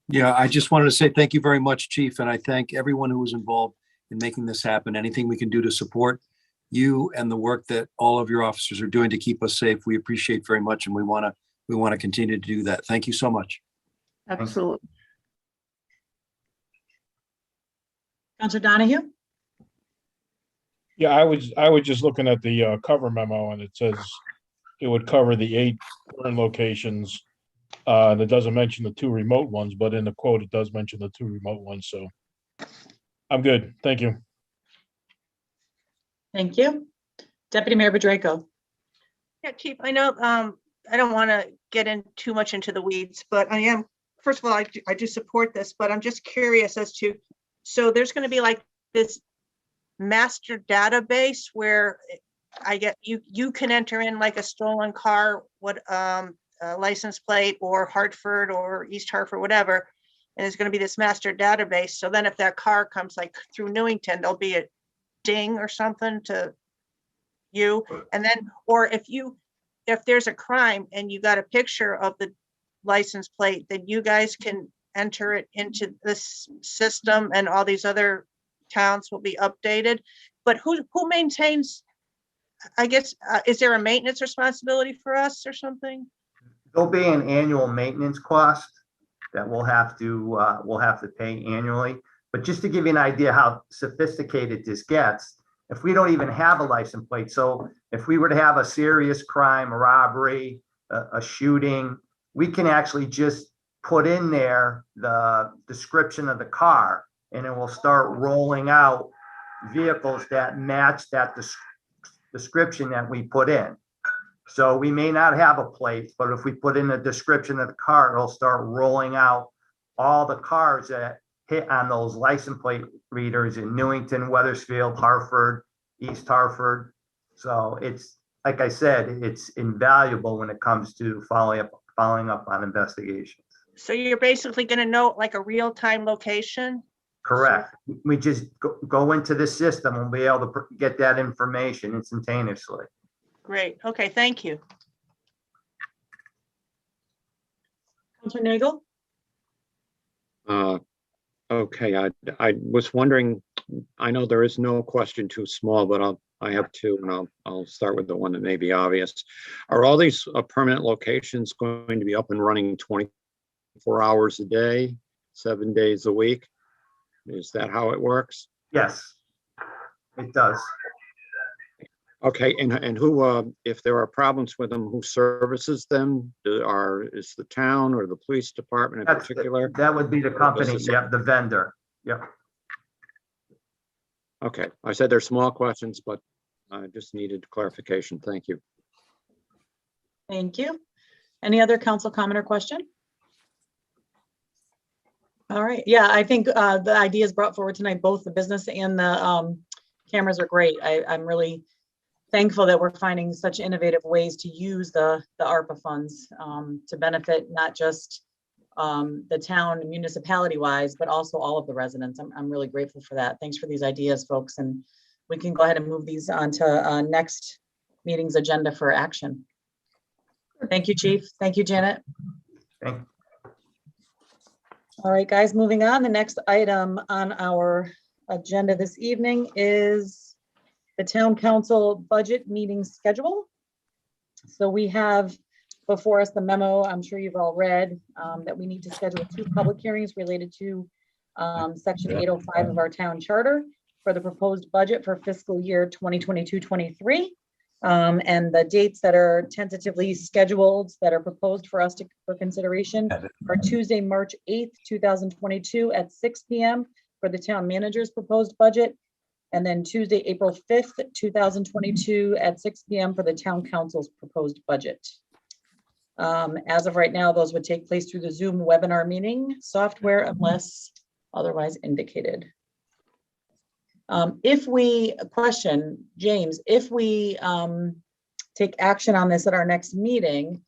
Yeah, I just wanted to say thank you very much, Chief, and I thank everyone who was involved in making this happen. Anything we can do to support you and the work that all of your officers are doing to keep us safe, we appreciate very much, and we want to continue to do that. Thank you so much. Absolutely. Counselor Donahue? Yeah, I was just looking at the cover memo, and it says it would cover the 8 current locations. And it doesn't mention the 2 remote ones, but in the quote, it does mention the 2 remote ones. So I'm good. Thank you. Thank you. Deputy Mayor Bedrejko? Yeah, Chief, I know I don't want to get in too much into the weeds, but first of all, I do support this, but I'm just curious as to, so there's going to be like this master database where I get you can enter in like a stolen car, what license plate or Hartford or East Hartford, whatever, and there's going to be this master database. So then if that car comes like through Newington, there'll be a ding or something to you. And then, or if there's a crime and you got a picture of the license plate, then you guys can enter it into this system and all these other towns will be updated. But who maintains, I guess, is there a maintenance responsibility for us or something? There'll be an annual maintenance cost that we'll have to pay annually. But just to give you an idea how sophisticated this gets, if we don't even have a license plate, so if we were to have a serious crime, a robbery, a shooting, we can actually just put in there the description of the car, and it will start rolling out vehicles that match that description that we put in. So we may not have a plate, but if we put in a description of the car, it'll start rolling out all the cars that hit on those license plate readers in Newington, Wethersfield, Hartford, East Hartford. So it's, like I said, it's invaluable when it comes to following up on investigations. So you're basically going to know like a real-time location? Correct. We just go into the system and be able to get that information instantaneously. Great. Okay, thank you. Counselor Nagel? Okay, I was wondering, I know there is no question too small, but I have 2, and I'll start with the one that may be obvious. Are all these permanent locations going to be up and running 24 hours a day, 7 days a week? Is that how it works? Yes, it does. Okay, and who, if there are problems with them, who services them? Is the town or the police department in particular? That would be the company, yep, the vendor, yep. Okay, I said they're small questions, but I just needed clarification. Thank you. Thank you. Any other council comment or question? All right. Yeah, I think the ideas brought forward tonight, both the business and the cameras are great. I'm really thankful that we're finding such innovative ways to use the ARPA funds to benefit not just the town municipality wise, but also all of the residents. I'm really grateful for that. Thanks for these ideas, folks. And we can go ahead and move these on to next meeting's agenda for action. Thank you, Chief. Thank you, Janet. Thank- All right, guys, moving on. The next item on our agenda this evening is the town council budget meeting schedule. So we have before us the memo, I'm sure you've all read, that we need to schedule 2 public hearings related to section 805 of our town charter for the proposed budget for fiscal year 2022-23. And the dates that are tentatively scheduled that are proposed for us for consideration are Tuesday, March 8th, 2022 at 6 p.m. for the town manager's proposed budget. And then Tuesday, April 5th, 2022 at 6 p.m. for the town council's proposed budget. As of right now, those would take place through the Zoom webinar meeting software unless otherwise indicated. James, if we take action on this at our next meeting,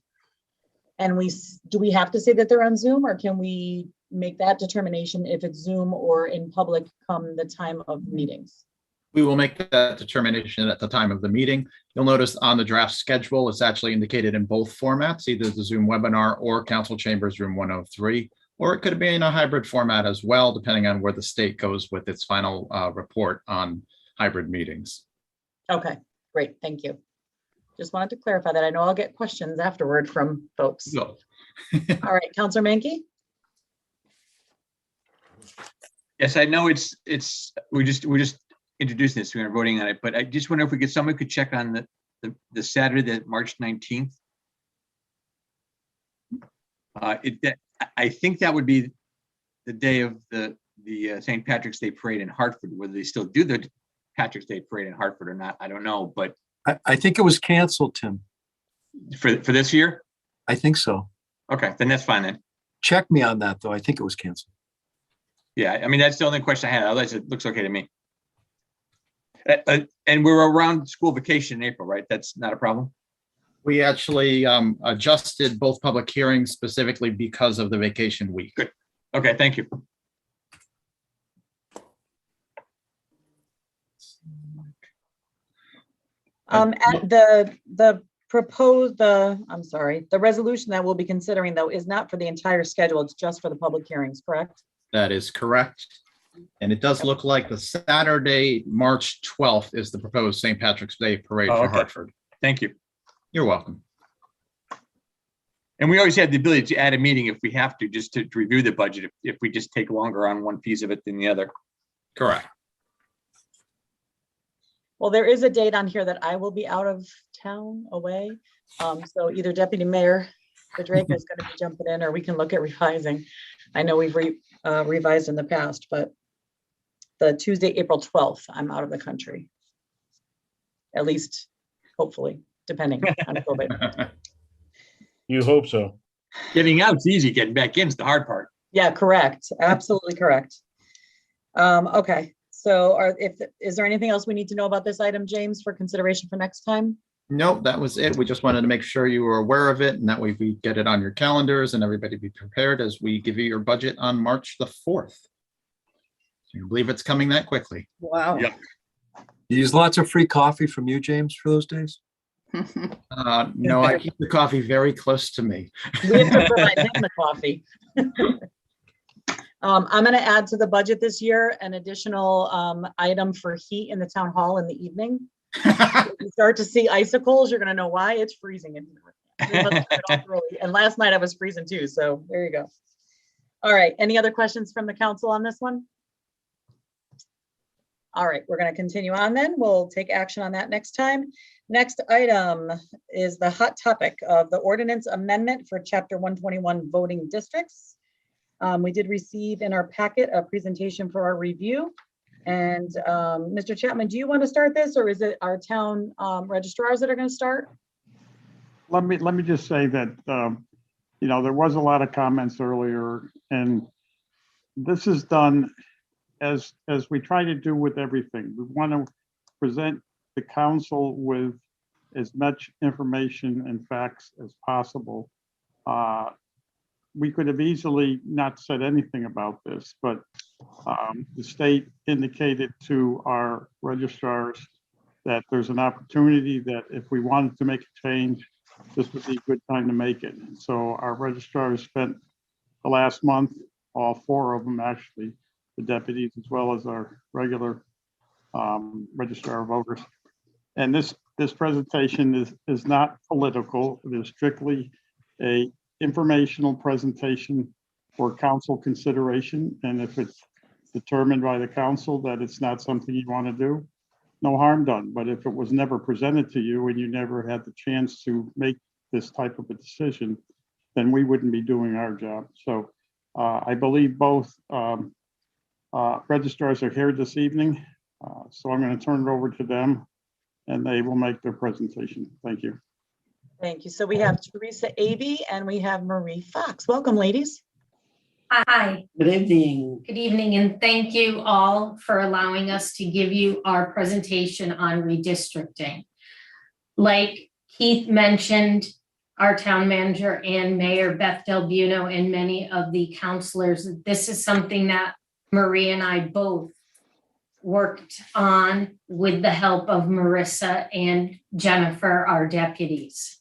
and do we have to say that they're on Zoom, or can we make that determination if it's Zoom or in public come the time of meetings? We will make that determination at the time of the meeting. You'll notice on the draft schedule, it's actually indicated in both formats, either the Zoom webinar or council chambers room 103, or it could be in a hybrid format as well, depending on where the state goes with its final report on hybrid meetings. Okay, great, thank you. Just wanted to clarify that. I know I'll get questions afterward from folks. No. All right, Councilor Mankey? Yes, I know we're just introducing this, we're voting on it, but I just wonder if someone could check on the Saturday, the March 19th. I think that would be the day of the St. Patrick's Day parade in Hartford. Whether they still do the Patrick's Day parade in Hartford or not, I don't know, but I think it was canceled, Tim. for this year? I think so. Okay, then that's fine then. Check me on that, though. I think it was canceled. Yeah, I mean, that's the only question I had. Otherwise, it looks okay to me. And we're around school vacation in April, right? That's not a problem? We actually adjusted both public hearings specifically because of the vacation week. Good. Okay, thank you. At the resolution that we'll be considering though is not for the entire schedule, it's just for the public hearings, correct? That is correct. And it does look like the Saturday, March 12th is the proposed St. Patrick's Day parade for Okay. Hartford. Thank you. You're welcome. And we always have the ability to add a meeting if we have to, just to review the budget, if we just take longer on one piece of it than the other. Correct. Well, there is a date on here that I will be out of town away. So either Deputy Mayor Pedrega is going to be jumping in, or we can look at revising. I know we've revised in the past, but the Tuesday, April 12th, I'm out of the country. At least, hopefully, depending on COVID. You hope so. Getting out's easy, getting back in is the hard part. Yeah, correct. Absolutely correct. Okay, so is there anything else we need to know about this item, James, for consideration for next time? Nope, that was it. We just wanted to make sure you were aware of it, and that way we get it on your calendars and everybody be prepared as we give you your budget on March the 4th. Can you believe it's coming that quickly? Wow. Yep. You use lots of free coffee from you, James, for those days? No, I keep the coffee very close to me. We have to provide him the coffee. I'm going to add to the budget this year an additional item for heat in the town hall in the evening. If you start to see icicles, you're going to know why. It's freezing in here. And last night I was freezing too, so there you go. All right, any other questions from the council on this one? All right, we're going to continue on then. We'll take action on that next time. Next item is the hot topic of the ordinance amendment for Chapter 121 voting districts. We did receive in our packet a presentation for our review. And Mr. Chapman, do you want to start this, or is it our town registrars that are going to start? Let me just say that, there was a lot of comments earlier, and this is done as we try to do with everything. We want to present the council with as much information and facts as possible. We could have easily not said anything about this, but the state indicated to our registrars that there's an opportunity that if we wanted to make a change, this would be a good time to make it. And so our registrars spent the last month, all four of them actually, the deputies as well as our regular registrar of voters. And this presentation is not political. It is strictly a informational presentation for council consideration. And if it's determined by the council that it's not something you want to do, no harm done. But if it was never presented to you and you never had the chance to make this type of a decision, then we wouldn't be doing our job. So I believe both registrars are here this evening. So I'm going to turn it over to them and they will make their presentation. Thank you. Thank you. So we have Teresa Avey and we have Marie Fox. Welcome, ladies. Hi. Good evening. Good evening, and thank you all for allowing us to give you our presentation on redistricting. Like Keith mentioned, our town manager and Mayor Beth Del Buono and many of the counselors, this is something that Marie and I both worked on with the help of Marissa and Jennifer, our deputies.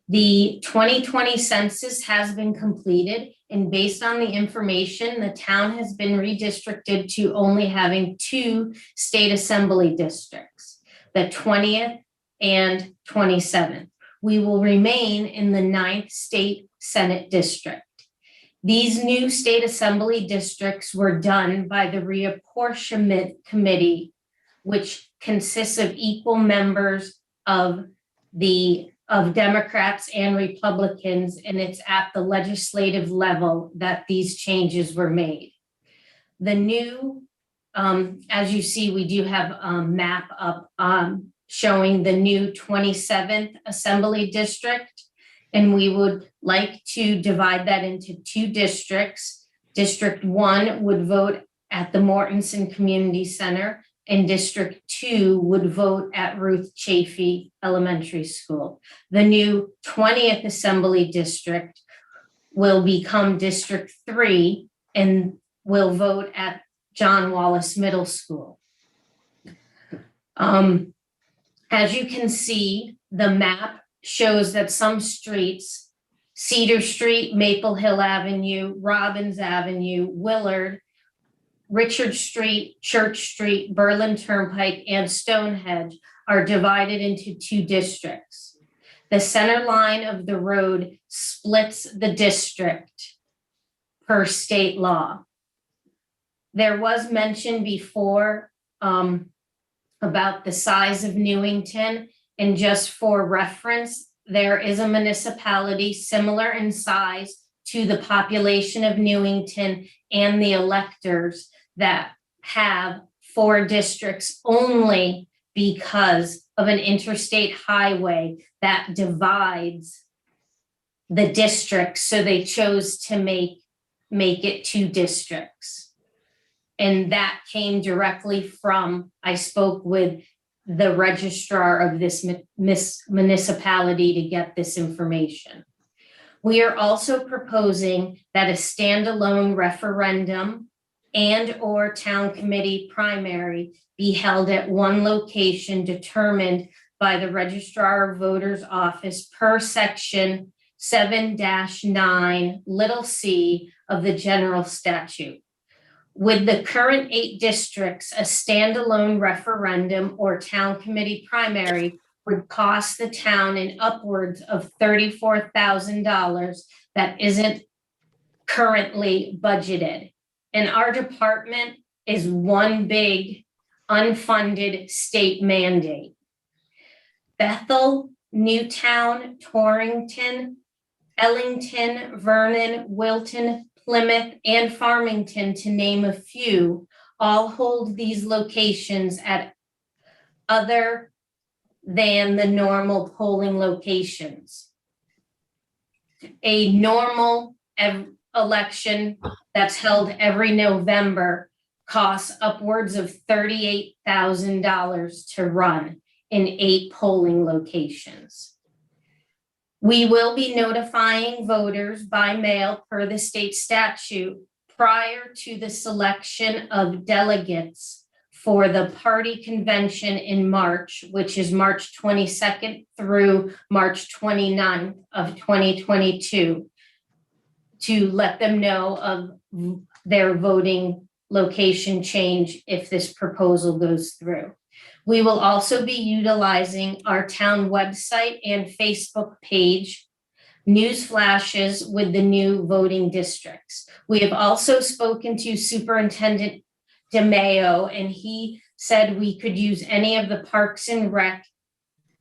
The 2020 census has been completed, and based on the information, the town has been redistricted to only having 2 state assembly districts, the 20th and 27th. We will remain in the 9th state Senate district. These new state assembly districts were done by the reapportionment committee, which consists of equal members of Democrats and Republicans, and it's at the legislative level that these changes were made. The new, as you see, we do have a map up showing the new 27th Assembly District, and we would like to divide that into 2 districts. District 1 would vote at the Mortensen Community Center, and District 2 would vote at Ruth Chafee Elementary School. The new 20th Assembly District will become District 3 and will vote at John Wallace Middle School. As you can see, the map shows that some streets, Cedar Street, Maple Hill Avenue, Robbins Avenue, Willard, Richard Street, Church Street, Berlin Turnpike, and Stonehenge are divided into 2 districts. The center line of the road splits the district per state law. There was mention before about the size of Newington, and just for reference, there is a municipality similar in size to the population of Newington and the electors that have 4 districts only because of an interstate highway that divides the districts. So they chose to make it 2 districts. And that came directly from, I spoke with the registrar of this municipality to get this information. We are also proposing that a standalone referendum and/or town committee primary be held at one location determined by the Registrar of Voters Office per section 7-9 c of the general statute. With the current 8 districts, a standalone referendum or town committee primary would cost the town in upwards of $34,000 that isn't currently budgeted. And our department is one big unfunded state mandate. Bethel, Newtown, Torrington, Ellington, Vernon, Wilton, Plymouth, and Farmington, to name a few, all hold these locations at other than the normal polling locations. A normal election that's held every November costs upwards of $38,000 to run. in 8 polling locations. We will be notifying voters by mail per the state statute prior to the selection of delegates for the party convention in March, which is March 22nd through March 29th of 2022, to let them know of their voting location change if this proposal goes through. We will also be utilizing our town website and Facebook page news flashes with the new voting districts. We have also spoken to Superintendent DeMayo, and he said we could use any of the Parks and Rec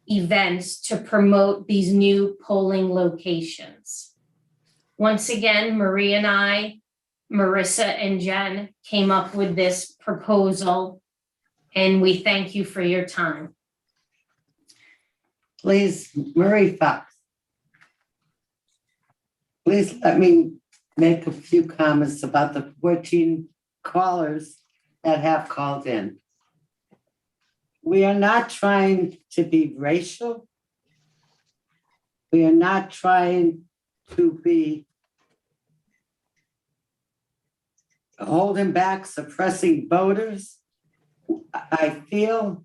events to promote these new polling locations. Once again, Marie and I, Marissa and Jen came up with this proposal, and we thank you for your time. Please, Marie Fox. Please let me make a few comments about the 14 callers that have called in. We are not trying to be racial. We are not trying to be holding back, suppressing voters. I feel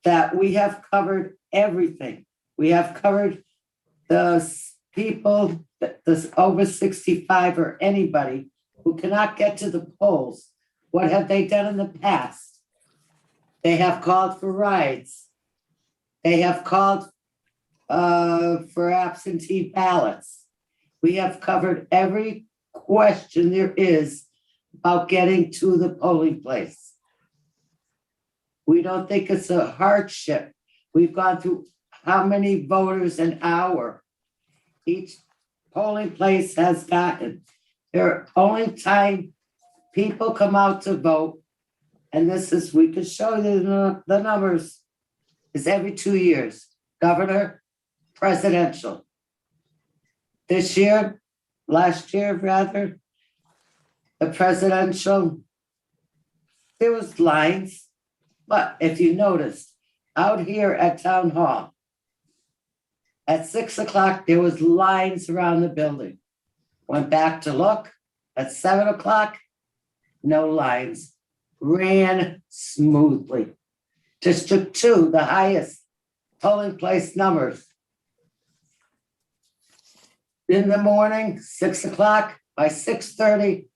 that we have covered everything. We have covered the people that's over 65 or anybody who cannot get to the polls. What have they done in the past? They have called for rides. They have called for absentee ballots. We have covered every question there is about getting to the polling place. We don't think it's a hardship. We've gone through how many voters an hour each polling place has gotten. The only time people come out to vote, and this is, we could show you the numbers, is every 2 years, governor, presidential. This year, last year rather, the presidential, there was lines, but if you noticed, out here at Town Hall, at 6 o'clock, there was lines around the building. Went back to look, at 7 o'clock, no lines, ran smoothly. District 2, the highest polling place numbers. In the morning, 6 o'clock, by 6:30,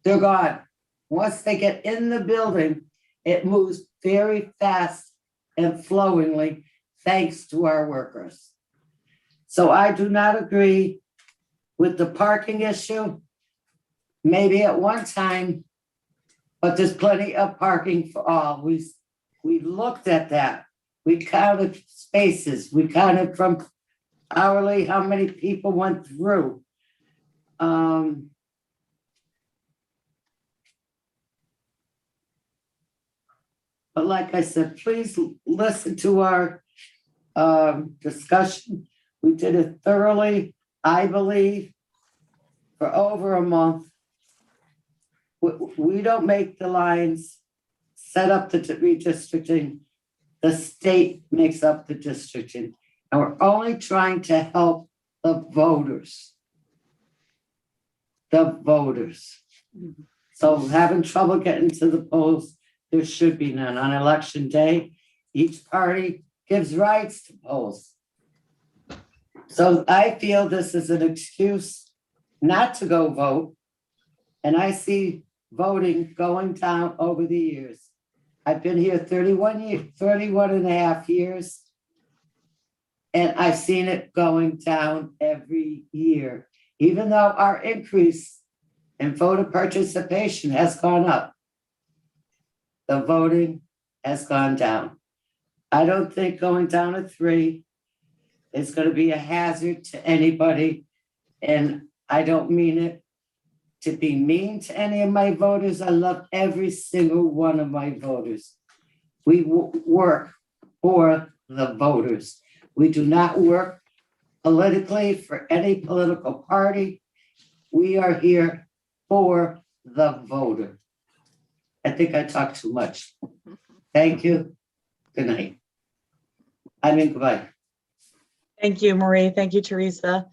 they're gone. Once they get in the building, it moves very fast and flowingly, thanks to our workers. So I do not agree with the parking issue. Maybe at one time, but there's plenty of parking for all. We looked at that. We counted spaces. We counted from hourly how many people went through. But like I said, please listen to our discussion. We did it thoroughly, I believe, for over a month. We don't make the lines, set up the redistricting. The state makes up the districting. And we're only trying to help the voters. The voters. So having trouble getting to the polls, there should be none. On election day, each party gives rights to polls. So I feel this is an excuse not to go vote. And I see voting going down over the years. I've been here 31 and a half years. And I've seen it going down every year, even though our increase in voter participation has gone up. The voting has gone down. I don't think going down to 3 is going to be a hazard to anybody. And I don't mean it to be mean to any of my voters. I love every single one of my voters. We work for the voters. We do not work politically for any political party. We are here for the voter. I think I talked too much. Thank you. Good night. I mean, goodbye. Thank you, Marie. Thank you, Teresa.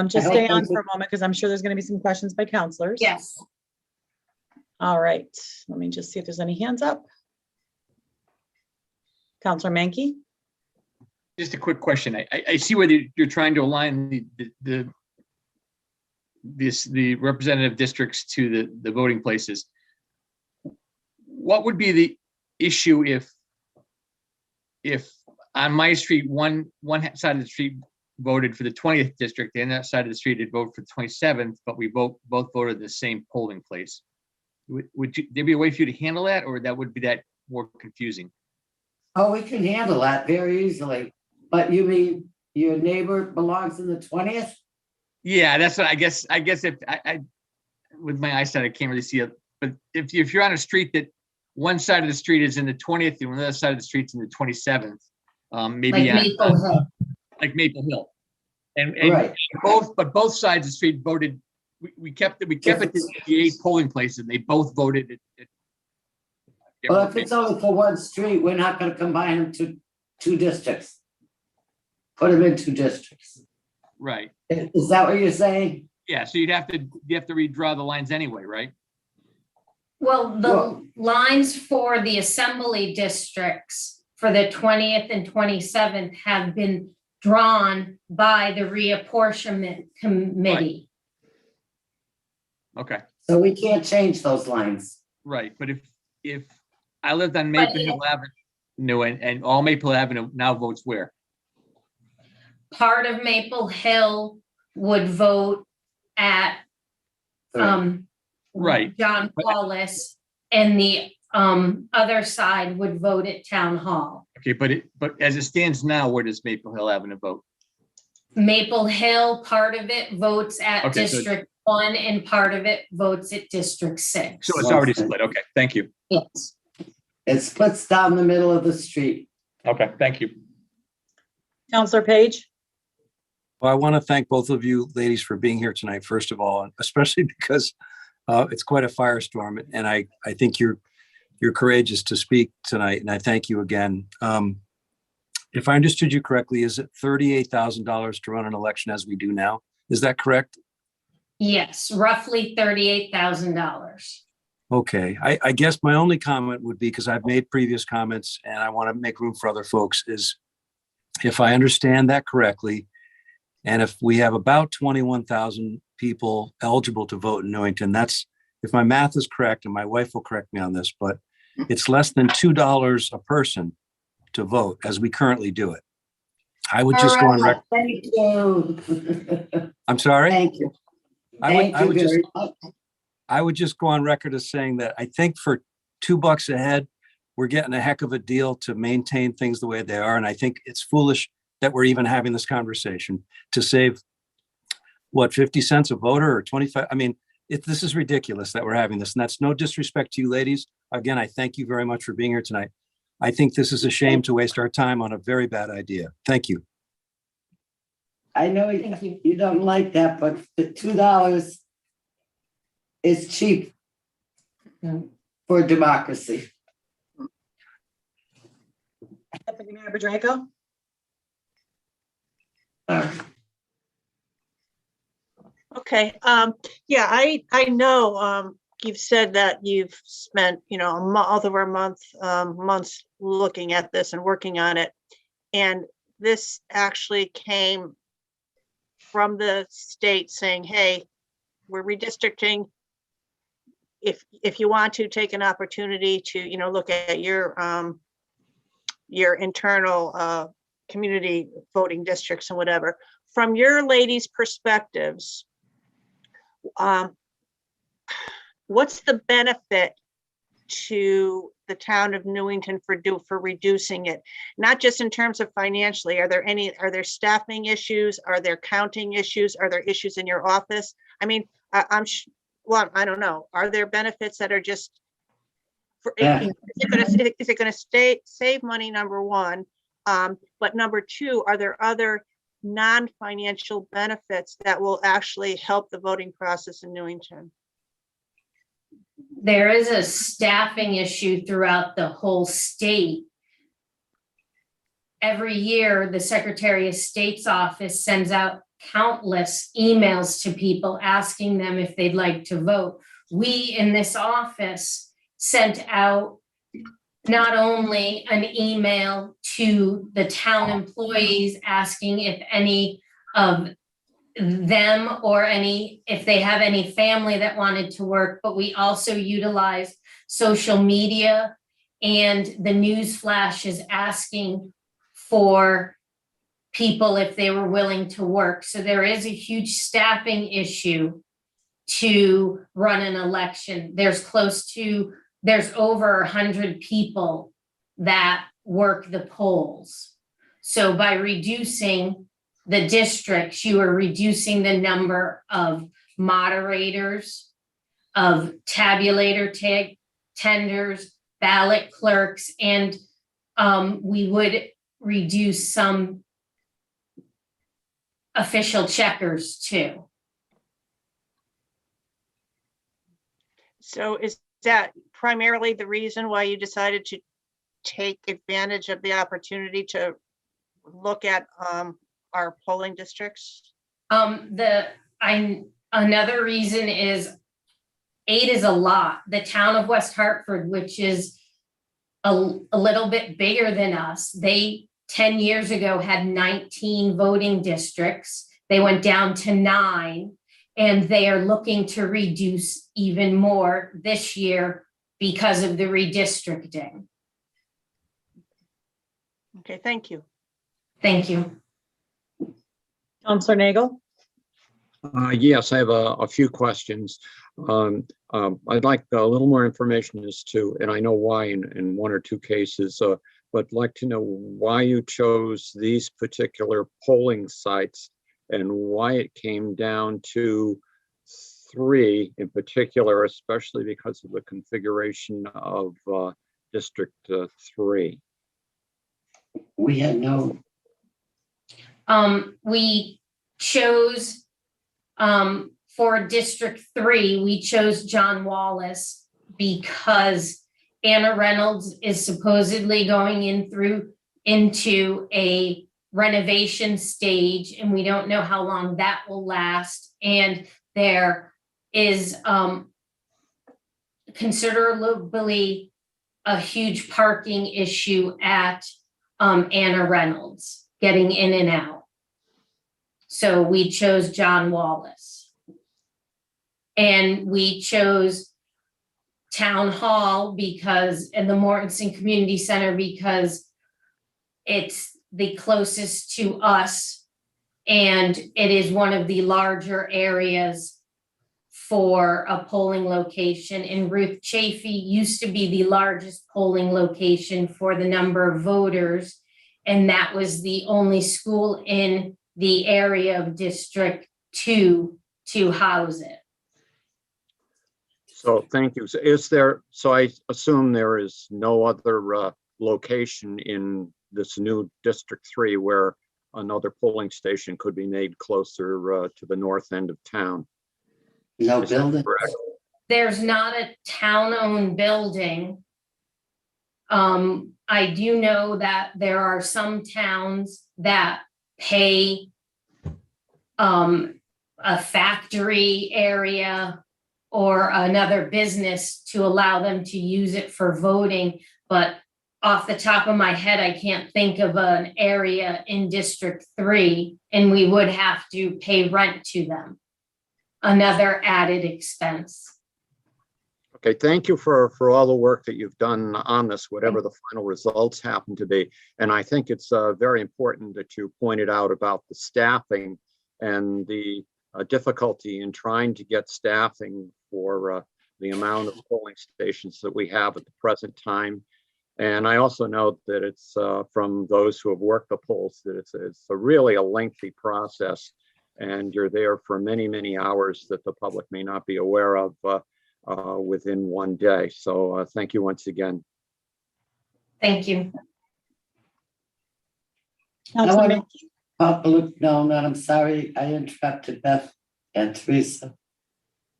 Just I hope stay on those- for a moment because I'm sure there's going to be some questions by counselors. Yes. All right, let me just see if there's any hands up. Counselor Menke? Just a quick question. I see whether you're trying to align the representative districts to the voting places. What would be the issue if on my street, one side of the street voted for the 20th district, and that side of the street had voted for the 27th, but we both voted the same polling place? Would there be a way for you to handle that, or that would be that more confusing? Oh, we can handle that very easily. But you mean your neighbor belongs in the 20th? Yeah, that's what I guess. I guess if I with my eyesight, I can't really see it. But if you're on a street that one side of the street is in the 20th and the other side of the street's in the 27th, maybe Like Maple Hill. like Maple Hill, and Right. both sides of the street voted. We kept it to the 8 polling places, and they both voted. Well, if it's only for one street, we're not gonna combine them to 2 districts. Put them in 2 districts. Right. Is that what you're saying? Yeah. So you have to redraw the lines anyway, right? Well, the lines for the assembly districts for the 20th and 27th have been drawn by the reapportionment committee. Okay. So we can't change those lines. Right. But if I lived on Maple Hill Avenue and all Maple Avenue now votes where? Part of Maple Hill would vote at Right. John Paulus, and the other side would vote at Town Hall. Okay, but as it stands now, where does Maple Hill Avenue vote? Maple Hill, part of it votes at Okay, so- District 1 and part of it votes at District 6. So it's already split. Okay, thank you. Yes. It splits down the middle of the street. Okay, thank you. Counselor Page? Well, I want to thank both of you ladies for being here tonight, first of all, especially because it's quite a firestorm, and I think you're courageous to speak tonight, and I thank you again. If I understood you correctly, is it $38,000 to run an election as we do now? Is that correct? Yes, roughly $38,000. Okay, I guess my only comment would be, because I've made previous comments and I want to make room for other folks, is if I understand that correctly, and if we have about 21,000 people eligible to vote in Newington, that's, if my math is correct, and my wife will correct me on this, but it's less than $2 a person to vote as we currently do it. I would just go on record. Thank you. I'm sorry? Thank you. I would just go on record as saying that I think for $2 a head, we're getting a heck of a deal to maintain things the way they are. And I think it's foolish that we're even having this conversation to save, what, 50 cents a voter or 25? I mean, this is ridiculous that we're having this. And that's no disrespect to you ladies. Again, I thank you very much for being here tonight. I think this is a shame to waste our time on a very bad idea. Thank you. I know you don't like that, but the $2 is cheap for democracy. Deputy Mayor Bedranko? Okay, yeah, I know, you've said that you've spent, over months looking at this and working on it. And this actually came from the state saying, hey, we're redistricting. If you want to take an opportunity to, look at your internal community voting districts and whatever, from your ladies' perspectives, what's the benefit to the town of Newington for reducing it? Not just in terms of financially, are there staffing issues? Are there counting issues? Are there issues in your office? I mean, I don't know. Are there benefits that are just, is it going to save money, number one? But number two, are there other non-financial benefits that will actually help the voting process in Newington? There is a staffing issue throughout the whole state every year, the Secretary of State's office sends out countless emails to people asking them if they'd like to vote. We in this office sent out not only an email to the town employees asking if any of them or if they have any family that wanted to work, but we also utilized social media and the news flashes asking for people if they were willing to work. So there is a huge staffing issue to run an election. There's over 100 people that work the polls. So by reducing the districts, you are reducing the number of moderators, of tabulator tenders, ballot clerks, and we would reduce some official checkers too. So is that primarily the reason why you decided to take advantage of the opportunity to look at our polling districts? Another reason is 8 is a lot. The town of West Hartford, which is a little bit bigger than us, they 10 years ago had 19 voting districts. They went down to 9, and they are looking to reduce even more this year because of the redistricting. Okay, thank you. Thank you. Counselor Nagel? Yes, I have a few questions. I'd like a little more information as to, and I know why in one or two cases, but I'd like to know why you chose these particular polling sites and why it came down to 3 in particular, especially because of the configuration of District 3. We had no. We chose for District 3, we chose John Wallace because Anna Reynolds is supposedly going into a renovation stage, and we don't know how long that will last. And there is considerably a huge parking issue at Anna Reynolds getting in and out. So we chose John Wallace. And we chose Town Hall and the Mortensen Community Center because it's the closest to us, and it is one of the larger areas for a polling location. And Ruth Chafee used to be the largest polling location for the number of voters, and that was the only school in the area of District 2 to house it. So thank you. So I assume there is no other location in this new District 3 where another polling station could be made closer to the north end of town? No building. There's not a town-owned building. I do know that there are some towns that pay a factory area or another business to allow them to use it for voting, but off the top of my head, I can't think of an area in District 3, and we would have to pay rent to them. Another added expense. Okay, thank you for all the work that you've done on this, whatever the final results happen to be. And I think it's very important that you pointed out about the staffing and the difficulty in trying to get staffing for the amount of polling stations that we have at the present time. And I also know that it's from those who have worked the polls that it's really a lengthy process, and you're there for many, many hours that the public may not be aware of within one day. So thank you once again. Thank you. No, I'm sorry, I interrupted Beth and Teresa.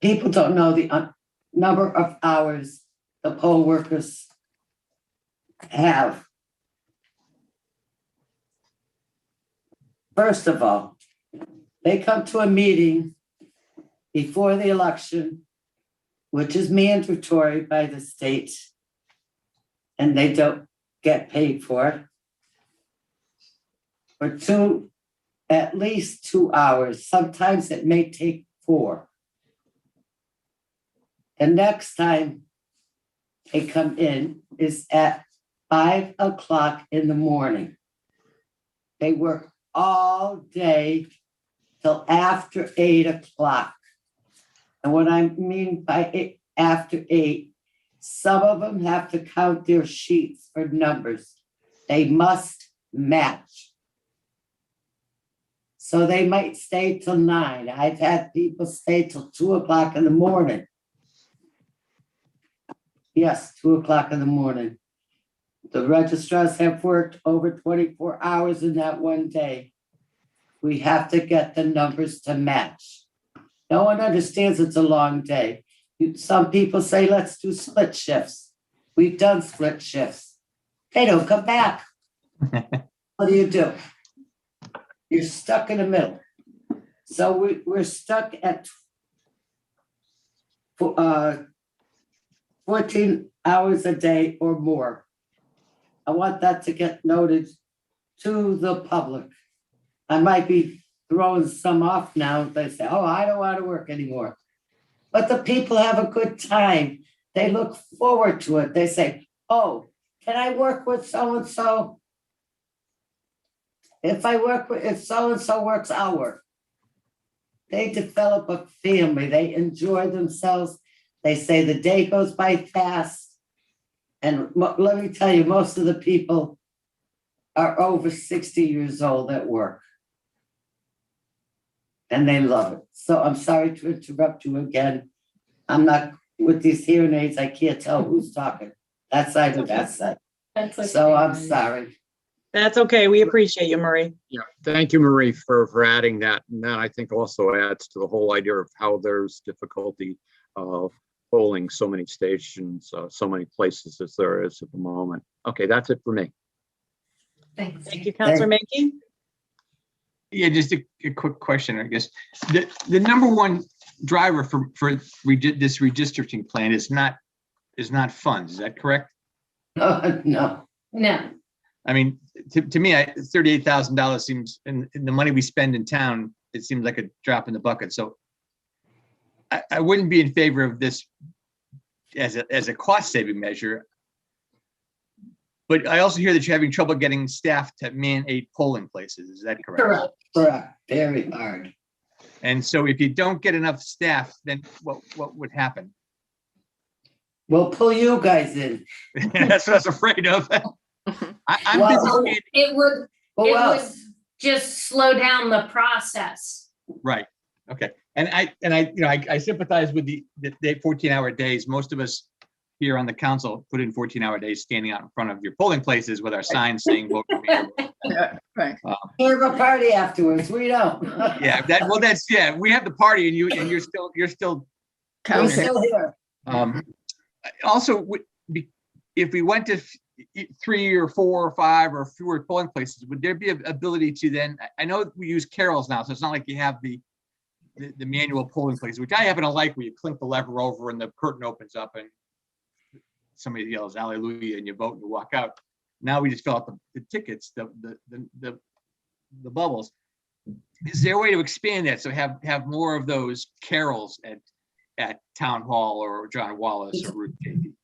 People don't know the number of hours the poll workers have. First of all, they come to a meeting before the election, which is mandatory by the state, and they don't get paid for it. For at least 2 hours. Sometimes it may take 4. The next time they come in is at 5 o'clock in the morning. They work all day till after 8 o'clock. And what I mean by after 8, some of them have to count their sheets for numbers. They must match. So they might stay till 9. I've had people stay till 2 o'clock in the morning. Yes, 2 o'clock in the morning. The registrars have worked over 24 hours in that one day. We have to get the numbers to match. No one understands it's a long day. Some people say, let's do split shifts. We've done split shifts. They don't come back. What do? You're stuck in the middle. So we're stuck at 14 hours a day or more. I want that to get noted to the public. I might be throwing some off now. They say, oh, I don't want to work anymore. But the people have a good time. They look forward to it. They say, oh, can I work with so-and-so? If so-and-so works, I'll work. They develop a family. They enjoy themselves. They say the day goes by fast. And let me tell you, most of the people are over 60 years old at work. And they love it. So I'm sorry to interrupt you again. I'm not with these hearing aids. I can't tell who's talking. That side or that side. So I'm sorry. That's okay. We appreciate you, Marie. Yeah, thank you, Marie, for adding that. And that I think also adds to the whole idea of how there's difficulty polling so many stations, so many places as there is at the moment. Okay, that's it for me. Thanks. Thank you, Councilor Menke. Yeah, just a quick question, I guess. The number one driver for this redistricting plan is not funds. Is that correct? No. No. I mean, to me, $38,000 seems, in the money we spend in town, it seems like a drop in the bucket. So I wouldn't be in favor of this as a cost saving measure. But I also hear that you're having trouble getting staff to man 8 polling places. Is that correct? Correct. Very hard. And so if you don't get enough staff, then what would happen? We'll pull you guys in. That's what I was afraid of. I'm busy. It would just slow down the process. Right. Okay. And I sympathize with the 14-hour days. Most of us here on the council put in 14-hour days standing out in front of your polling places with our signs saying vote for me. Yeah, right. Have a party afterwards. We don't. Yeah. We have the party and you're still We're still here. Also, if we went to 3 or 4 or 5 or fewer polling places, would there be an ability to then? I know we use carols now, so it's not like you have the manual polling place, which I happen to like, where you clink the lever over and the curtain opens up and somebody yells hallelujah and you vote and you walk out. Now we just fill out the tickets, the bubbles. Is there a way to expand that, so have more of those carols at Town Hall or John Wallace or Route 80?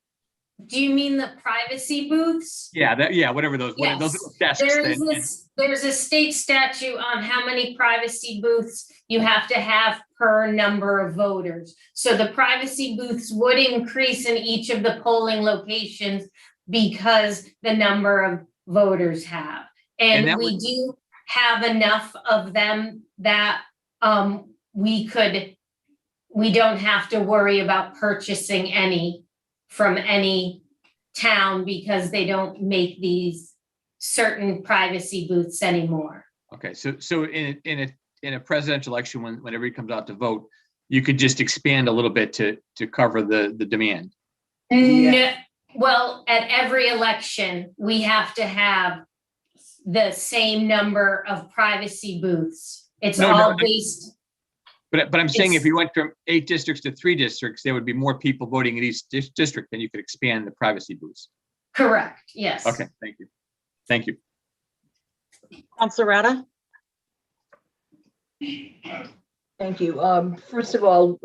Do you mean the privacy booths? Yeah, whatever those. Yes. Those desks. There's a state statute on how many privacy booths you have to have per number of voters. So the privacy booths would increase in each of the polling locations because the number of voters have. And we do have enough of them that we don't have to worry about purchasing any from any town because they don't make these certain privacy booths anymore. Okay, so in a presidential election, when everybody comes out to vote, you could just expand a little bit to cover the demand. No, well, at every election, we have to have the same number of privacy booths. It's No, all no, based, but I'm saying if It's- you went from 8 districts to 3 districts, there would be more people voting in each district, then you could expand the privacy booths. correct, yes. Okay, thank you. Thank you. Counselor Rada? Thank you. First of all,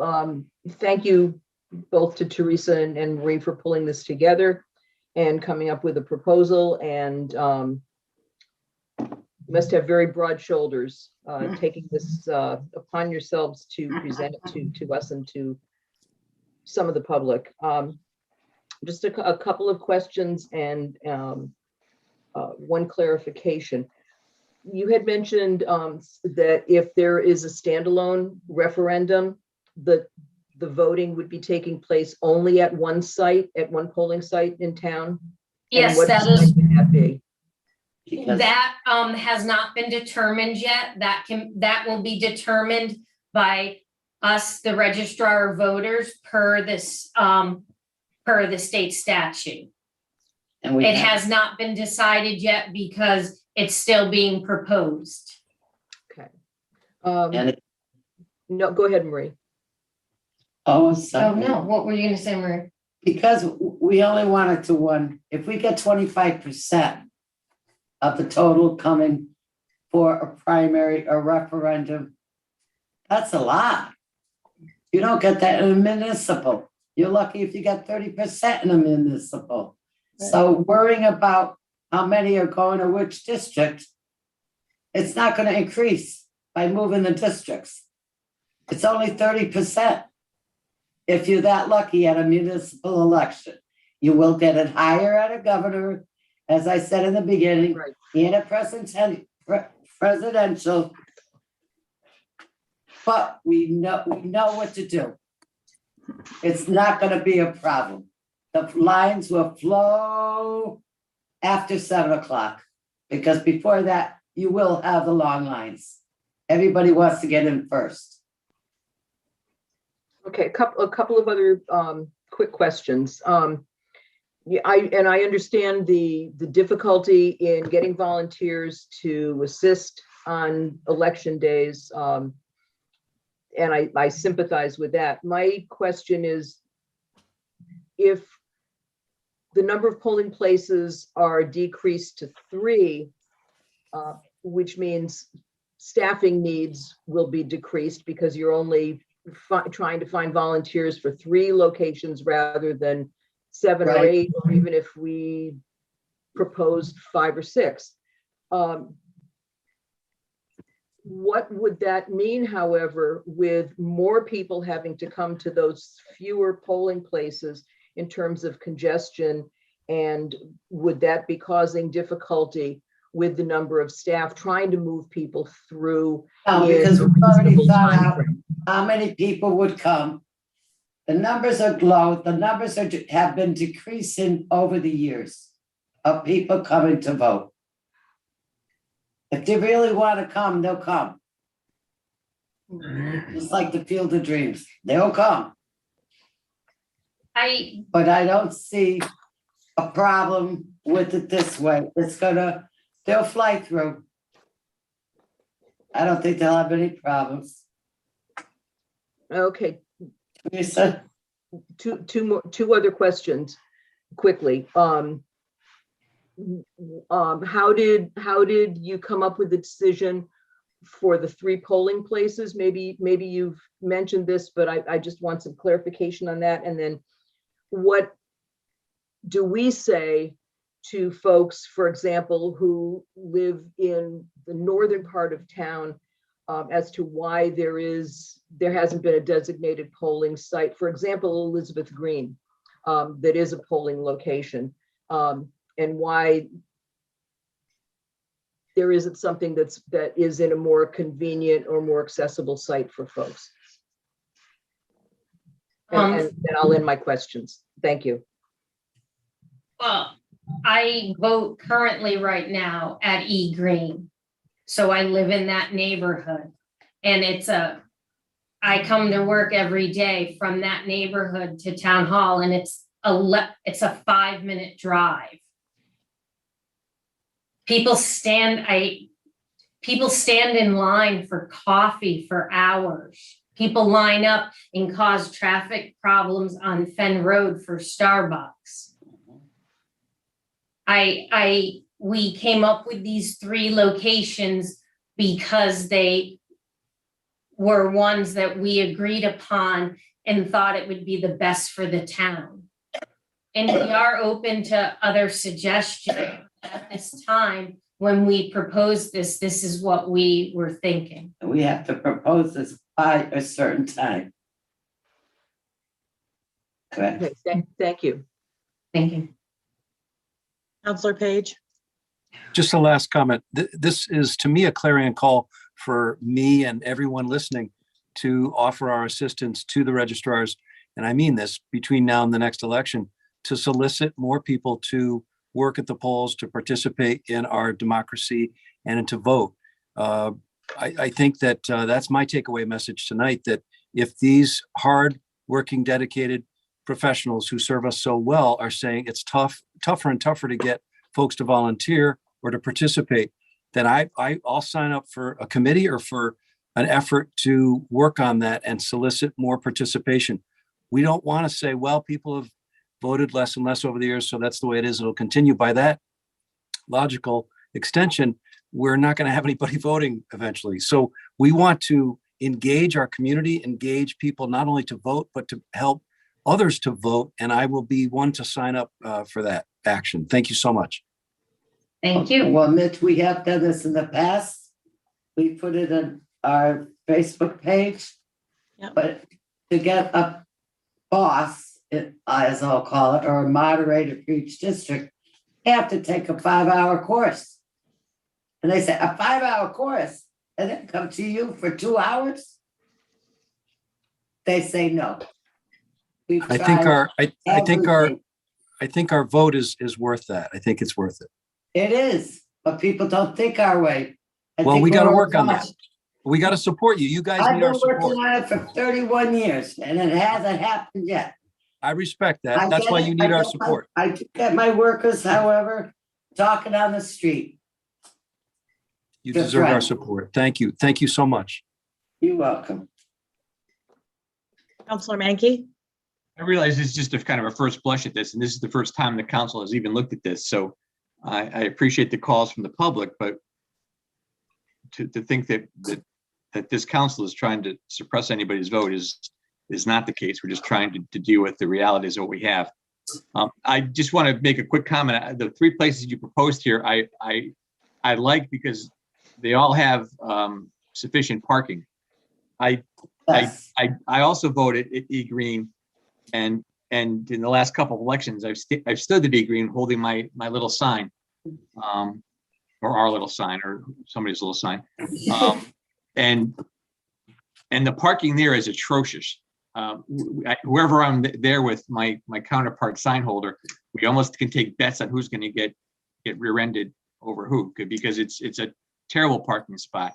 thank you both to Teresa and Marie for pulling this together and coming up with a proposal, and you must have very broad shoulders, taking this upon yourselves to present it to us and to some of the public. Just a couple of questions and one clarification. You had mentioned that if there is a standalone referendum, the voting would be taking place only at one site, at one polling site in town? And Yes, what that site is, would that be? that has not been determined yet. That will be determined by us, the registrar of voters, per this, per the state statute. And we It have- has not been decided yet because it's still being proposed. Okay. And No, go ahead, Marie. Oh, Oh, sorry. no, what were you gonna say, Marie? Because we only wanted to one, if we get 25% of the total coming for a primary or referendum, that's a lot. You don't get that in a municipal. You're lucky if you get 30% in a municipal. So worrying about how many are going to which district, it's not going to increase by moving the districts. It's only 30%. If you're that lucky at a municipal election, you will get it higher at a governor, as I said in the beginning, Right. and a presidential. But we know what to do. It's not going to be a problem. The lines will flow after 7 o'clock, because before that, you will have the long lines. Everybody wants to get in first. Okay, a couple of other quick questions. Yeah, I understand the difficulty in getting volunteers to assist on election days. And I sympathize with that. My question is, if the number of polling places are decreased to 3, which means staffing needs will be decreased because you're only trying to find volunteers for 3 locations rather than 7 or Right. 8, or even if we proposed 5 or 6. What would that mean, however, with more people having to come to those fewer polling places in terms of congestion? And would that be causing difficulty with the number of staff trying to move people through? No, in because a we've already reasonable found out timeframe? how many people would come. The numbers are low. The numbers have been decreasing over the years of people coming to vote. If they really want to come, they'll come. Just like the Field of Dreams, they'll come. But I don't see a problem with it this way. They'll fly through. I don't think they'll have any problems. Okay. Teresa? Two other questions quickly. How did you come up with the decision for the 3 polling places? Maybe you've mentioned this, but I just want some clarification on that. And then what do we say to folks, for example, who live in the northern part of town, as to why there hasn't been a designated polling site? For example, Elizabeth Green, that is a polling location, and why there isn't something that is in a more convenient or more accessible site for folks. And then I'll end my questions. Thank you. Well, I vote currently right now at E Green. So I live in that neighborhood, and I come to work every day from that neighborhood to town hall, and it's a 5-minute drive. People stand in line for coffee for hours. People line up and cause traffic problems on Fen Road for Starbucks. We came up with these 3 locations because they were ones that we agreed upon and thought it would be the best for the town. And we are open to other suggestions. At this time, when we proposed this, this is what we were thinking. We have to propose this by a certain time. Correct. Okay, thank you. Thank you. Counselor Page? Just a last comment. This is, to me, a clarion call for me and everyone listening to offer our assistance to the registrars, and I mean this, between now and the next election, to solicit more people to work at the polls, to participate in our democracy, and to vote. I think that that's my takeaway message tonight, that if these hard-working, dedicated professionals who serve us so well are saying it's tougher and tougher to get folks to volunteer or to participate, then I'll sign up for a committee or for an effort to work on that and solicit more participation. We don't want to say, well, people have voted less and less over the years, so that's the way it is. It'll continue. By that logical extension, we're not going to have anybody voting eventually. So we want to engage our community, engage people not only to vote, but to help others to vote. And I will be one to sign up for that action. Thank you so much. Thank you. Well, Mitch, we have done this in the past. We put it on our Facebook page. Yep. But to get a boss, as I'll call it, or a moderator for each district, they have to take a 5-hour course. And they say, a 5-hour course, and then come to you for 2 hours? They say no. I think our vote is worth that. I think it's worth it. It is, but people don't think our way. Well, we got to work on that. We got to support you. You guys I've need been our support. working on it for 31 years and it hasn't happened yet. I respect that. I That's get why it. you need I our get my- support. I get my workers, however, talking on the street. You That's deserve our right. support. Thank you. Thank you so much. You're welcome. Counselor Mankey? I realize it's just a kind of a first blush at this, and this is the first time the council has even looked at this. So I appreciate the calls from the public, but to think that this council is trying to suppress anybody's vote is not the case. We're just trying to deal with the realities of what we have. I just want to make a quick comment. The 3 places you proposed here, I like because they all have sufficient parking. I also voted at E Green, and in the last couple of elections, I've stood at E Green holding my little sign, or our little sign, or somebody's little sign, and the parking there is atrocious. Whoever I'm there with, my counterpart sign holder, we almost can take bets on who's going to get rear-ended over who, because it's a terrible parking spot.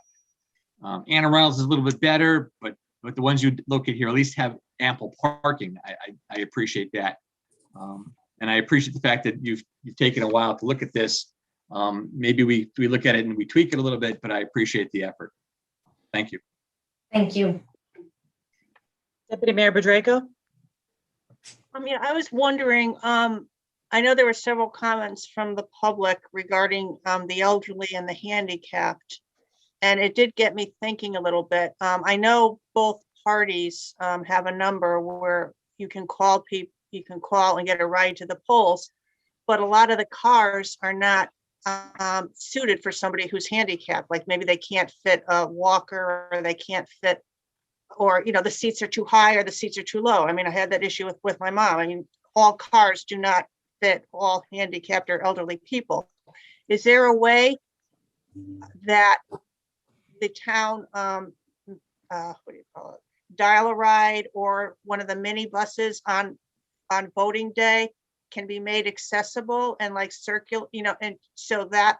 Anna Reynolds is a little bit better, but the ones you locate here at least have ample parking. I appreciate that, and I appreciate the fact that you've taken a while to look at this. Maybe we look at it and we tweak it a little bit, but I appreciate the effort. Thank you. Thank you. Deputy Mayor Bedrejko? I was wondering, I know there were several comments from the public regarding the elderly and the handicapped, and it did get me thinking a little bit. I know both parties have a number where you can call and get a ride to the polls, but a lot of the cars are not suited for somebody who's handicapped. Like maybe they can't fit a walker, or they can't fit, or the seats are too high or the seats are too low. I had that issue with my mom. All cars do not fit all handicapped or elderly people. Is there a way that the town, what do you call it, dial a ride, or one of the mini buses on voting day can be made accessible and circulate, and so that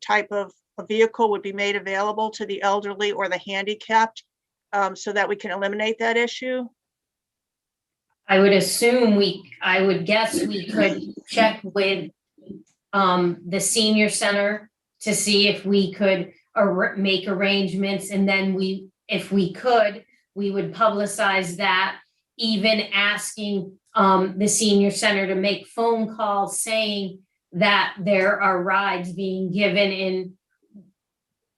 type of a vehicle would be made available to the elderly or the handicapped, so that we can eliminate that issue? I would guess we could check with the senior center to see if we could make arrangements, and then if we could, we would publicize that, even asking the senior center to make phone calls saying that there are rides being given,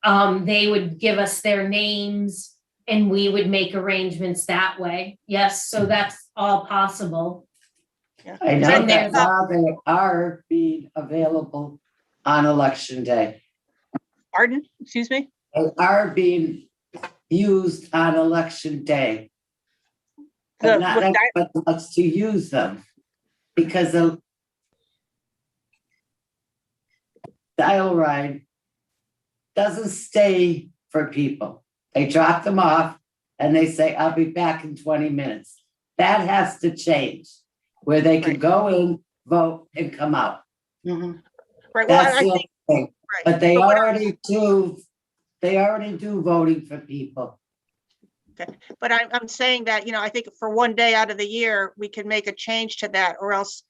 and they would give us their names and we would make arrangements that way. Yes, so that's all possible. I know And that there's now they are being available on election day. Pardon? Excuse me? They are being used on election day. But not everybody wants to use them because the dial ride doesn't stay for people. They drop them off and they say, I'll be back in 20 minutes. That has to change, where they can go in, vote, and come out. Right. Well, That's I the think, only thing. right. But they But what already do voting for people. Okay, but I'm saying that, I think for one day out of the year, we can make a change to that, or else,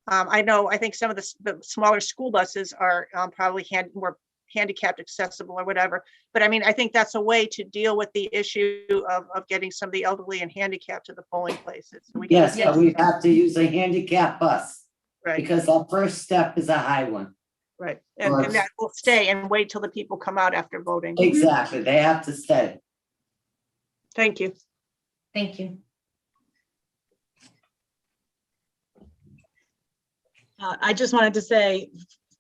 I think some of the smaller school buses are probably more handicapped accessible or whatever. But I think that's a way to deal with the issue of getting some of the elderly and handicapped to the polling places. So we Yes, but we have to use a handicap bus. Right. Because our first step is a high one. Right, and that will stay and wait till the people come out after voting. Exactly, they have to stay. Thank you. Thank you. I just wanted to say,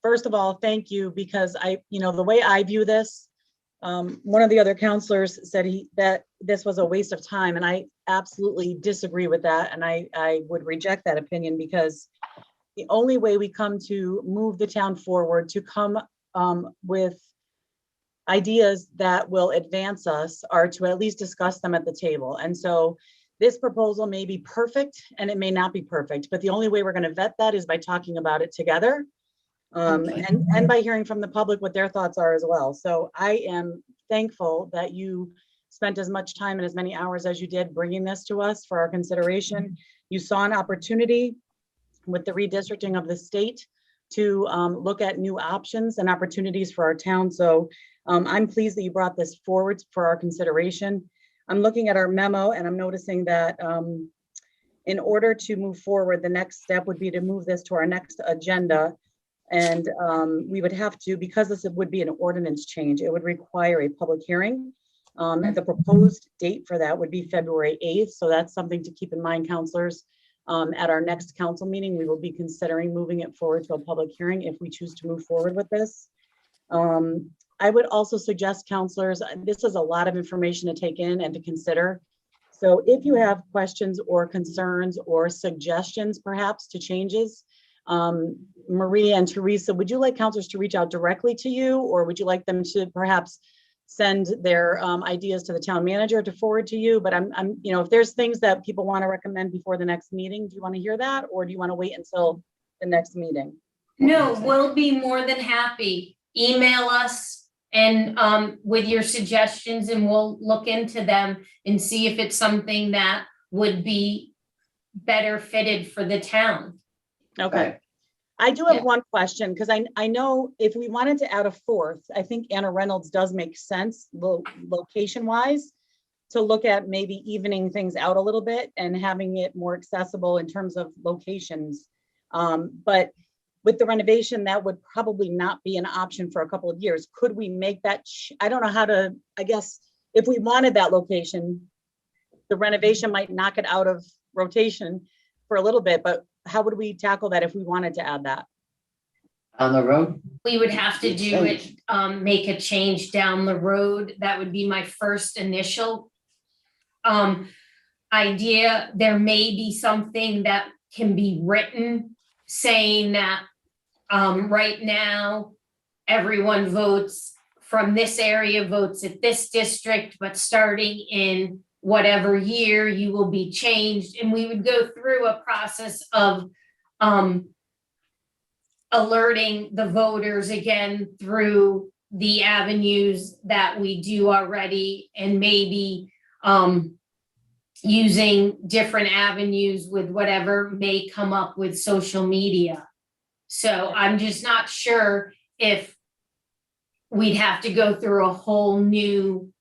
first of all, thank you, because the way I view this, one of the other counselors said that this was a waste of time, and I absolutely disagree with that, and I would reject that opinion, because the only way we come to move the town forward, to come with ideas that will advance us, are to at least discuss them at the table. And so this proposal may be perfect and it may not be perfect, but the only way we're going to vet that is by talking about it together, and by hearing from the public what their thoughts are as well. So I am thankful that you spent as much time and as many hours as you did bringing this to us for our consideration. You saw an opportunity with the redistricting of the state to look at new options and opportunities for our town. So I'm pleased that you brought this forward for our consideration. I'm looking at our memo and I'm noticing that in order to move forward, the next step would be to move this to our next agenda. And we would have to, because this would be an ordinance change, it would require a public hearing. The proposed date for that would be February 8th. So that's something to keep in mind, counselors. At our next council meeting, we will be considering moving it forward to a public hearing if we choose to move forward with this. I would also suggest, counselors, this is a lot of information to take in and to consider. So if you have questions or concerns or suggestions, perhaps to changes, Maria and Teresa, would you like counselors to reach out directly to you, or would you like them to perhaps send their ideas to the town manager to forward to you? But if there's things that people want to recommend before the next meeting, do you want to hear that, or do you want to wait until the next meeting? No, we'll be more than happy. Email us and with your suggestions, and we'll look into them and see if it's something that would be better fitted for the town. Okay. I do have one question, because I know if we wanted to add a fourth, I think Anna Reynolds does make sense location wise, to look at maybe evening things out a little bit and having it more accessible in terms of locations. But with the renovation, that would probably not be an option for a couple of years. Could we make that? I don't know how to, I guess, if we wanted that location, the renovation might knock it out of rotation for a little bit, but how would we tackle that if we wanted to add that? On the road? We would have to do it, make a change down the road. That would be my first initial idea. There may be something that can be written saying that right now, everyone votes from this area, votes at this district, but starting in whatever year, you will be changed. And we would go through a process of alerting the voters again through the avenues that we do already, and maybe using different avenues with whatever may come up with social media. So I'm just not sure if we'd have to go through a whole new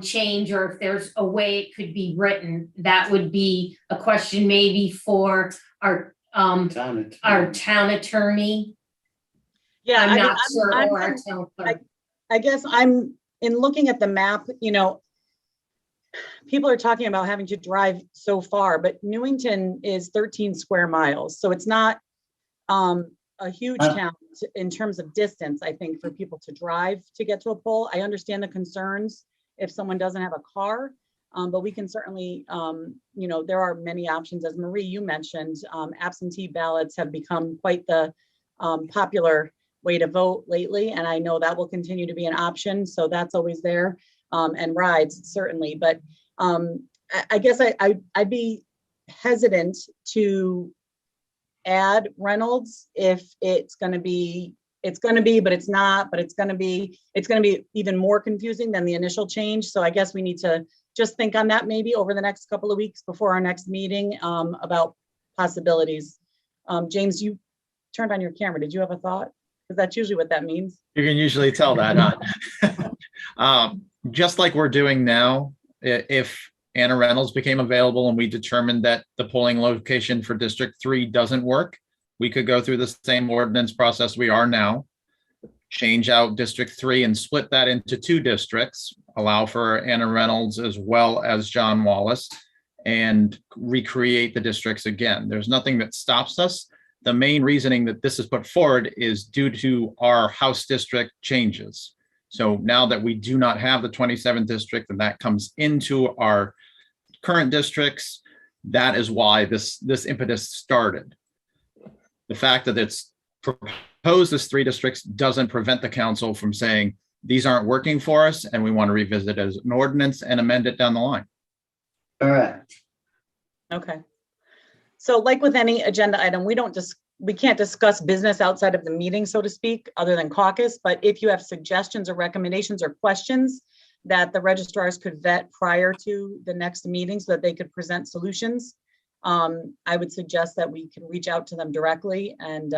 change, or if there's a way it could be written. That would be a question maybe for our town attorney. Yeah, I'm I mean, not sure, I'm- or our town clerk. I guess I'm, in looking at the map, you know, people are talking about having to drive so far, but Newington is 13 square miles. So it's not a huge town in terms of distance, I think, for people to drive to get to a poll. I understand the concerns if someone doesn't have a car, but we can certainly, you know, there are many options. As Marie, you mentioned, absentee ballots have become quite the popular way to vote lately. And I know that will continue to be an option. So that's always there, and rides certainly. But I guess I'd be hesitant to add Reynolds if it's going to be, but it's not, but it's going to be even more confusing than the initial change. So I guess we need to just think on that maybe over the next couple of weeks before our next meeting, about possibilities. James, you turned on your camera. Did you have a thought? Because that's usually what that means. You can usually tell that, huh? Just like we're doing now, if Anna Reynolds became available and we determined that the polling location for District 3 doesn't work, we could go through the same ordinance process we are now, change out District 3 and split that into 2 districts, allow for Anna Reynolds as well as John Wallace, and recreate the districts again. There's nothing that stops us. The main reasoning that this is put forward is due to our House district changes. So now that we do not have the 27th district and that comes into our current districts, that is why this impetus started. The fact that it's proposed as 3 districts doesn't prevent the council from saying, these aren't working for us and we want to revisit it as an ordinance and amend it down the line. Correct. Okay. So like with any agenda item, we can't discuss business outside of the meeting, so to speak, other than caucus. But if you have suggestions or recommendations or questions that the registrars could vet prior to the next meeting so that they could present solutions, I would suggest that we can reach out to them directly and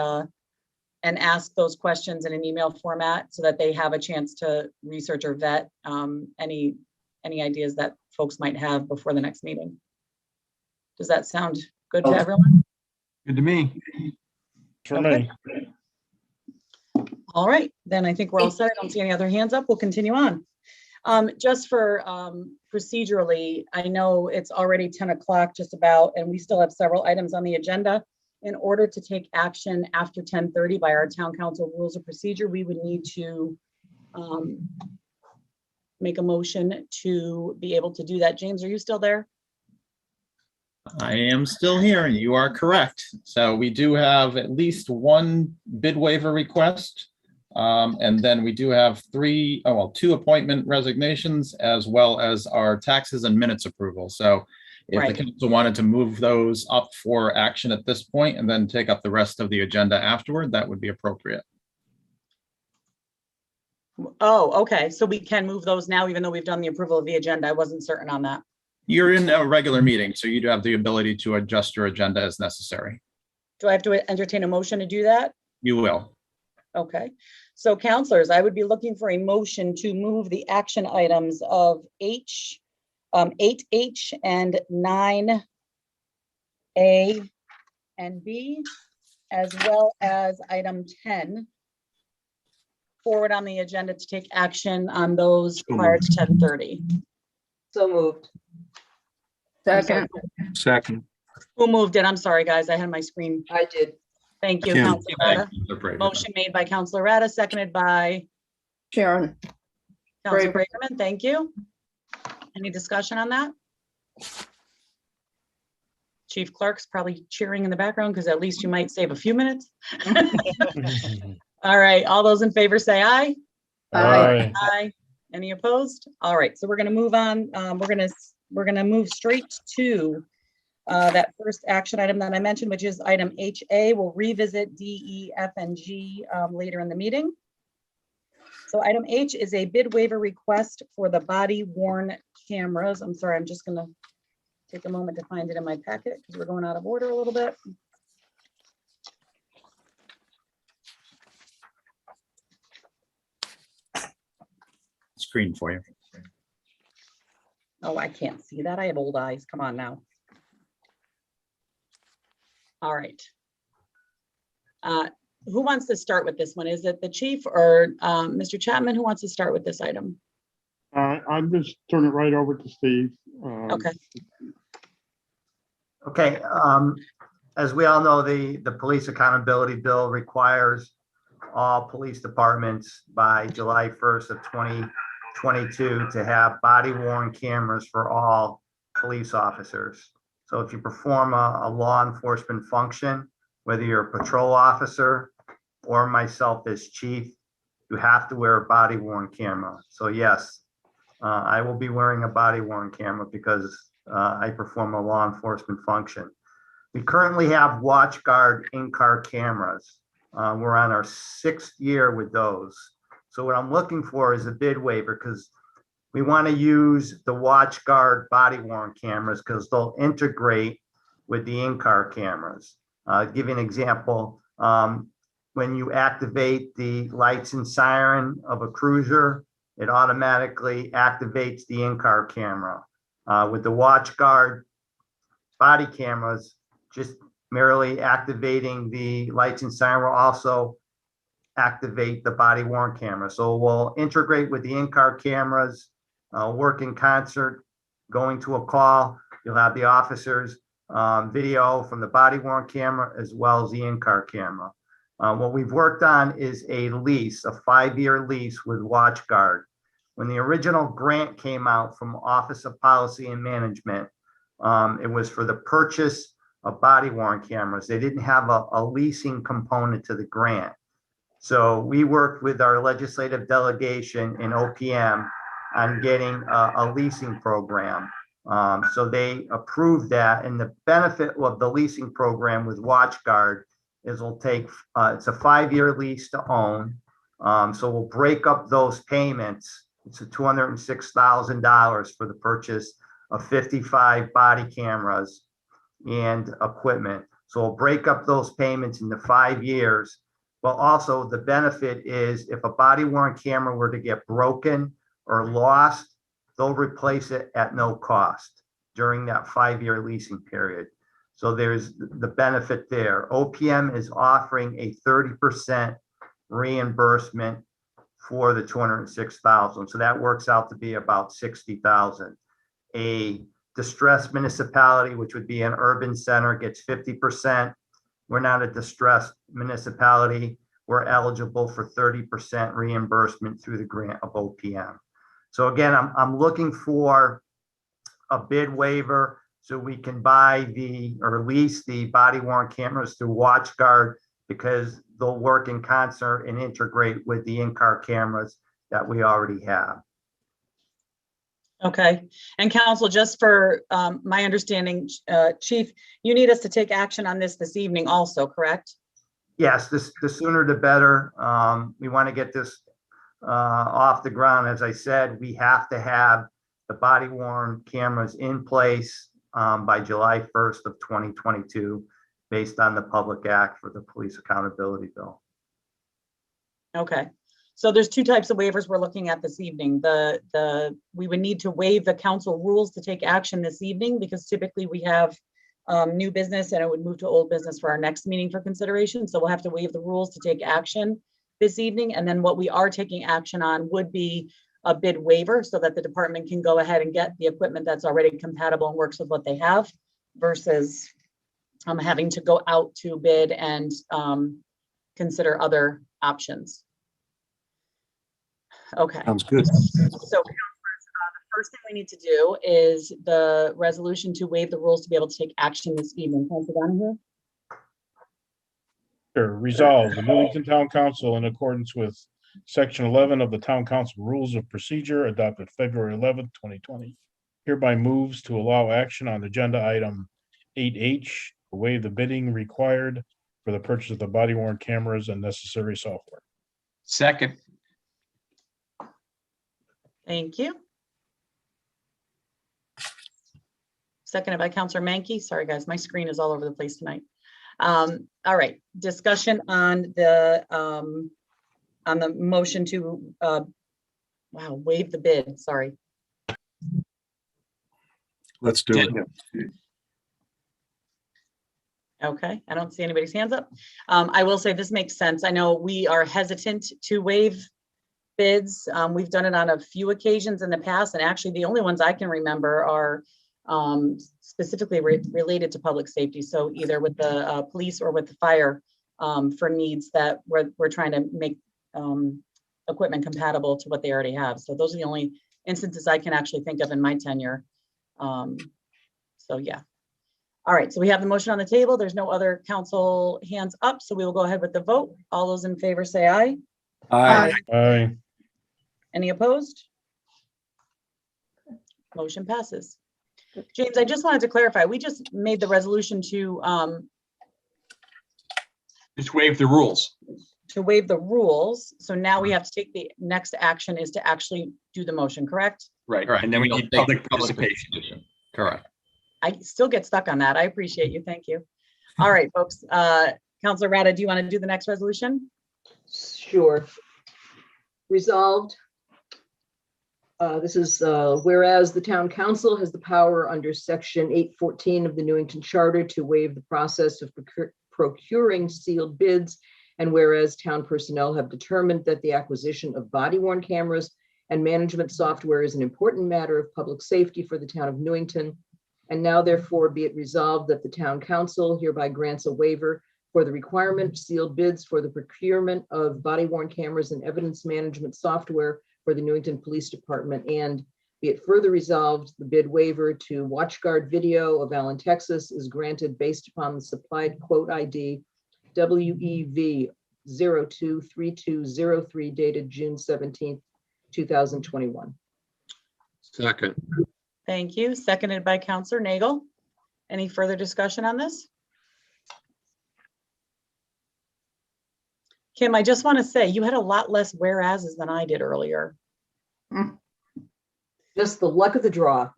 ask those questions in an email format so that they have a chance to research or vet any ideas that folks might have before the next meeting. Does that sound good to everyone? Good to me. For me. All right, then I think we're all set. I don't see any other hands up. We'll continue on. Just for procedurally, I know it's already 10 o'clock just about, and we still have several items on the agenda. In order to take action after 10:30 by our town council rules of procedure, we would need to make a motion to be able to do that. James, are you still there? I am still here and you are correct. So we do have at least 1 bid waiver request. And then we do have 2 appointment resignations as well as our taxes and minutes approval. So if the council wanted to move those up for action at this point and then take up the rest of the agenda afterward, that would be appropriate. Oh, okay. So we can move those now, even though we've done the approval of the agenda. I wasn't certain on that. You're in a regular meeting, so you do have the ability to adjust your agenda as necessary. Do I have to entertain a motion to do that? You will. Okay. So counselors, I would be looking for a motion to move the action items of 8H and 9A and B, as well as item 10 forward on the agenda to take action on those prior to 10:30. So moved. Second. Who moved it? I'm sorry, guys. I had my screen. I did. Thank you, Kim. Counselor Rada. Motion made by Counselor Rada, seconded by Sharon. Counselor Braverman. Thank you. Any discussion on that? Chief Clerk's probably cheering in the background because at least you might save a few minutes. All right, all those in favor say aye. Aye. Aye. Any opposed? All right, so we're gonna move on. We're gonna move straight to that first action item that I mentioned, which is item HA. We'll revisit D, E, F, and G later in the meeting. So item H is a bid waiver request for the body worn cameras. I'm sorry, I'm just gonna take a moment to find it in my packet because we're going out of order a little bit. screen for you. Oh, I can't see that. I have old eyes. Come on now. All right. Who wants to start with this one? Is it the chief or Mr. Chapman? Who wants to start with this item? I'm just turn it right over to Steve. Okay. Okay, as we all know, the police accountability bill requires all police departments by July 1st of 2022 to have body worn cameras for all police officers. So if you perform a law enforcement function, whether you're a patrol officer or myself as chief, you have to wear a body worn camera. So yes, I will be wearing a body worn camera because I perform a law enforcement function. We currently have WatchGuard in-car cameras. We're on our 6th year with those. So what I'm looking for is a bid waiver because we want to use the WatchGuard body worn cameras because they'll integrate with the in-car cameras. Give you an example. When you activate the lights and siren of a cruiser, it automatically activates the in-car camera. With the WatchGuard body cameras, just merely activating the lights and siren will also activate the body worn camera. So we'll integrate with the in-car cameras, work in concert, going to a call. You'll have the officers video from the body worn camera as well as the in-car camera. What we've worked on is a lease, a 5-year lease with WatchGuard. When the original grant came out from Office of Policy and Management, it was for the purchase of body worn cameras. They didn't have a leasing component to the grant. So we worked with our legislative delegation in OPM on getting a leasing program. So they approved that, and the benefit of the leasing program with WatchGuard is it'll take, it's a 5-year lease to own. So we'll break up those payments. It's $206,000 for the purchase of 55 body cameras and equipment. So we'll break up those payments into 5 years. But also the benefit is if a body worn camera were to get broken or lost, they'll replace it at no cost during that 5-year leasing period. So there's the benefit there. OPM is offering a 30% reimbursement for the 206,000. So that works out to be about 60,000. A distressed municipality, which would be an urban center, gets 50%. We're not a distressed municipality. We're eligible for 30% reimbursement through the grant of OPM. So again, I'm looking for a bid waiver so we can buy or lease the body worn cameras through WatchGuard because they'll work in concert and integrate with the in-car cameras that we already have. Okay, and council, just for my understanding, Chief, you need us to take action on this evening also, correct? Yes, the sooner the better. We want to get this off the ground. As I said, we have to have the body worn cameras in place by July 1st of 2022, based on the Public Act for the Police Accountability Bill. Okay, so there's 2 types of waivers we're looking at this evening. We would need to waive the council rules to take action this evening because typically we have new business and it would move to old business for our next meeting for consideration. So we'll have to waive the rules to take action this evening. And then what we are taking action on would be a bid waiver so that the department can go ahead and get the equipment that's already compatible and works with what they have versus having to go out to bid and consider other options. Okay. Sounds good. So the first thing we need to do is the resolution to waive the rules to be able to take action this evening. Councilor Donohue? Sure. Resolved, the Newington Town Council, in accordance with Section 11 of the Town Council Rules of Procedure adopted February 11th, 2020, hereby moves to allow action on agenda item 8H, to waive the bidding required for the purchase of the body worn cameras and necessary software. Second. Thank you. Seconded by Councilor Mankey. Sorry, guys, my screen is all over the place tonight. All right, discussion on the motion to wow, waive the bid, sorry. Let's do it. Okay, I don't see anybody's hands up. I will say this makes sense. I know we are hesitant to waive bids. We've done it on a few occasions in the past, and actually the only ones I can remember are specifically related to public safety. So either with the police or with the fire for needs that we're trying to make equipment compatible to what they already have. So those are the only instances I can actually think of in my tenure. So yeah. All right, so we have the motion on the table. There's no other council hands up, so we will go ahead with the vote. All those in favor say aye. Aye. Aye. Any opposed? Motion passes. James, I just wanted to clarify, we just made the resolution to Just waive the rules. waive the rules. So now we have to take the next action is to actually do the motion, correct? Right, Correct. and then we You'll need take public participation. Correct. I still get stuck on that. I appreciate you. Thank you. All right, folks. Councilor Rada, do you want to do the next resolution? Sure. Resolved. This is whereas the town council has the power under section 814 of the Newington Charter to waive the process of procuring sealed bids, and whereas town personnel have determined that the acquisition of body-worn cameras and management software is an important matter of public safety for the town of Newington. And now therefore be it resolved that the town council hereby grants a waiver for the requirement of sealed bids for the procurement of body-worn cameras and evidence management software for the Newington Police Department. And be it further resolved, the bid waiver to WatchGuard Video of Allen, Texas is granted based upon the supplied quote ID WEV 023203 dated June 17th, 2021. Second. Thank you. Seconded by Councilor Nagel. Any further discussion on this? Kim, I just want to say you had a lot less whereases than I did earlier. Just the luck of the draw.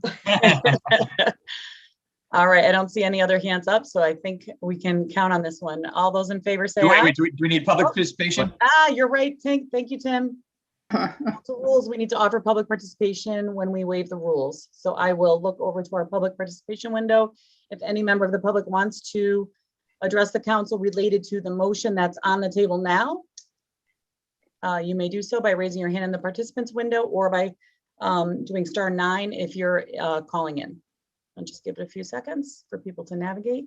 All right, I don't see any other hands up, so I think we can count on this one. All those in favor say aye. Wait, do we need public participation? You're right. Thank you, Tim. Council rules, we need to offer public participation when we waive the rules. So I will look over to our public participation window. If any member of the public wants to address the council related to the motion that's on the table now, you may do so by raising your hand in the participants window or by doing *9 if you're calling in. I'll just give it a few seconds for people to navigate.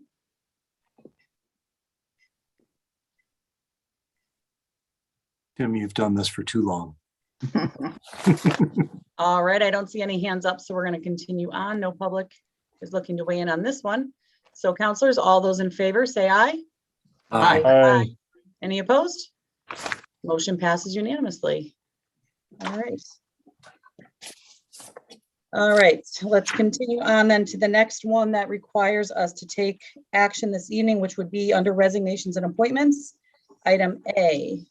Tim, you've done this for too long. All right, I don't see any hands up, so we're going to continue on. No public is looking to weigh in on this one. So councilors, all those in favor say aye. Aye. Aye. Any opposed? Motion passes unanimously. All right. All right, let's continue on then to the next one that requires us to take action this evening, which would be under resignations and appointments. Item A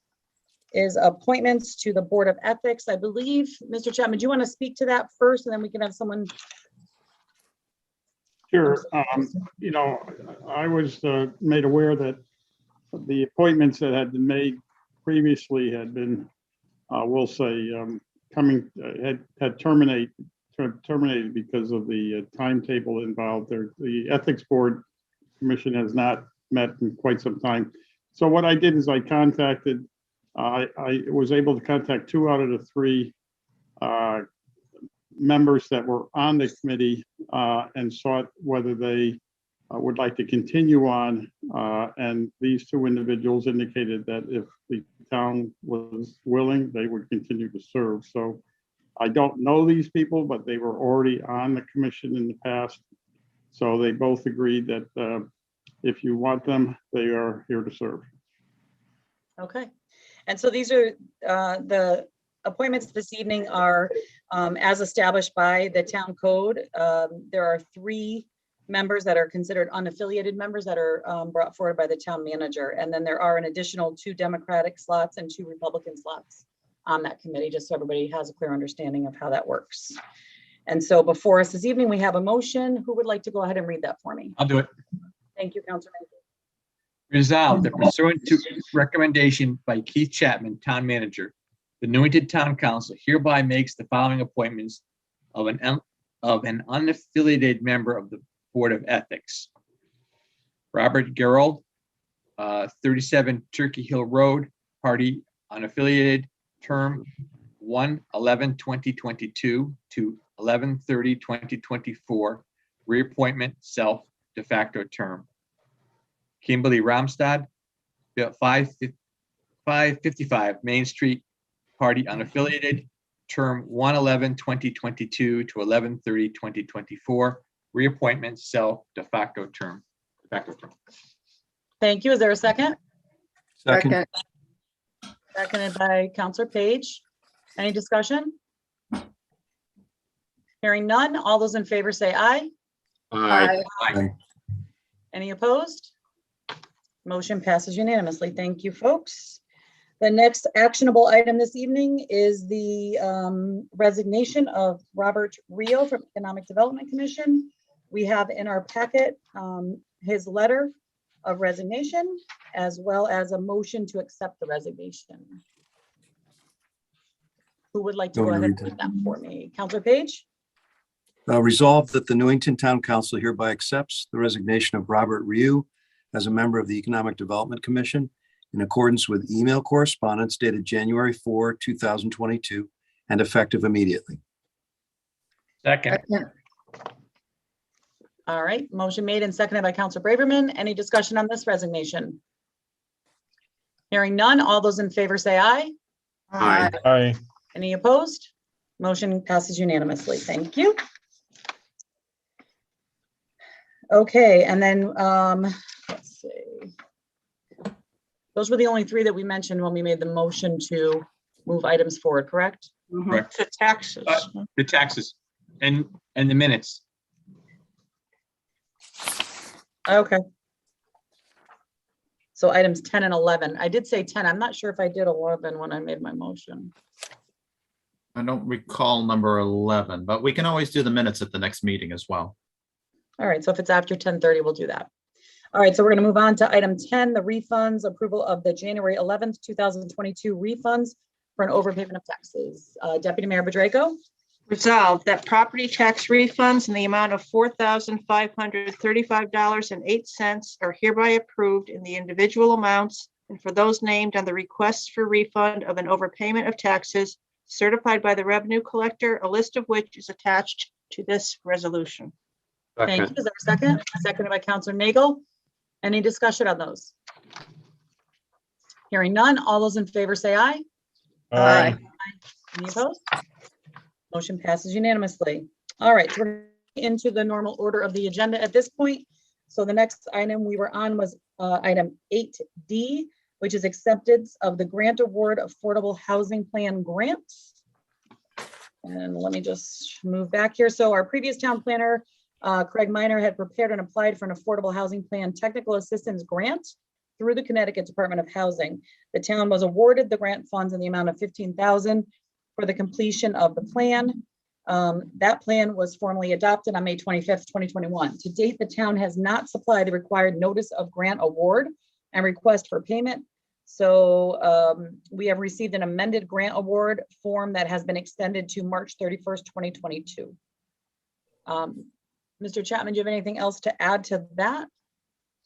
is appointments to the Board of Ethics. I believe, Mr. Chapman, do you want to speak to that first, and then we can have someone? Sure. You know, I was made aware that the appointments that had been made previously had been, we'll say, had terminated because of the timetable involved there. The Ethics Board Commission has not met in quite some time. So what I did is I contacted, I was able to contact 2 out of the 3 members that were on the committee and sought whether they would like to continue on. And these 2 individuals indicated that if the town was willing, they would continue to serve. So I don't know these people, but they were already on the commission in the past. So they both agreed that if you want them, they are here to serve. Okay. And so these are the appointments this evening are as established by the town code. There are 3 members that are considered unaffiliated members that are brought forward by the town manager. And then there are an additional 2 Democratic slots and 2 Republican slots on that committee, just so everybody has a clear understanding of how that works. And so before us this evening, we have a motion. Who would like to go ahead and read that for me? I'll do it. Thank you, Councilor. Resolved that pursuant to recommendation by Keith Chapman, Town Manager, The Newington Town Council hereby makes the following appointments of an unaffiliated member of the Board of Ethics. Robert Gerald, 37 Turkey Hill Road, party unaffiliated, term 1/11/2022 to 11/30/2024, reappointment, self, de facto term. Kimberly Ramstad, 555 Main Street, party unaffiliated, term 1/11/2022 to 11/30/2024, reappointment, self, de facto term. Thank you. Is there a second? Second. Seconded by Counselor Page. Any discussion? Hearing none. All those in favor say aye. Aye. Any opposed? Motion passes unanimously. Thank you, folks. The next actionable item this evening is the resignation of Robert Rio from Economic Development Commission. We have in our packet his letter of resignation, as well as a motion to accept the resignation. Who would like to go ahead and read that for me? Counselor Page? Resolved that the Newington Town Council hereby accepts the resignation of Robert Ryu as a member of the Economic Development Commission in accordance with email correspondence dated January 4, 2022, and effective immediately. Second. All right, motion made and seconded by Counselor Braverman. Any discussion on this resignation? Hearing none, all those in favor say aye. Aye. Aye. Any opposed? Motion passes unanimously. Thank you. Okay, and then let's see. Those were the only three that we mentioned when we made the motion to move items forward, correct? Correct. The taxes. The taxes and the minutes. Okay. So items 10 and 11. I did say 10. I'm not sure if I did 11 when I made my motion. I don't recall number 11, but we can always do the minutes at the next meeting as well. All right, so if it's after 10:30, we'll do that. All right, so we're going to move on to item 10, the refunds, approval of the January 11th, 2022 refunds for an overpayment of taxes. Deputy Mayor Bedrejko? Resolved that property tax refunds in the amount of $4,535.08 are hereby approved in the individual amounts and for those named on the requests for refund of an overpayment of taxes certified by the revenue collector, a list of which is attached to this resolution. Thank you. Is there a second? Seconded by Counselor Nagel. Any discussion on those? Hearing none. All those in favor say aye. Aye. Any opposed? Motion passes unanimously. All right, so we're into the normal order of the agenda at this point. So the next item we were on was item 8D, which is acceptance of the grant award affordable housing plan grants. And let me just move back here. So our previous town planner, Craig Minor, had prepared and applied for an affordable housing plan technical assistance grant through the Connecticut Department of Housing. The town was awarded the grant funds in the amount of $15,000 for the completion of the plan. That plan was formally adopted on May 25th, 2021. To date, the town has not supplied the required notice of grant award and request for payment. So we have received an amended grant award form that has been extended to March 31st, 2022. Mr. Chapman, do you have anything else to add to that?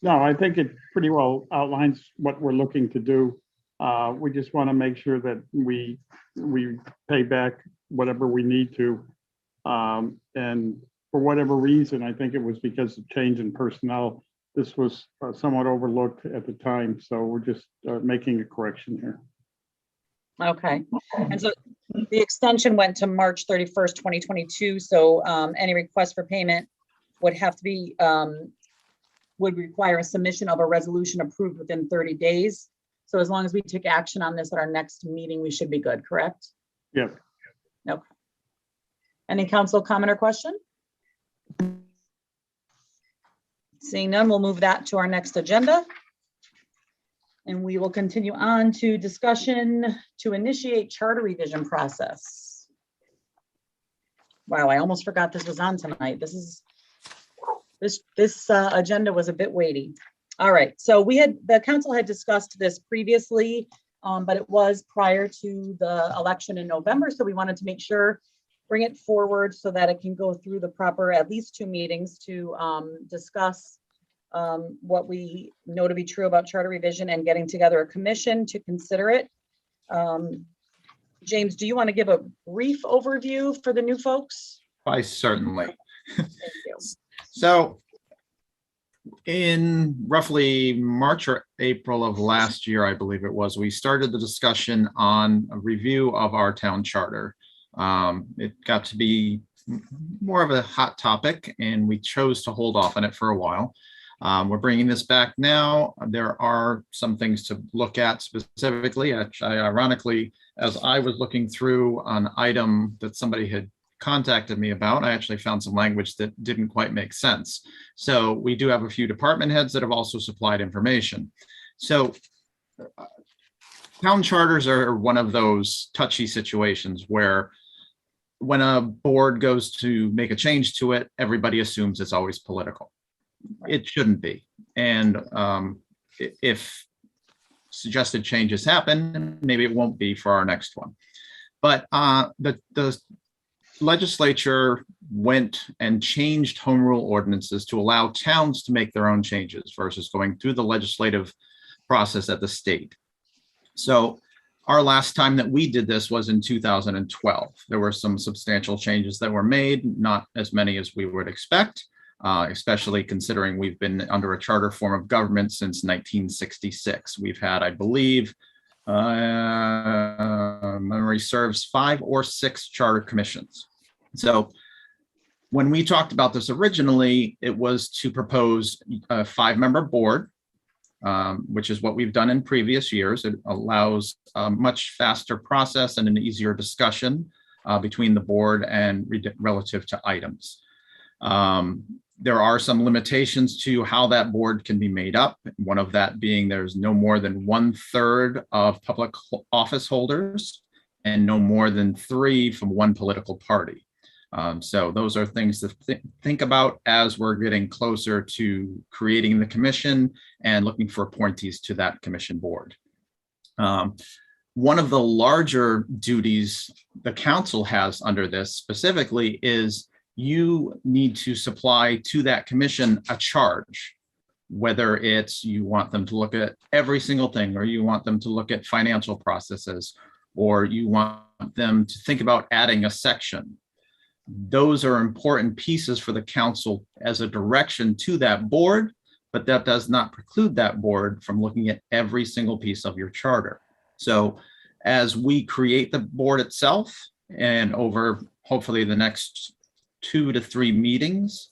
No, I think it pretty well outlines what we're looking to do. We just want to make sure that we pay back whatever we need to. And for whatever reason, I think it was because of change in personnel, this was somewhat overlooked at the time. So we're just making a correction here. Okay. And so the extension went to March 31st, 2022. So any request for payment would have to be, would require a submission of a resolution approved within 30 days. So as long as we take action on this at our next meeting, we should be good, correct? Yeah. Okay. Any council comment or question? Seeing none, we'll move that to our next agenda. And we will continue on to discussion to initiate charter revision process. Wow, I almost forgot this was on tonight. This agenda was a bit weighty. All right, so the council had discussed this previously but it was prior to the election in November. So we wanted to make sure, bring it forward so that it can go through the proper, at least 2 meetings to discuss what we know to be true about charter revision and getting together a commission to consider it. James, do you want to give a brief overview for the new folks? I certainly. Thank you. So in roughly March or April of last year, I believe it was, we started the discussion on a review of our town charter. It got to be more of a hot topic and we chose to hold off on it for a while. We're bringing this back now. There are some things to look at specifically. Ironically, as I was looking through an item that somebody had contacted me about, I actually found some language that didn't quite make sense. So we do have a few department heads that have also supplied information. So town charters are one of those touchy situations where when a board goes to make a change to it, everybody assumes it's always political. It shouldn't be. And if suggested changes happen, maybe it won't be for our next one. But the legislature went and changed home rule ordinances to allow towns to make their own changes versus going through the legislative process at the state. So our last time that we did this was in 2012. There were some substantial changes that were made, not as many as we would expect, especially considering we've been under a charter form of government since 1966. We've had, I believe, memory serves, 5 or 6 charter commissions. So when we talked about this originally, it was to propose a 5-member board, which is what we've done in previous years. It allows a much faster process and an easier discussion between the board and relative to items. There are some limitations to how that board can be made up. One of that being there's no more than 1/3 of public office holders and no more than 3 from one political party. So those are things to think about as we're getting closer to creating the commission and looking for appointees to that commission board. One of the larger duties the council has under this specifically is you need to supply to that commission a charge, whether it's you want them to look at every single thing, or you want them to look at financial processes, or you want them to think about adding a section. Those are important pieces for the council as a direction to that board, but that does not preclude that board from looking at every single piece of your charter. So as we create the board itself, and over hopefully the next 2 to 3 meetings,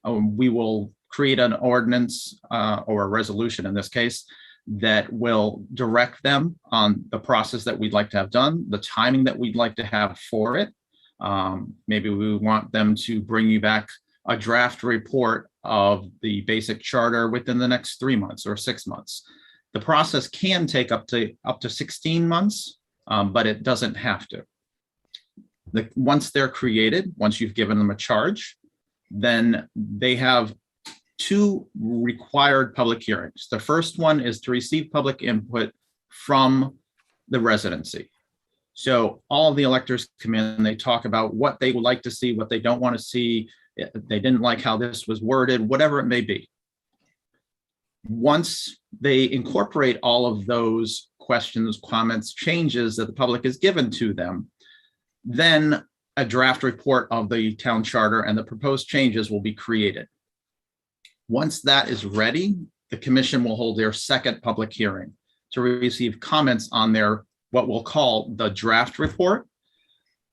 we will create an ordinance or a resolution in this case that will direct them on the process that we'd like to have done, the timing that we'd like to have for it. Maybe we want them to bring you back a draft report of the basic charter within the next 3 months or 6 months. The process can take up to 16 months, but it doesn't have to. Once they're created, once you've given them a charge, then they have 2 required public hearings. The first one is to receive public input from the residency. So all of the electors come in and they talk about what they would like to see, what they don't want to see. They didn't like how this was worded, whatever it may be. Once they incorporate all of those questions, comments, changes that the public has given to them, then a draft report of the town charter and the proposed changes will be created. Once that is ready, the commission will hold their second public hearing to receive comments on their what we'll call the draft report,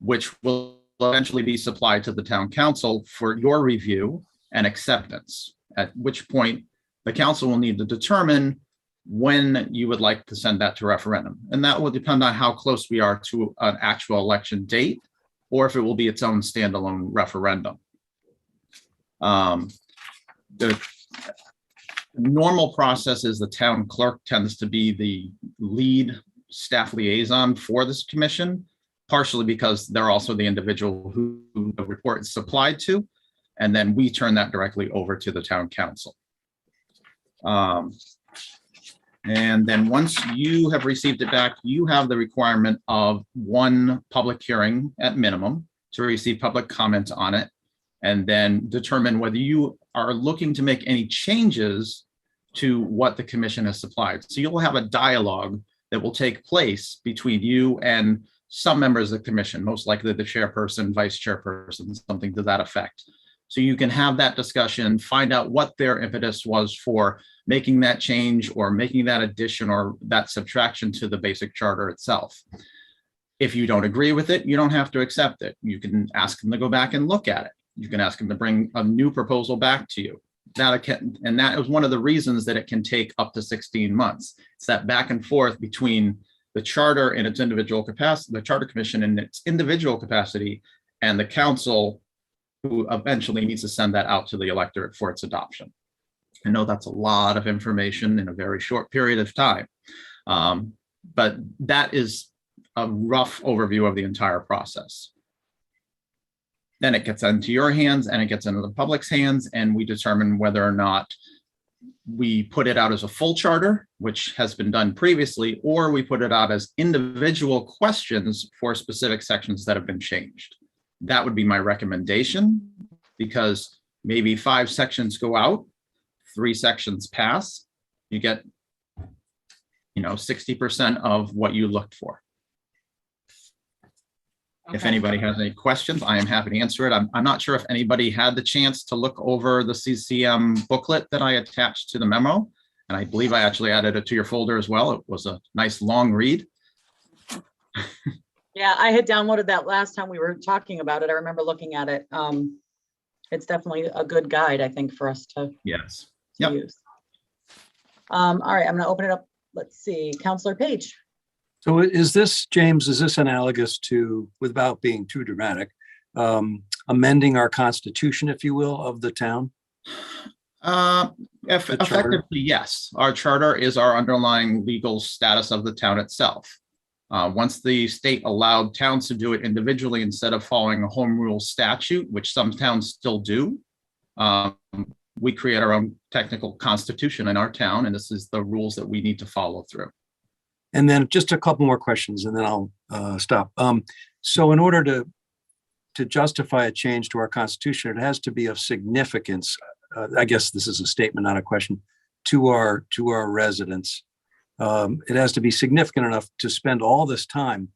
which will eventually be supplied to the town council for your review and acceptance, at which point the council will need to determine when you would like to send that to referendum. And that will depend on how close we are to an actual election date, or if it will be its own standalone referendum. The normal process is the town clerk tends to be the lead staff liaison for this commission, partially because they're also the individual who the report is supplied to, and then we turn that directly over to the town council. And then once you have received it back, you have the requirement of one public hearing at minimum to receive public comments on it, and then determine whether you are looking to make any changes to what the commission has supplied. So you'll have a dialogue that will take place between you and some members of the commission, most likely the chairperson, vice chairperson, something to that effect. So you can have that discussion, find out what their impetus was for making that change or making that addition or that subtraction to the basic charter itself. If you don't agree with it, you don't have to accept it. You can ask them to go back and look at it. You can ask them to bring a new proposal back to you. And that is one of the reasons that it can take up to 16 months. It's that back and forth between the charter in its individual capacity, the charter commission in its individual capacity, and the council, who eventually needs to send that out to the electorate for its adoption. I know that's a lot of information in a very short period of time, but that is a rough overview of the entire process. Then it gets into your hands and it gets into the public's hands, and we determine whether or not we put it out as a full charter, which has been done previously, or we put it out as individual questions for specific sections that have been changed. That would be my recommendation, because maybe 5 sections go out, 3 sections pass, you get, 60% of what you looked for. If anybody has any questions, I am happy to answer it. I'm not sure if anybody had the chance to look over the CCM booklet that I attached to the memo. And I believe I actually added it to your folder as well. It was a nice long read. Yeah, I had downloaded that last time we were talking about it. I remember looking at it. It's definitely a good guide, I think, for us to Yes. use. All right, I'm going to open it up. Let's see, Councillor Page. So is this, James, is this analogous to, without being too dramatic, amending our constitution, if you will, of the town? Effectively, yes. Our charter is our underlying legal status of the town itself. Once the state allowed towns to do it individually instead of following a home rule statute, which some towns still do, we create our own technical constitution in our town, and this is the rules that we need to follow through. And then just a couple more questions and then I'll stop. So in order to justify a change to our constitution, it has to be of significance. I guess this is a statement, not a question, to our residents. It has to be significant enough to spend all this time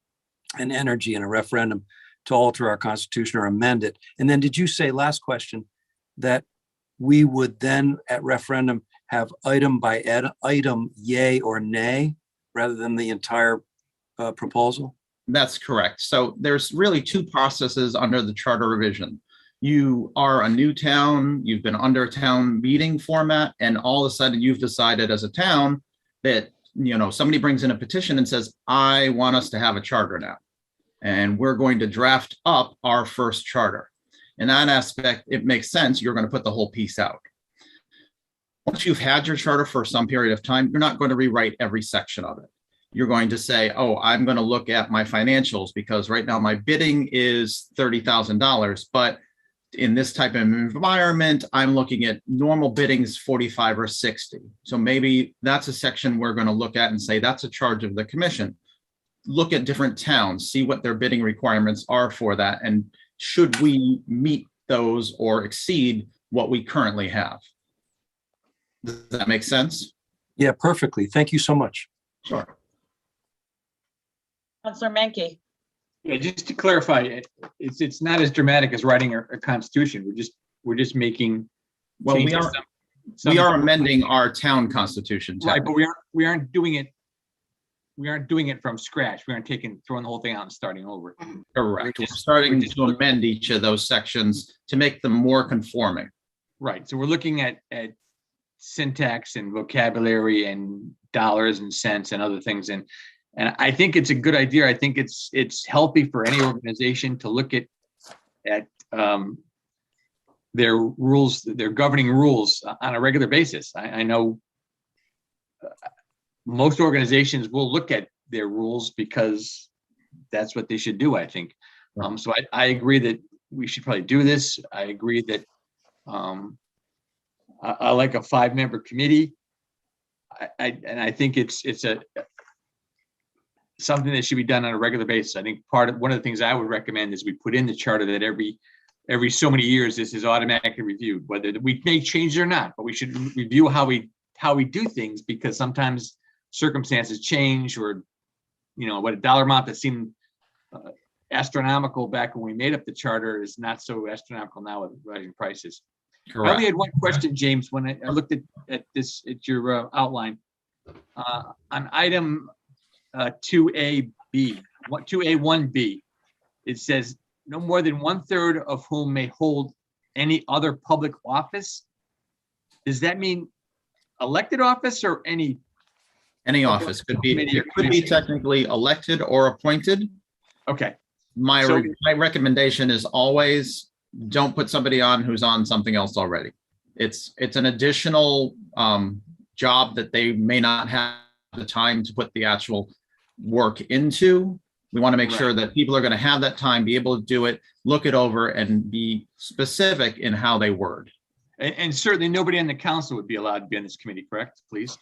and energy in a referendum to alter our constitution or amend it. And then did you say, last question, that we would then at referendum have item by item, yay or nay, rather than the entire proposal? That's correct. So there's really 2 processes under the charter revision. You are a new town, you've been under town meeting format, and all of a sudden you've decided as a town that, somebody brings in a petition and says, I want us to have a charter now. And we're going to draft up our first charter. In that aspect, it makes sense. You're going to put the whole piece out. Once you've had your charter for some period of time, you're not going to rewrite every section of it. You're going to say, oh, I'm going to look at my financials because right now my bidding is $30,000, but in this type of environment, I'm looking at normal biddings 45 or 60. So maybe that's a section we're going to look at and say that's a charge of the commission. Look at different towns, see what their bidding requirements are for that, and should we meet those or exceed what we currently have? Does that make sense? Yeah, perfectly. Thank you so much. Sure. Councillor Menke. Yeah, just to clarify, it's not as dramatic as writing a constitution. We're just making. Well, we are amending our town constitution. Right, but we aren't doing it. We aren't doing it from scratch. We aren't throwing the whole thing out and starting over. Correct. We're starting to amend each of those sections to make them more conforming. Right. So we're looking at syntax and vocabulary and dollars and cents and other things. And I think it's a good idea. I think it's healthy for any organization to look at their rules, their governing rules on a regular basis. I know most organizations will look at their rules because that's what they should do, I think. So I agree that we should probably do this. I agree that I like a 5-member committee. I think it's something that should be done on a regular basis. I think one of the things I would recommend is we put in the charter that every so many years this is automatically reviewed, whether we make changes or not, but we should review how we do things, because sometimes circumstances change, or what a dollar amount that seemed astronomical back when we made up the charter is not so astronomical now with rising prices. I only had one question, James, when I looked at your outline on item 2A1B. It says no more than 1/3 of whom may hold any other public office. Does that mean elected office or any office? Could be, committee or it could be commission? technically elected or appointed. Okay. My So- my recommendation is always don't put somebody on who's on something else already. It's an additional job that they may not have the time to put the actual work into. We want to make sure that people are going to have that time, be able to do it, look it over, and be specific in how they word. And certainly nobody on the council would be allowed to be on this committee, correct? Please.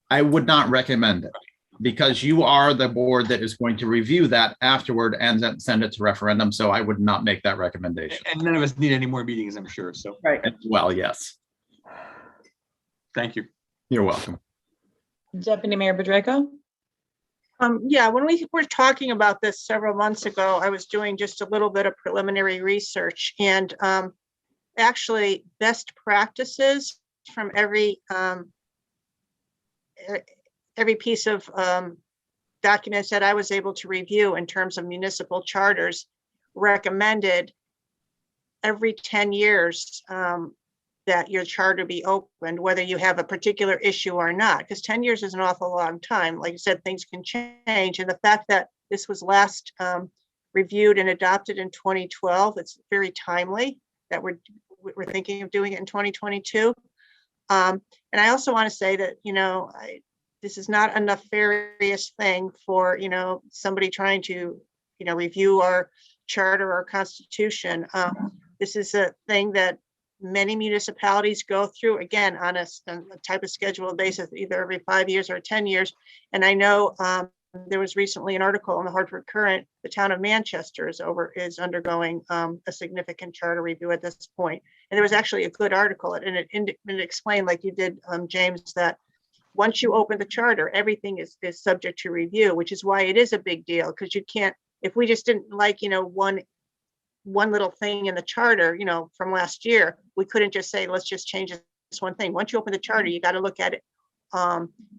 I would not recommend it, because you are the board that is going to review that afterward and then send it to referendum. So I would not make that recommendation. And none of us need any more meetings, I'm sure. So, Right. Well, yes, thank you. you're welcome. Deputy Mayor Bedrejko? Yeah, when we were talking about this several months ago, I was doing just a little bit of preliminary research, and actually best practices from every piece of documents that I was able to review in terms of municipal charters recommended every 10 years that your charter be opened, whether you have a particular issue or not, because 10 years is an awful long time. Like you said, things can change. And the fact that this was last reviewed and adopted in 2012, it's very timely that we're thinking of doing it in 2022. And I also want to say that, this is not a nefarious thing for, somebody trying to, review our charter or constitution. This is a thing that many municipalities go through, again, on a type of scheduled basis, either every 5 years or 10 years. And I know there was recently an article in the Hartford Courant, the town of Manchester is undergoing a significant charter review at this point. And there was actually a good article, and it explained, like you did, James, that once you open the charter, everything is subject to review, which is why it is a big deal, because you can't, if we just didn't like, one little thing in the charter, from last year, we couldn't just say, let's just change this one thing. Once you open the charter, you got to look at it,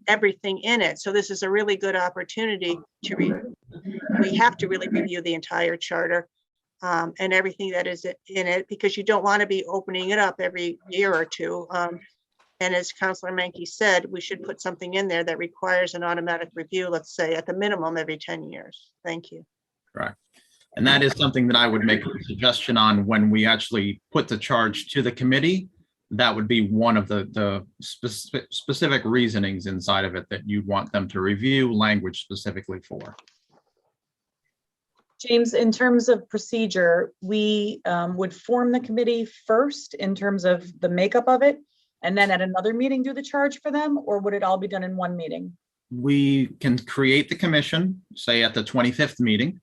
everything in it. So this is a really good opportunity we have to really review the entire charter and everything that is in it, because you don't want to be opening it up every year or two. And as Councilor Menke said, we should put something in there that requires an automatic review, let's say at the minimum every 10 years. Thank you. Correct. And that is something that I would make a suggestion on when we actually put the charge to the committee. That would be one of the specific reasonings inside of it that you'd want them to review language specifically for. James, in terms of procedure, we would form the committee first in terms of the makeup of it, and then at another meeting do the charge for them, or would it all be done in one meeting? We can create the commission, say at the 25th meeting.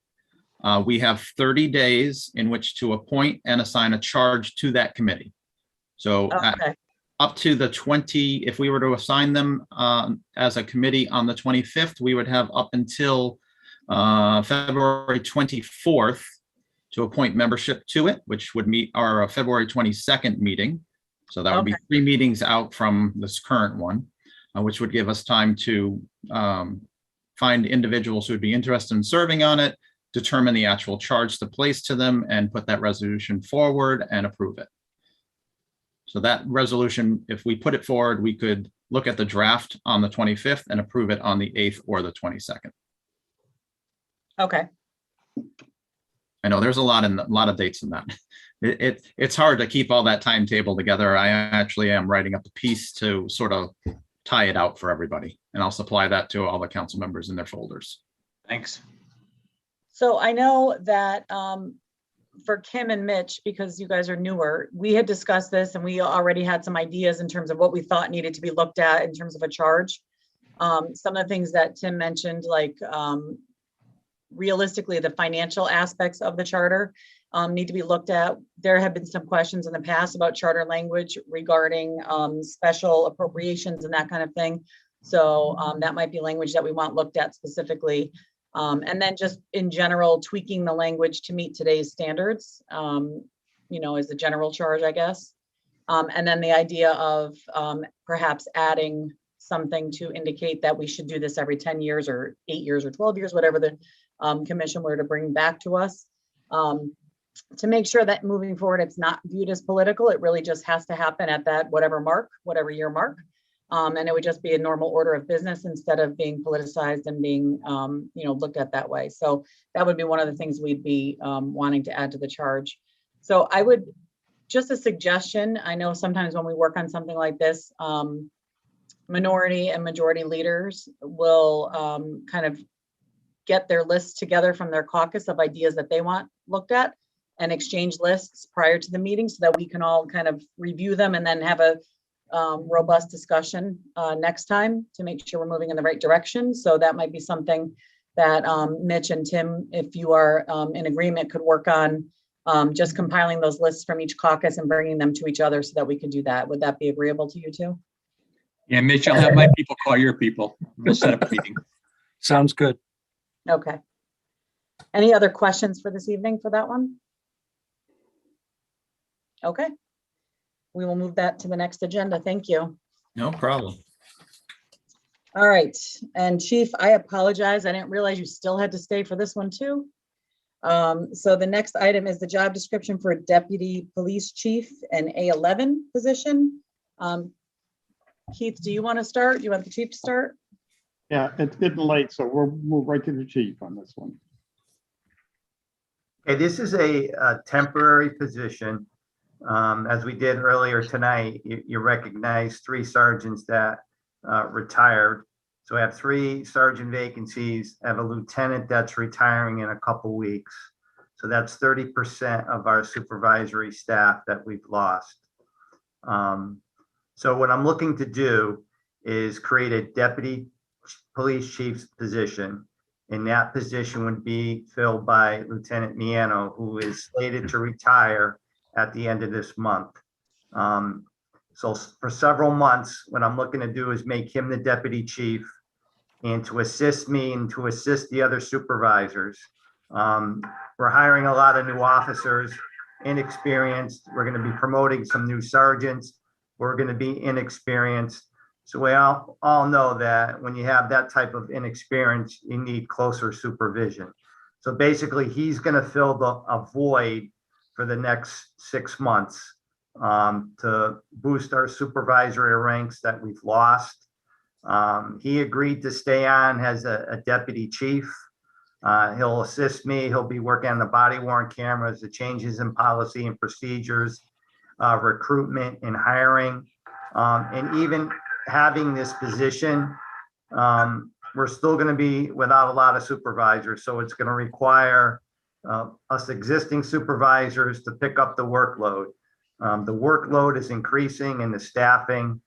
We have 30 days in which to appoint and assign a charge to that committee. So up to the 20, if we were to assign them as a committee on the 25th, we would have up until February 24th to appoint membership to it, which would meet our February 22nd meeting. So that would be 3 meetings out from this current one, which would give us time to find individuals who would be interested in serving on it, determine the actual charge to place to them, and put that resolution forward and approve it. So that resolution, if we put it forward, we could look at the draft on the 25th and approve it on the 8th or the 22nd. Okay. I know there's a lot of dates in that. It's hard to keep all that timetable together. I actually am writing up a piece to sort of tie it out for everybody, and I'll supply that to all the council members in their folders. Thanks. So I know that for Kim and Mitch, because you guys are newer, we had discussed this and we already had some ideas in terms of what we thought needed to be looked at in terms of a charge. Some of the things that Tim mentioned, like realistically, the financial aspects of the charter need to be looked at. There have been some questions in the past about charter language regarding special appropriations and that kind of thing. So that might be language that we want looked at specifically. And then just in general, tweaking the language to meet today's standards, is the general charge, I guess. And then the idea of perhaps adding something to indicate that we should do this every 10 years or 8 years or 12 years, whatever the commission were to bring back to us, to make sure that moving forward, it's not viewed as political. It really just has to happen at that whatever year mark. And it would just be a normal order of business instead of being politicized and being, looked at that way. So that would be one of the things we'd be wanting to add to the charge. So I would, just a suggestion, I know sometimes when we work on something like this, minority and majority leaders will kind of get their lists together from their caucus of ideas that they want looked at and exchange lists prior to the meeting so that we can all kind of review them and then have a robust discussion next time to make sure we're moving in the right direction. So that might be something that Mitch and Tim, if you are in agreement, could work on just compiling those lists from each caucus and bringing them to each other so that we could do that. Would that be agreeable to you too? Yeah, Mitch, I'll have my people call your people. We'll set up a meeting. Sounds good. Okay. Any other questions for this evening for that one? Okay. We will move that to the next agenda. Thank you. No problem. All right. And Chief, I apologize. I didn't realize you still had to stay for this one too. So the next item is the job description for Deputy Police Chief and A11 position. Keith, do you want to start? Do you want the chief to start? Yeah, it's getting late, so we'll move right to the chief on this one. Okay, this is a temporary position. As we did earlier tonight, you recognize 3 sergeants that retired. So I have 3 sergeant vacancies. I have a lieutenant that's retiring in a couple weeks. So that's 30% of our supervisory staff that we've lost. So what I'm looking to do is create a deputy police chief's position. And that position would be filled by Lieutenant Miano, who is slated to retire at the end of this month. So for several months, what I'm looking to do is make him the deputy chief and to assist me and to assist the other supervisors. We're hiring a lot of new officers, inexperienced. We're going to be promoting some new sergeants. We're going to be inexperienced. So we all know that when you have that type of inexperience, you need closer supervision. So basically, he's going to fill a void for the next 6 months to boost our supervisory ranks that we've lost. He agreed to stay on as a deputy chief. He'll assist me. He'll be working on the body worn cameras, the changes in policy and procedures, recruitment and hiring, and even having this position, we're still going to be without a lot of supervisors. So it's going to require us existing supervisors to pick up the workload. The workload is increasing and the staffing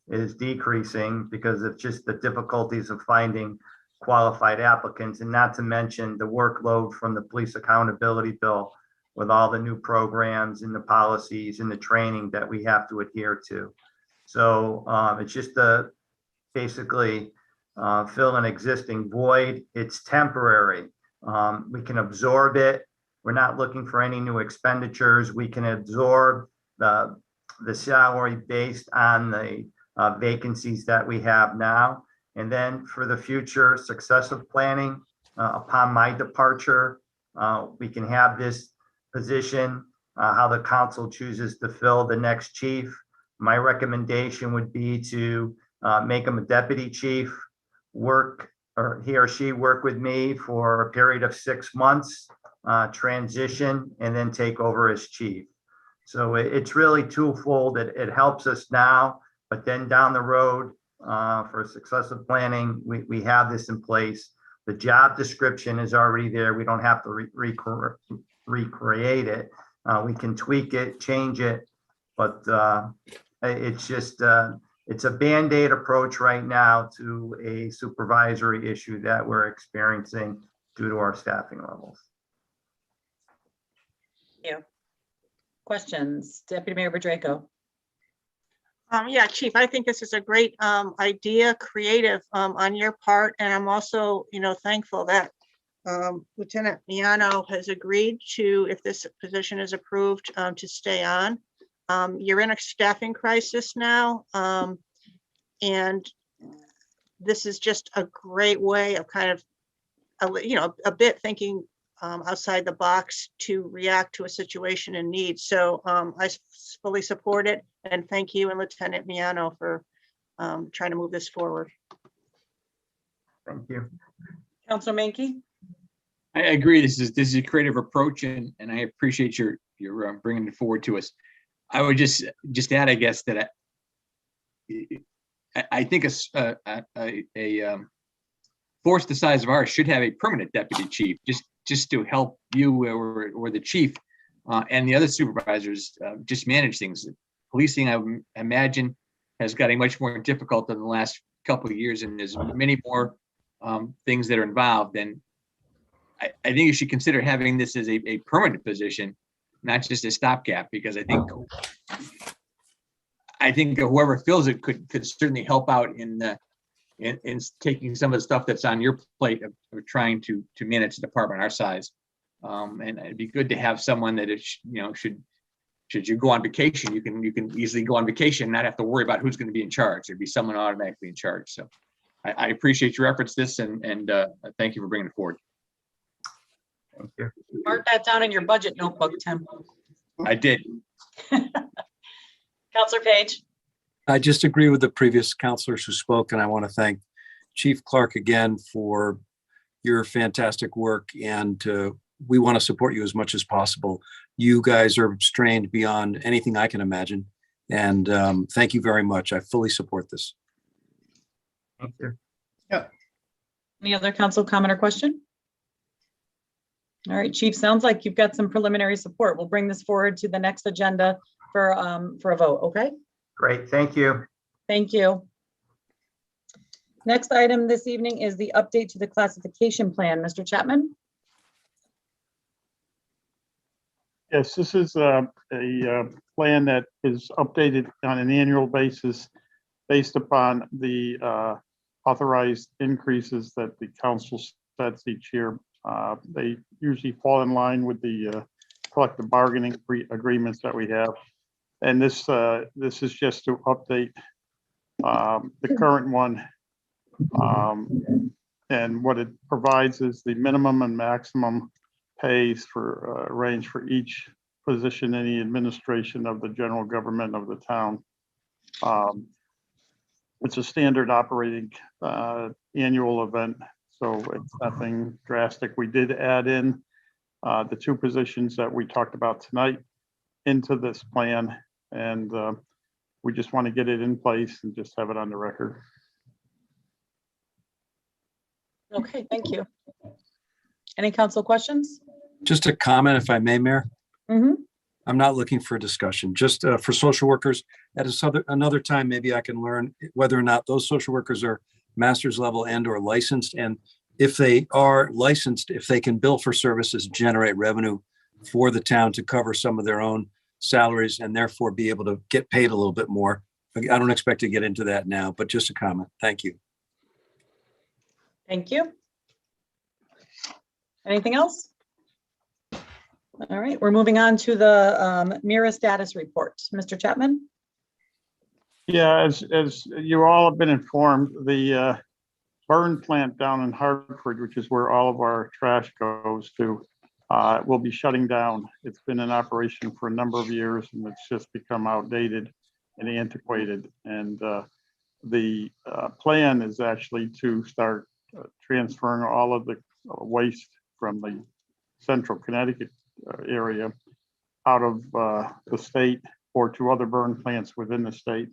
is decreasing because of just the difficulties of finding qualified applicants, and not to mention the workload from the police accountability bill with all the new programs and the policies and the training that we have to adhere to. So it's just basically fill an existing void. It's temporary. We can absorb it. We're not looking for any new expenditures. We can absorb the salary based on the vacancies that we have now. And then for the future successive planning, upon my departure, we can have this position, how the council chooses to fill the next chief. My recommendation would be to make him a deputy chief, he or she work with me for a period of 6 months, transition, and then take over as chief. So it's really twofold. It helps us now, but then down the road for successive planning, we have this in place. The job description is already there. We don't have to recreate it. We can tweak it, change it, but it's just it's a Band-Aid approach right now to a supervisory issue that we're experiencing due to our staffing levels. Thank you. Questions, Deputy Mayor Bradraco? Yeah, Chief, I think this is a great idea, creative on your part. And I'm also, thankful that Lieutenant Miano has agreed to, if this position is approved, to stay on. You're in a staffing crisis now. And this is just a great way of kind of, a bit thinking outside the box to react to a situation in need. So I fully support it, and thank you and Lieutenant Miano for trying to move this forward. Thank you. Councilor Menke? I agree. This is a creative approach, and I appreciate your bringing it forward to us. I would just add, I guess, that I think a force the size of ours should have a permanent deputy chief, just to help you or the chief and the other supervisors just manage things. Policing, I imagine, has gotten much more difficult in the last couple of years, and there's many more things that are involved. And I think you should consider having this as a permanent position, not just a stopgap, because I think whoever fills it could certainly help out in taking some of the stuff that's on your plate of trying to manage the department our size. And it'd be good to have someone that should you go on vacation, you can easily go on vacation, and not have to worry about who's going to be in charge. There'd be someone automatically in charge. So I appreciate your efforts and thank you for bringing it forward. Thank you. Mark that down in your budget notebook, Tim. I did. Councilor Page? I just agree with the previous counselors who spoke, and I want to thank Chief Clark again for your fantastic work, and we want to support you as much as possible. You guys are strained beyond anything I can imagine, and thank you very much. I fully support this. Thank you. Any other council comment or question? All right, Chief, sounds like you've got some preliminary support. We'll bring this forward to the next agenda for a vote, okay? Great, thank you. Thank you. Next item this evening is the update to the classification plan. Mr. Chapman? Yes, this is a plan that is updated on an annual basis based upon the authorized increases that the council sets each year. They usually fall in line with the collective bargaining agreements that we have. And this is just to update the current one. And what it provides is the minimum and maximum pays for range for each position in the administration of the general government of the town. It's a standard operating annual event, so it's nothing drastic. We did add in the two positions that we talked about tonight into this plan, and we just want to get it in place and just have it on the record. Okay, thank you. Any council questions? Just a comment, if I may, Mayor. Mm-hmm. I'm not looking for a discussion, just for social workers. At another time, maybe I can learn whether or not those social workers are master's level and or licensed. And if they are licensed, if they can bill for services, generate revenue for the town to cover some of their own salaries and therefore be able to get paid a little bit more. I don't expect to get into that now, but just a comment. Thank you. Thank you. Anything else? All right, we're moving on to the MIRA status report. Mr. Chapman? Yeah, as you all have been informed, the burn plant down in Hartford, which is where all of our trash goes to, will be shutting down. It's been in operation for a number of years, and it's just become outdated and antiquated. And the plan is actually to start transferring all of the waste from the central Connecticut area out of the state or to other burn plants within the state.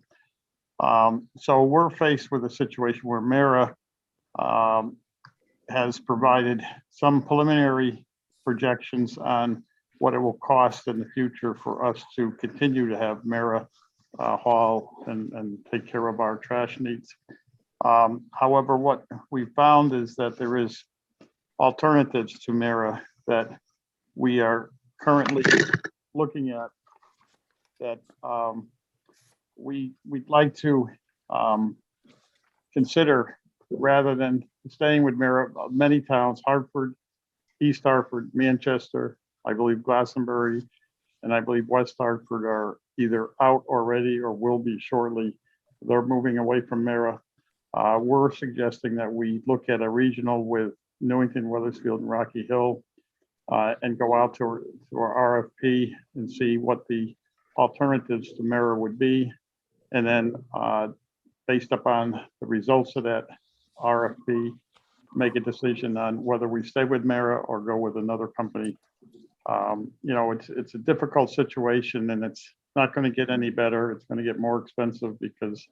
So we're faced with a situation where MIRA has provided some preliminary projections on what it will cost in the future for us to continue to have MIRA haul and take care of our trash needs. However, what we found is that there is alternatives to Mara that we are currently looking at that we'd like to consider rather than staying with Mara. Many towns, Hartford, East Hartford, Manchester, I believe Glastonbury, and I believe West Hartford are either out already or will be shortly. They're moving away from Mara. We're suggesting that we look at a regional with Newington, Weathersfield, and Rocky Hill, and go out to our RFP and see what the alternatives to Mara would be. And then based upon the results of that RFP, make a decision on whether we stay with Mara or go with another company. It's a difficult situation, and it's not going to get any better. It's going to get more expensive because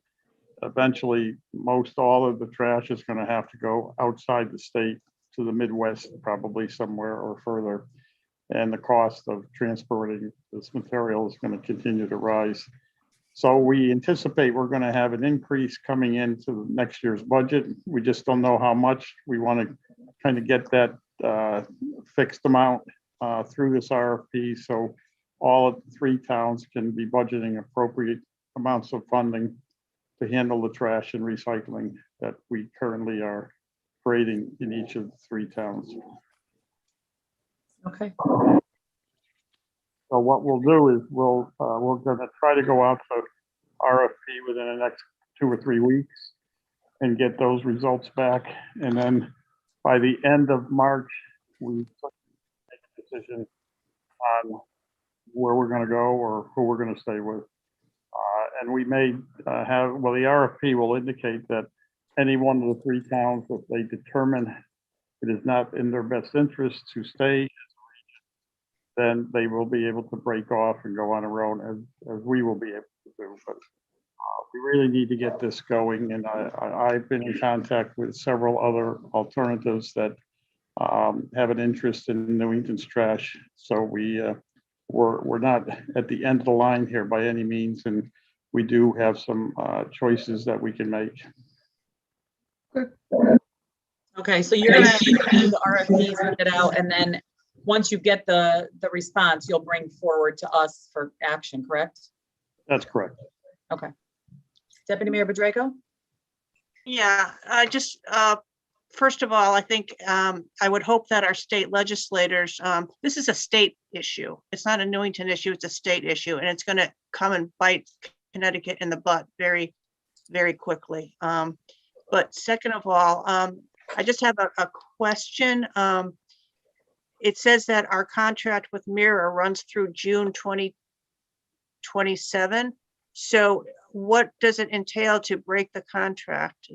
eventually most all of the trash is going to have to go outside the state to the Midwest, probably somewhere or further. And the cost of transporting this material is going to continue to rise. So we anticipate we're going to have an increase coming into next year's budget. We just don't know how much. We want to kind of get that fixed amount through this RFP, so all of the 3 towns can be budgeting appropriate amounts of funding to handle the trash and recycling that we currently are creating in each of the 3 towns. Okay. So what we'll do is we're going to try to go out to RFP within the next 2 or 3 weeks and get those results back. And then by the end of March, we make a decision on where we're going to go or who we're going to stay with. And we may the RFP will indicate that any one of the 3 towns that they determine it is not in their best interest to stay, then they will be able to break off and go on their own, as we will be able to do. But we really need to get this going, and I've been in contact with several other alternatives that have an interest in Newington's trash. So we're not at the end of the line here by any means, and we do have some choices that we can make. Okay, so you're gonna do the RFPs, put it out, and then once you get the response, you'll bring forward to us for action, correct? That's correct. Okay. Deputy Mayor Bedrejko? Yeah, first of all, I think I would hope that our state legislators, this is a state issue. It's not a Newington issue, it's a state issue, and it's going to come and bite Connecticut in the butt very, very quickly. But second of all, I just have a question. It says that our contract with Mira runs through June 2027. So what does it entail to break the contract?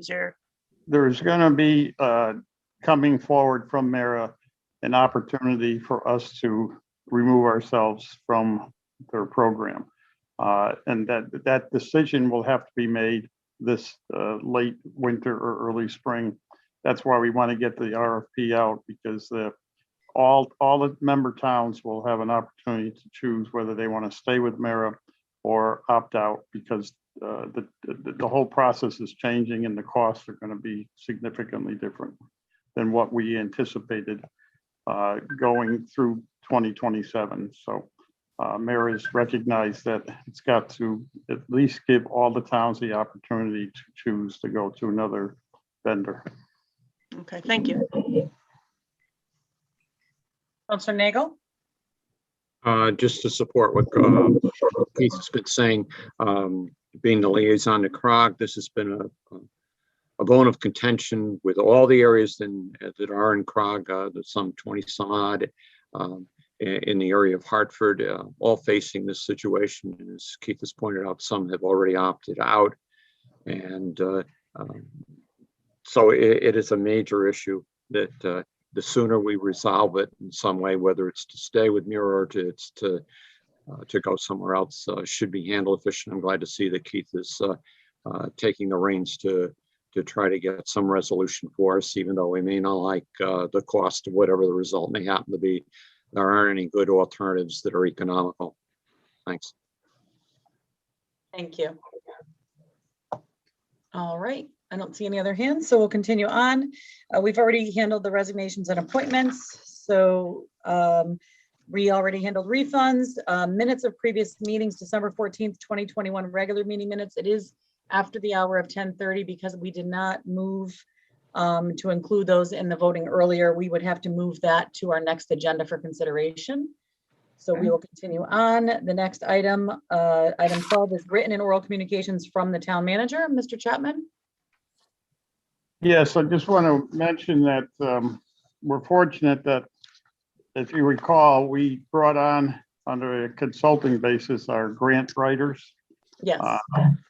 There's going to be coming forward from Mara an opportunity for us to remove ourselves from their program. And that decision will have to be made this late winter or early spring. That's why we want to get the RFP out, because all the member towns will have an opportunity to choose whether they want to stay with Mara or opt out, because the whole process is changing and the costs are going to be significantly different than what we anticipated going through 2027. So Mayor has recognized that it's got to at least give all the towns the opportunity to choose to go to another vendor. Okay, thank you. Councilor Nagel? Just to support what Keith has been saying, being the liaison to CROG, this has been a bone of contention with all the areas that are in CROG. There's some 20 some odd in the area of Hartford, all facing this situation. And as Keith has pointed out, some have already opted out. And so it is a major issue that the sooner we resolve it in some way, whether it's to stay with Mira or to go somewhere else, should be handled efficiently. I'm glad to see that Keith is taking the reins to try to get some resolution for us, even though we may not like the cost of whatever the result may happen to be. There aren't any good alternatives that are economical. Thanks. Thank you. All right, I don't see any other hands, so we'll continue on. We've already handled the resignations and appointments, so we already handled refunds, minutes of previous meetings, December 14th, 2021, regular meeting minutes. It is after the hour of 10:30 because we did not move to include those in the voting earlier. We would have to move that to our next agenda for consideration. So we will continue on. The next item, item 12, is written and oral communications from the town manager. Mr. Chapman? Yes, I just want to mention that we're fortunate that, if you recall, we brought on under a consulting basis our grant writers. Yes.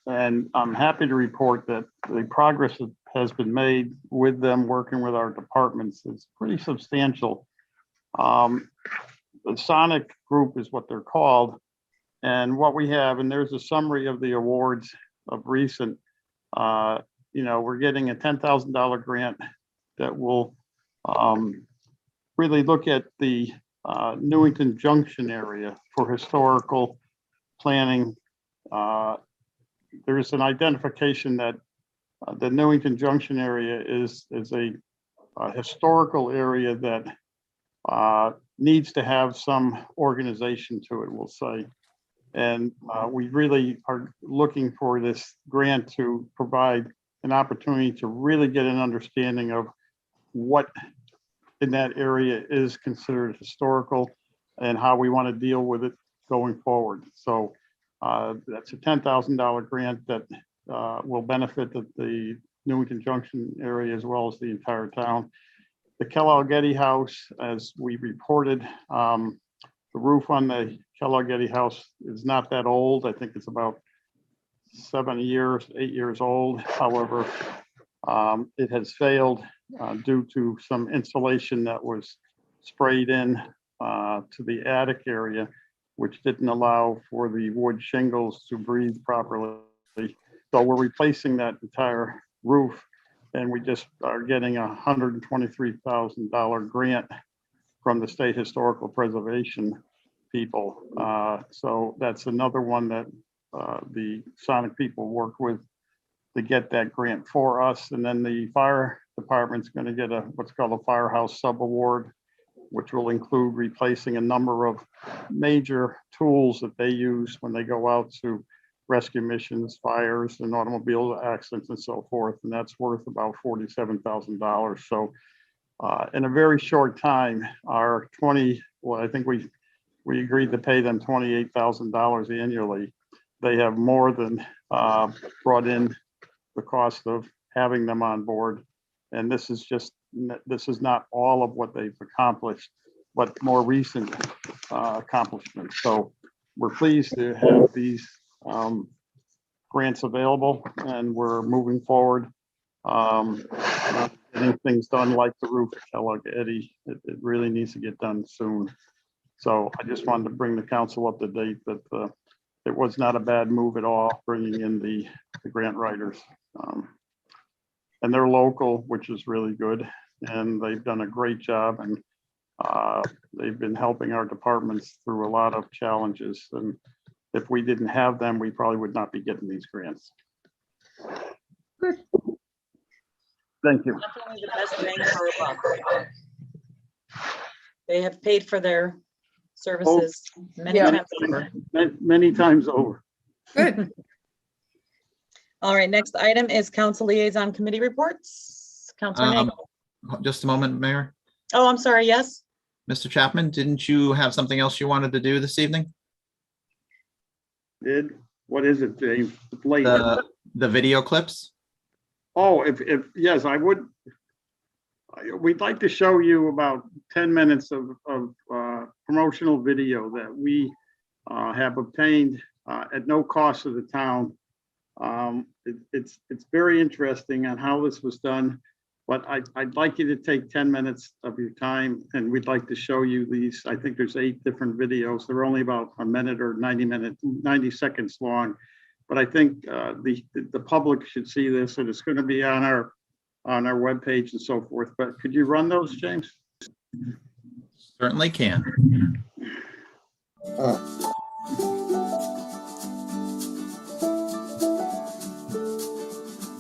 And I'm happy to report that the progress that has been made with them working with our departments is pretty substantial. The Sonic group is what they're called. And what we have, and there's a summary of the awards of recent, we're getting a $10,000 grant that will really look at the Newington Junction area for historical planning. There's an identification that the Newington Junction area is a historical area that needs to have some organization to it, we'll say. And we really are looking for this grant to provide an opportunity to really get an understanding of what in that area is considered historical and how we want to deal with it going forward. So that's a $10,000 grant that will benefit the Newington Junction area as well as the entire town. The Kellogg-Getty House, as we reported, the roof on the Kellogg-Getty House is not that old. I think it's about 8 years old. However, it has failed due to some insulation that was sprayed in to the attic area, which didn't allow for the wood shingles to breathe properly. So we're replacing that entire roof, and we just are getting a $123,000 grant from the State Historical Preservation people. So that's another one that the Sonic people work with to get that grant for us. And then the fire department's going to get what's called a firehouse sub award, which will include replacing a number of major tools that they use when they go out to rescue missions, fires, and automobile accidents and so forth. And that's worth about $47,000. So in a very short time, I think we agreed to pay them $28,000 annually. They have more than brought in the cost of having them on board. And this is not all of what they've accomplished, but more recent accomplishments. So we're pleased to have these grants available, and we're moving forward. Getting things done like the roof at Kellogg-Getty, it really needs to get done soon. So I just wanted to bring the council up to date that it was not a bad move at all, bringing in the grant writers. And they're local, which is really good. And they've done a great job, and they've been helping our departments through a lot of challenges. And if we didn't have them, we probably would not be getting these grants. Good. Thank you. Definitely the best bang for a buck. They have paid for their services many times over. Many times over. Good. All right, next item is council liaison committee reports. Councilor Nagel. Just a moment, Mayor. Oh, I'm sorry, yes? Mr. Chapman, didn't you have something else you wanted to do this evening? What is it, James? It's late. The video clips? Oh, if yes, I would. We'd like to show you about 10 minutes of promotional video that we have obtained at no cost to the town. It's very interesting on how this was done, but I'd like you to take 10 minutes of your time, and we'd like to show you these. I think there's 8 different videos. They're only about a minute or 90 seconds long, but I think the public should see this, and it's going to be on our webpage and so forth. But could you run those, James? Certainly can.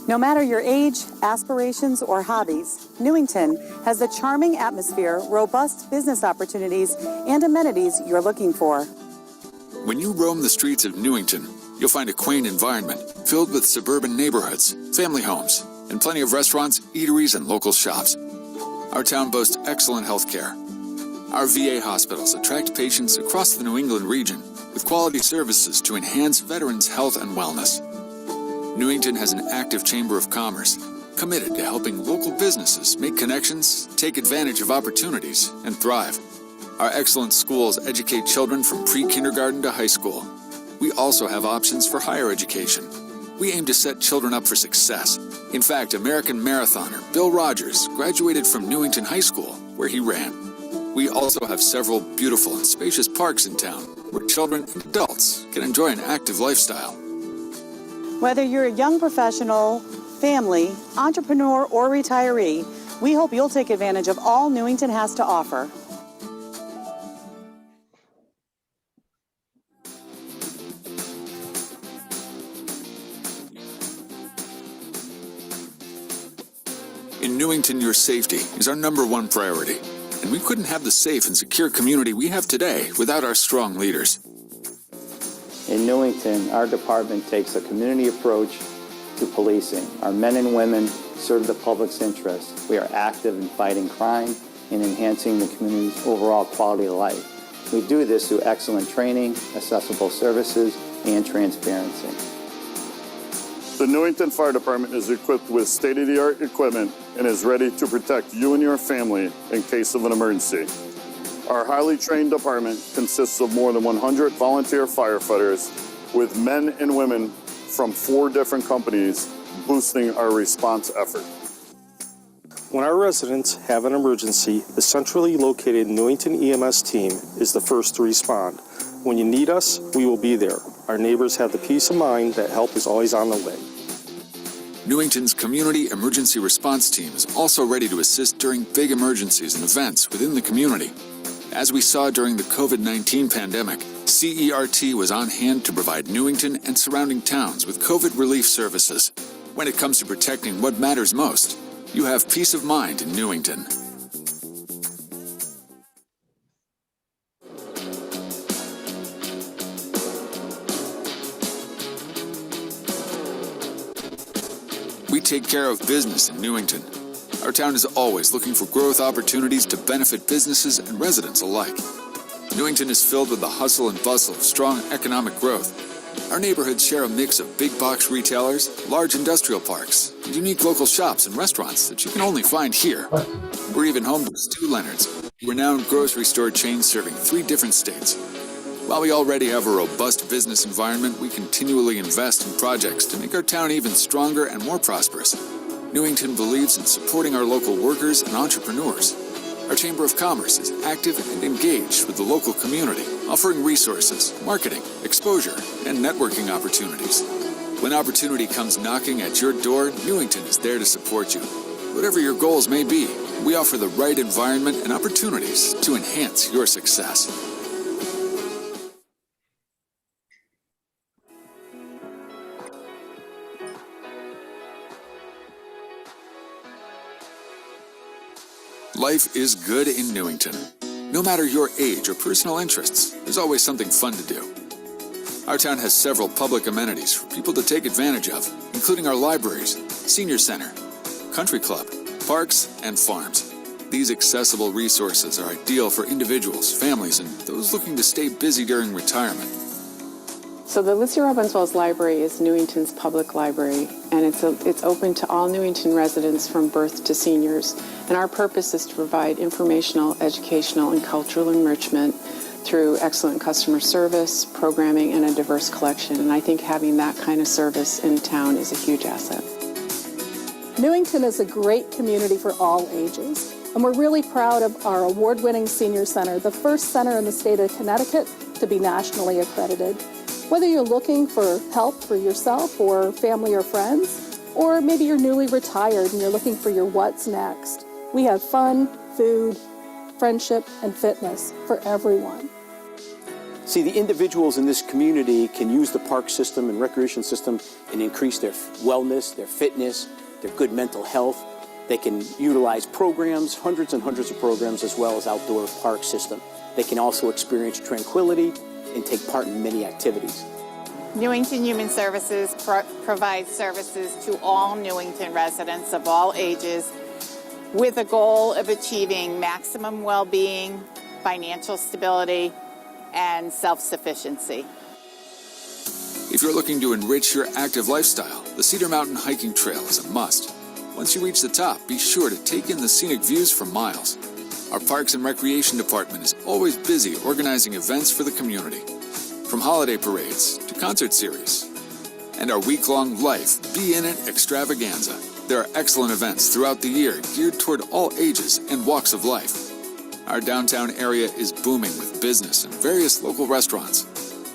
No matter your age, aspirations, or hobbies, Newington has the charming atmosphere, robust business opportunities, and amenities you're looking for. When you roam the streets of Newington, you'll find a quaint environment filled with suburban neighborhoods, family homes, and plenty of restaurants, eateries, and local shops. Our town boasts excellent health care. Our VA hospitals attract patients across the New England region with quality services to enhance veterans' health and wellness. Newington has an active Chamber of Commerce committed to helping local businesses make connections, take advantage of opportunities, and thrive. Our excellent schools educate children from pre-kindergarten to high school. We also have options for higher education. We aim to set children up for success. In fact, American marathoner Bill Rogers graduated from Newington High School, where he ran. We also have several beautiful and spacious parks in town where children and adults can enjoy an active lifestyle. Whether you're a young professional, family, entrepreneur, or retiree, we hope you'll take advantage of all Newington has to offer. In Newington, your safety is our #1 priority, and we couldn't have the safe and secure community we have today without our strong leaders. In Newington, our department takes a community approach to policing. Our men and women serve the public's interest. We are active in fighting crime and enhancing the community's overall quality of life. We do this through excellent training, accessible services, and transparency. The Newington Fire Department is equipped with state-of-the-art equipment and is ready to protect you and your family in case of an emergency. Our highly trained department consists of more than 100 volunteer firefighters with men and women from 4 different companies boosting our response effort. When our residents have an emergency, the centrally located Newington EMS team is the first to respond. When you need us, we will be there. Our neighbors have the peace of mind that help is always on the way. Newington's Community Emergency Response Team is also ready to assist during big emergencies and events within the community. As we saw during the COVID-19 pandemic, CERT was on hand to provide Newington and surrounding towns with COVID relief services. When it comes to protecting what matters most, you have peace of mind in Newington. We take care of business in Newington. Our town is always looking for growth opportunities to benefit businesses and residents alike. Newington is filled with the hustle and bustle of strong economic growth. Our neighborhoods share a mix of big box retailers, large industrial parks, and unique local shops and restaurants that you can only find here. We're even home to Stu Leonard's, a renowned grocery store chain serving 3 different states. While we already have a robust business environment, we continually invest in projects to make our town even stronger and more prosperous. Newington believes in supporting our local workers and entrepreneurs. Our Chamber of Commerce is active and engaged with the local community, offering resources, marketing, exposure, and networking opportunities. When opportunity comes knocking at your door, Newington is there to support you. Whatever your goals may be, we offer the right environment and opportunities to enhance your success. Life is good in Newington. No matter your age or personal interests, there's always something fun to do. Our town has several public amenities for people to take advantage of, including our libraries, senior center, country club, parks, and farms. These accessible resources are ideal for individuals, families, and those looking to stay busy during retirement. So the Lucy Robbins Wells Library is Newington's public library, and it's open to all Newington residents from birth to seniors. And our purpose is to provide informational, educational, and cultural enrichment through excellent customer service, programming, and a diverse collection. And I think having that kind of service in town is a huge asset. Newington is a great community for all ages, and we're really proud of our award-winning senior center, the first center in the state of Connecticut to be nationally accredited. Whether you're looking for help for yourself or family or friends, or maybe you're newly retired and you're looking for your what's next, we have fun, food, friendship, and fitness for everyone. See, the individuals in this community can use the park system and recreation system and increase their wellness, their fitness, their good mental health. They can utilize programs, hundreds and hundreds of programs, as well as outdoor park system. They can also experience tranquility and take part in many activities. Newington Human Services provides services to all Newington residents of all ages with a goal of achieving maximum well-being, financial stability, and self-sufficiency. If you're looking to enrich your active lifestyle, the Cedar Mountain Hiking Trail is a must. Once you reach the top, be sure to take in the scenic views for miles. Our Parks and Recreation Department is always busy organizing events for the community, from holiday parades to concert series. And our week-long Life Be In It extravaganza. There are excellent events throughout the year geared toward all ages and walks of life. Our downtown area is booming with business and various local restaurants.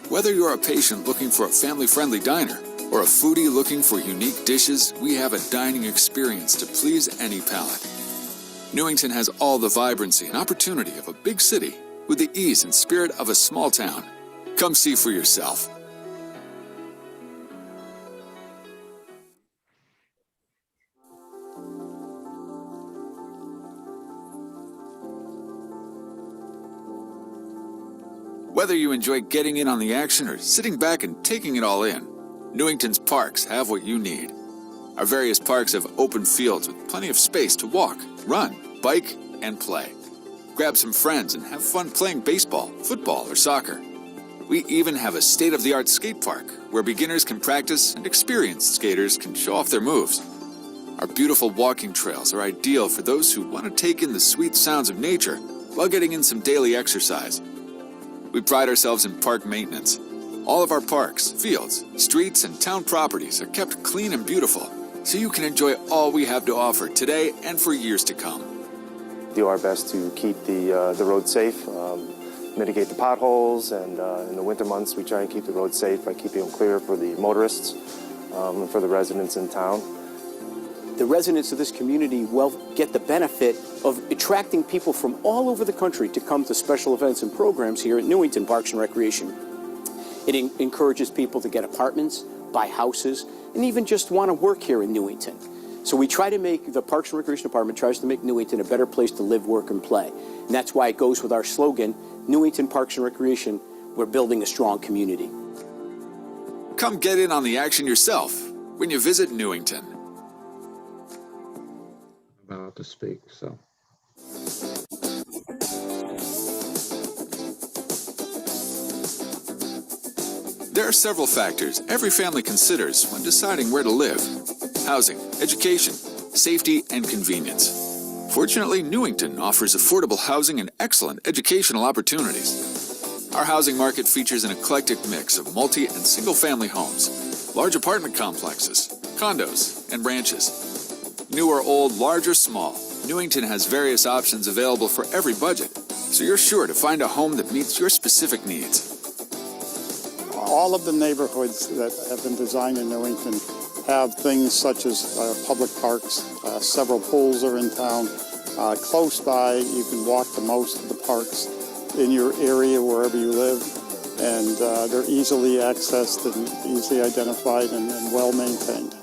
Whether you're a patient looking for a family-friendly diner or a foodie looking for unique dishes, we have a dining experience to please any palate. Newington has all the vibrancy and opportunity of a big city with the ease and spirit of a small town. Come see for yourself. Whether you enjoy getting in on the action or sitting back and taking it all in, Newington's parks have what you need. Our various parks have open fields with plenty of space to walk, run, bike, and play. Grab some friends and have fun playing baseball, football, or soccer. We even have a state-of-the-art skate park where beginners can practice and experienced skaters can show off their moves. Our beautiful walking trails are ideal for those who want to take in the sweet sounds of nature while getting in some daily exercise. We pride ourselves in park maintenance. All of our parks, fields, streets, and town properties are kept clean and beautiful, so you can enjoy all we have to offer today and for years to come. Do our best to keep the road safe, mitigate the potholes, and in the winter months we try and keep the roads safe by keeping them clear for the motorists and for the residents in town. The residents of this community will get the benefit of attracting people from all over the country to come to special events and programs here at Newington Parks and Recreation. It encourages people to get apartments, buy houses, and even just want to work here in Newington. So we try to make, the Parks and Recreation Department tries to make Newington a better place to live, work, and play. And that's why it goes with our slogan, Newington Parks and Recreation, we're building a strong community. Come get in on the action yourself when you visit Newington. About to speak, so. There are several factors every family considers when deciding where to live: housing, education, safety, and convenience. Fortunately, Newington offers affordable housing and excellent educational opportunities. Our housing market features an eclectic mix of multi- and single-family homes, large apartment complexes, condos, and ranches. New or old, large or small, Newington has various options available for every budget, so you're sure to find a home that meets your specific needs. All of the neighborhoods that have been designed in Newington have things such as public parks. Several pools are in town. Close by, you can walk to most of the parks in your area wherever you live, and they're easily accessed and easily identified and well maintained.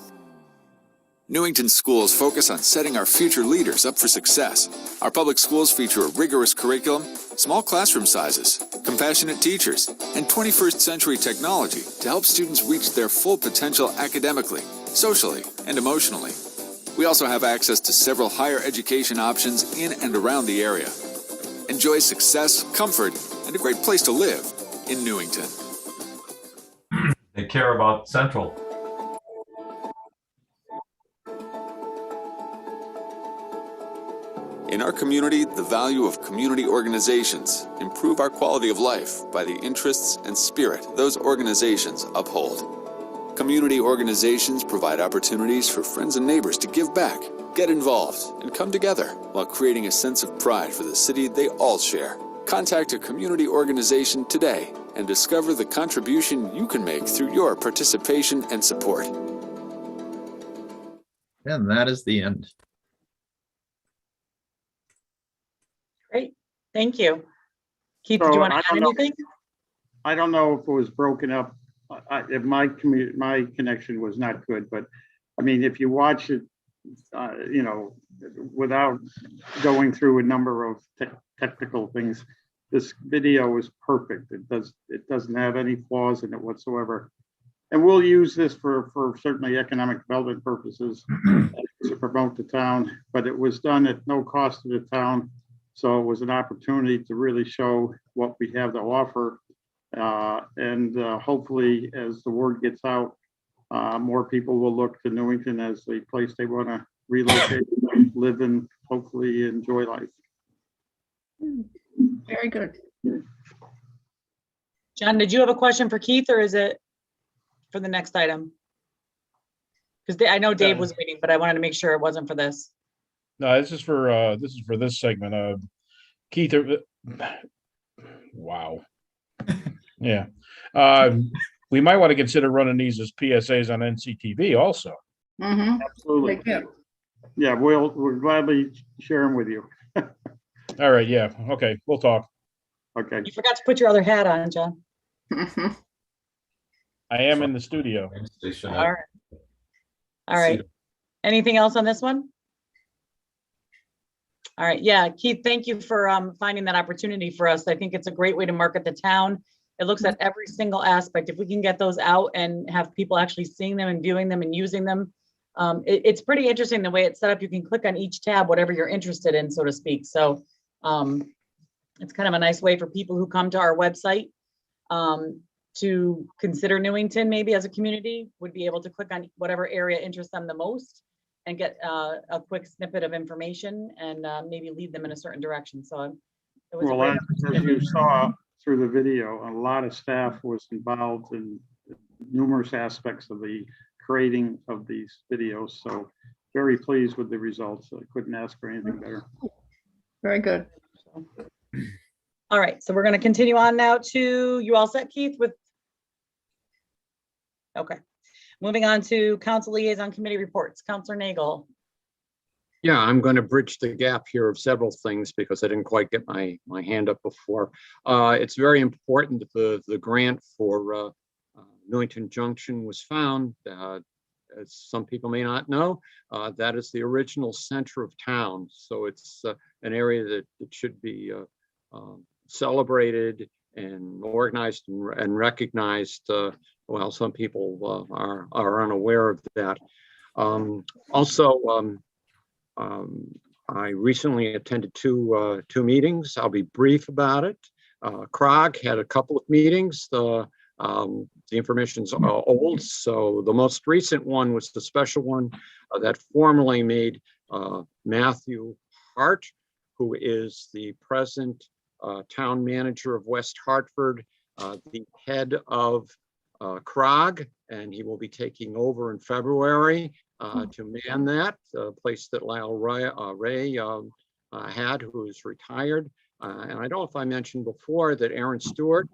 Newington schools focus on setting our future leaders up for success. Our public schools feature a rigorous curriculum, small classroom sizes, compassionate teachers, and 21st century technology to help students reach their full potential academically, socially, and emotionally. We also have access to several higher education options in and around the area. Enjoy success, comfort, and a great place to live in Newington. They care about Central. In our community, the value of community organizations improve our quality of life by the interests and spirit those organizations uphold. Community organizations provide opportunities for friends and neighbors to give back, get involved, and come together while creating a sense of pride for the city they all share. Contact a community organization today and discover the contribution you can make through your participation and support. And that is the end. Great, thank you. Keith, So do you want I to add don't know. anything? I don't know if it was broken up. If my connection was not good, but I mean, if you watch it, without going through a number of technical things, this video is perfect. It doesn't have any flaws in it whatsoever. And we'll use this for certainly economic development purposes to promote the town, but it was done at no cost to the town. So it was an opportunity to really show what we have to offer. And hopefully, as the word gets out, more people will look to Newington as the place they want to relocate, live in, hopefully enjoy life. Very good. John, did you have a question for Keith, or is it for the next item? Because I know Dave was waiting, but I wanted to make sure it wasn't for this. No, this is for this segment. Keith, wow. Yeah. We might want to consider running these as PSAs on NCTV also. Absolutely. Yeah, we'll gladly share them with you. All right. Yeah. Okay. We'll talk. Okay. You forgot to put your other hat on, John. I am in the studio. All right. All right. Anything else on this one? All right. Yeah, Keith, thank you for finding that opportunity for us. I think it's a great way to market the town. It looks at every single aspect. If we can get those out and have people actually seeing them and viewing them and using them, it's pretty interesting the way it's set up. You can click on each tab, whatever you're interested in, so to speak. So it's kind of a nice way for people who come to our website to consider Newington maybe as a community, would be able to click on whatever area interests them the most and get a quick snippet of information and maybe lead them in a certain direction. So it was a great as you saw through the video, a lot of staff was involved in numerous aspects of the creating of these videos. So very pleased with the results. I couldn't ask for anything better. Very good. All right, so we're going to continue on now to, you all set, Keith, with? Okay, moving on to council liaison committee reports. Councilor Nagel. Yeah, I'm going to bridge the gap here of several things because I didn't quite get my hand up before. It's very important that the grant for Newington Junction was found. As some people may not know, that is the original center of town. So it's an area that it should be celebrated and organized and recognized. Well, some people are unaware of that. Also, I recently attended two meetings. I'll be brief about it. CROG had a couple of meetings. The information's old, so the most recent one was the special one that formally made Matthew Hart, who is the present town manager of West Hartford, the head of CROG, and he will be taking over in February to man that place that Lyle Ray had, who is retired. And I don't know if I mentioned before that Aaron Stewart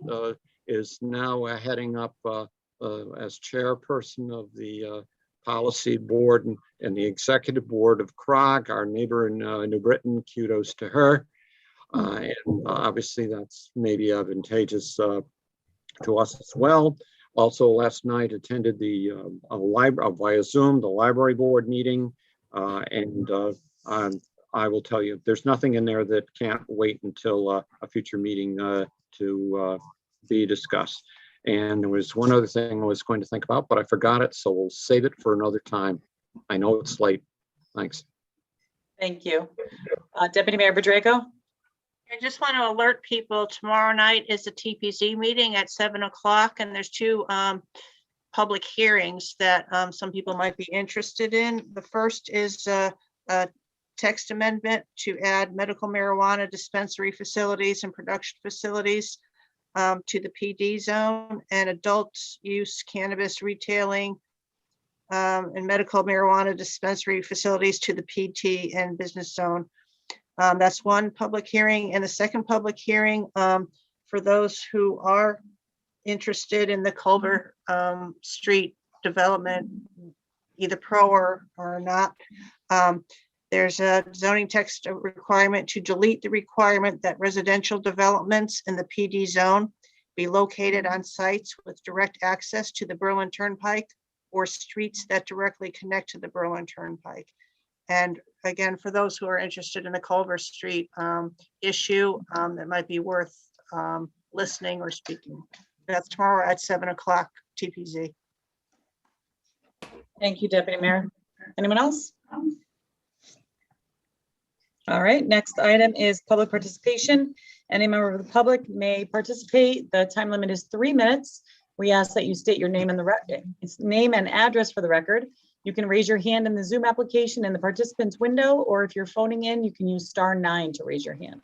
is now heading up as chairperson of the policy board and the executive board of CROG, our neighbor in New Britain. Kudos to her. And obviously that's maybe advantageous to us as well. Also, last night attended the library via Zoom, the library board meeting, and I will tell you, there's nothing in there that can't wait until a future meeting to be discussed. And there was one other thing I was going to think about, but I forgot it, so we'll save it for another time. I know it's late. Thanks. Thank you. Deputy Mayor Bedrejko. I just want to alert people, tomorrow night is the TPZ meeting at 7 o'clock, and there's two public hearings that some people might be interested in. The first is a text amendment to add medical marijuana dispensary facilities and production facilities to the PD zone, and adult use cannabis retailing and medical marijuana dispensary facilities to the PT and business zone. That's one public hearing. And the second public hearing, for those who are interested in the Culver Street development, either pro or not, there's a zoning text requirement to delete the requirement that residential developments in the PD zone be located on sites with direct access to the Berlin Turnpike or streets that directly connect to the Berlin Turnpike. And again, for those who are interested in the Culver Street issue, that might be worth listening or speaking. That's tomorrow at 7 o'clock TPZ. Thank you, Deputy Mayor. Anyone else? All right, next item is public participation. Any member of the public may participate. The time limit is 3 minutes. We ask that you state your name and name and address for the record. You can raise your hand in the Zoom application in the participants window, or if you're phoning in, you can use *9 to raise your hand.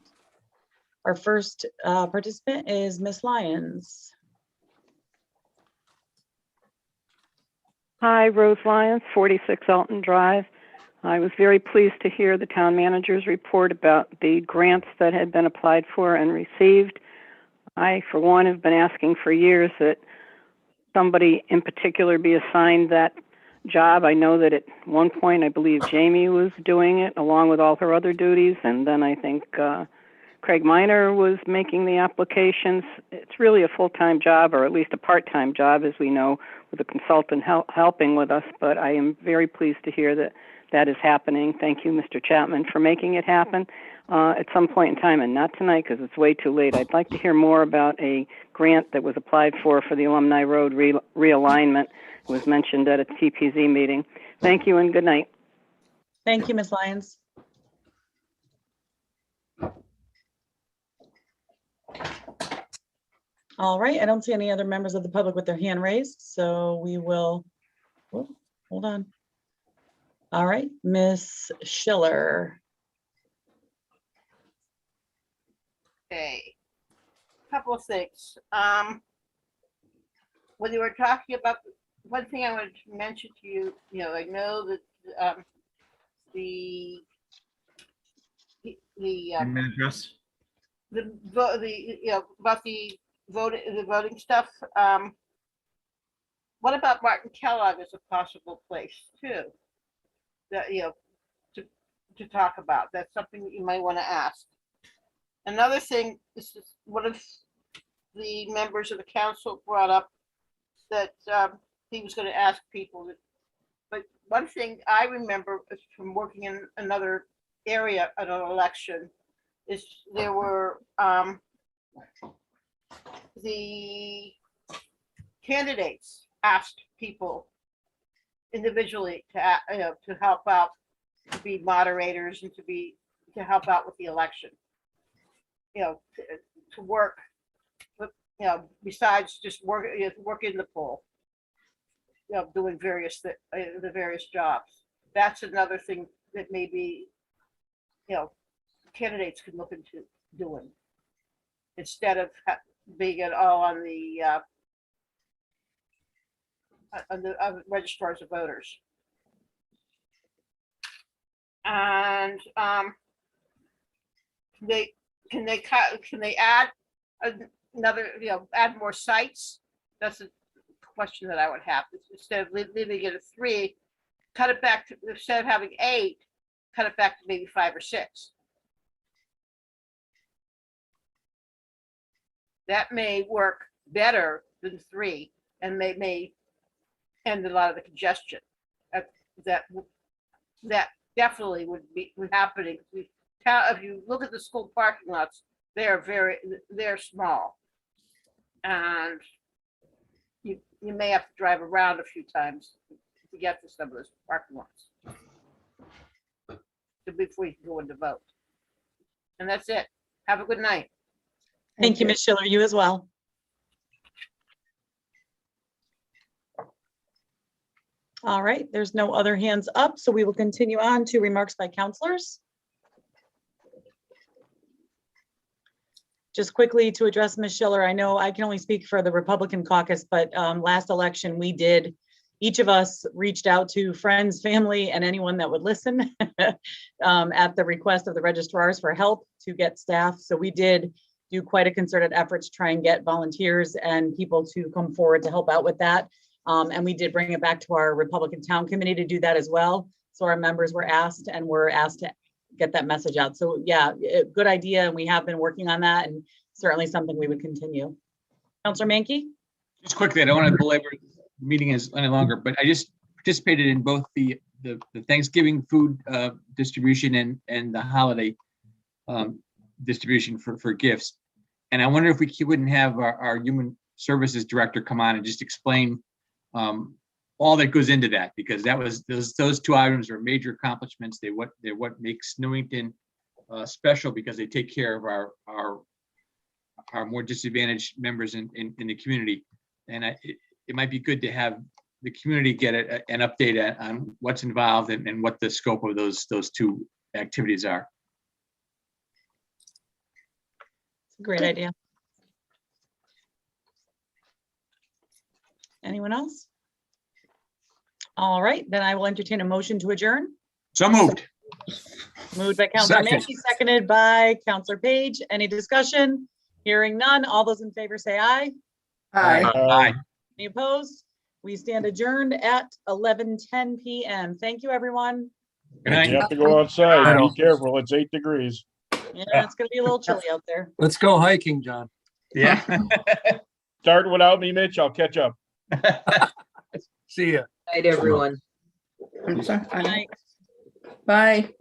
Our first participant is Ms. Lyons. Hi, Rose Lyons, 46 Alton Drive. I was very pleased to hear the town manager's report about the grants that had been applied for and received. I, for one, have been asking for years that somebody in particular be assigned that job. I know that at one point, I believe Jamie was doing it along with all her other duties, and then I think Craig Miner was making the applications. It's really a full-time job, or at least a part-time job, as we know, with a consultant helping with us, but I am very pleased to hear that that is happening. Thank you, Mr. Chapman, for making it happen at some point in time, and not tonight because it's way too late. I'd like to hear more about a grant that was applied for the Alumni Road realignment. It was mentioned at a TPZ meeting. Thank you and good night. Thank you, Ms. Lyons. All right, I don't see any other members of the public with their hand raised, so we will, hold on. All right, Ms. Schiller. Okay, couple of things. When you were talking about, one thing I wanted to mention to you, I know that Address. about the voting stuff. What about Martin Kellogg as a possible place too? That to talk about. That's something that you might want to ask. Another thing, this is one of the members of the council brought up that he was going to ask people. But one thing I remember from working in another area at an election is there were the candidates asked people individually to help out, to be moderators and to help out with the election. To work with, besides just work in the poll, doing the various jobs. That's another thing that maybe candidates could look into doing instead of being it all on the registrars of voters. And can they add another, add more sites? That's a question that I would have. Instead of leaving it at 3, cut it back to, instead of having 8, cut it back to maybe 5 or 6. That may work better than 3 and may end a lot of the congestion. That definitely would happening. If you look at the school parking lots, they're small, and you may have to drive around a few times to get to some of those parking lots before you can go in to vote. And that's it. Have a good night. Thank you, Ms. Schiller. You as well. All right, there's no other hands up, so we will continue on to remarks by counselors. Just quickly to address Ms. Schiller, I know I can only speak for the Republican caucus, but last election we did, each of us reached out to friends, family, and anyone that would listen at the request of the registrars for help to get staff. So we did do quite a concerted effort to try and get volunteers and people to come forward to help out with that. And we did bring it back to our Republican Town Committee to do that as well. So our members were asked to get that message out. So yeah, good idea. And we have been working on that, and certainly something we would continue. Counselor Menke? Just quickly, I don't want to belabor the meeting any longer, but I just participated in both the Thanksgiving food distribution and the holiday distribution for gifts. And I wonder if we wouldn't have our human services director come on and just explain all that goes into that, because those two items are major accomplishments. They're what makes Newington special, because they take care of our more disadvantaged members in the community. And it might be good to have the community get an update on what's involved and what the scope of those two activities are. It's a great idea. Anyone else? All right, then I will entertain a motion to adjourn. So moved. Moved by Counselor Second. Menke, seconded by Counselor Page. Any discussion? Hearing none. All those in favor say aye. Aye. Any opposed? We stand adjourned at 11:10 p.m. Thank you, everyone. Good night. You have to go outside. Be careful. It's 8 degrees. Yeah, it's gonna be a little chilly out there. Let's go hiking, John. Yeah. Start without me, Mitch. I'll catch up. See ya. Night, everyone. Good night. Bye.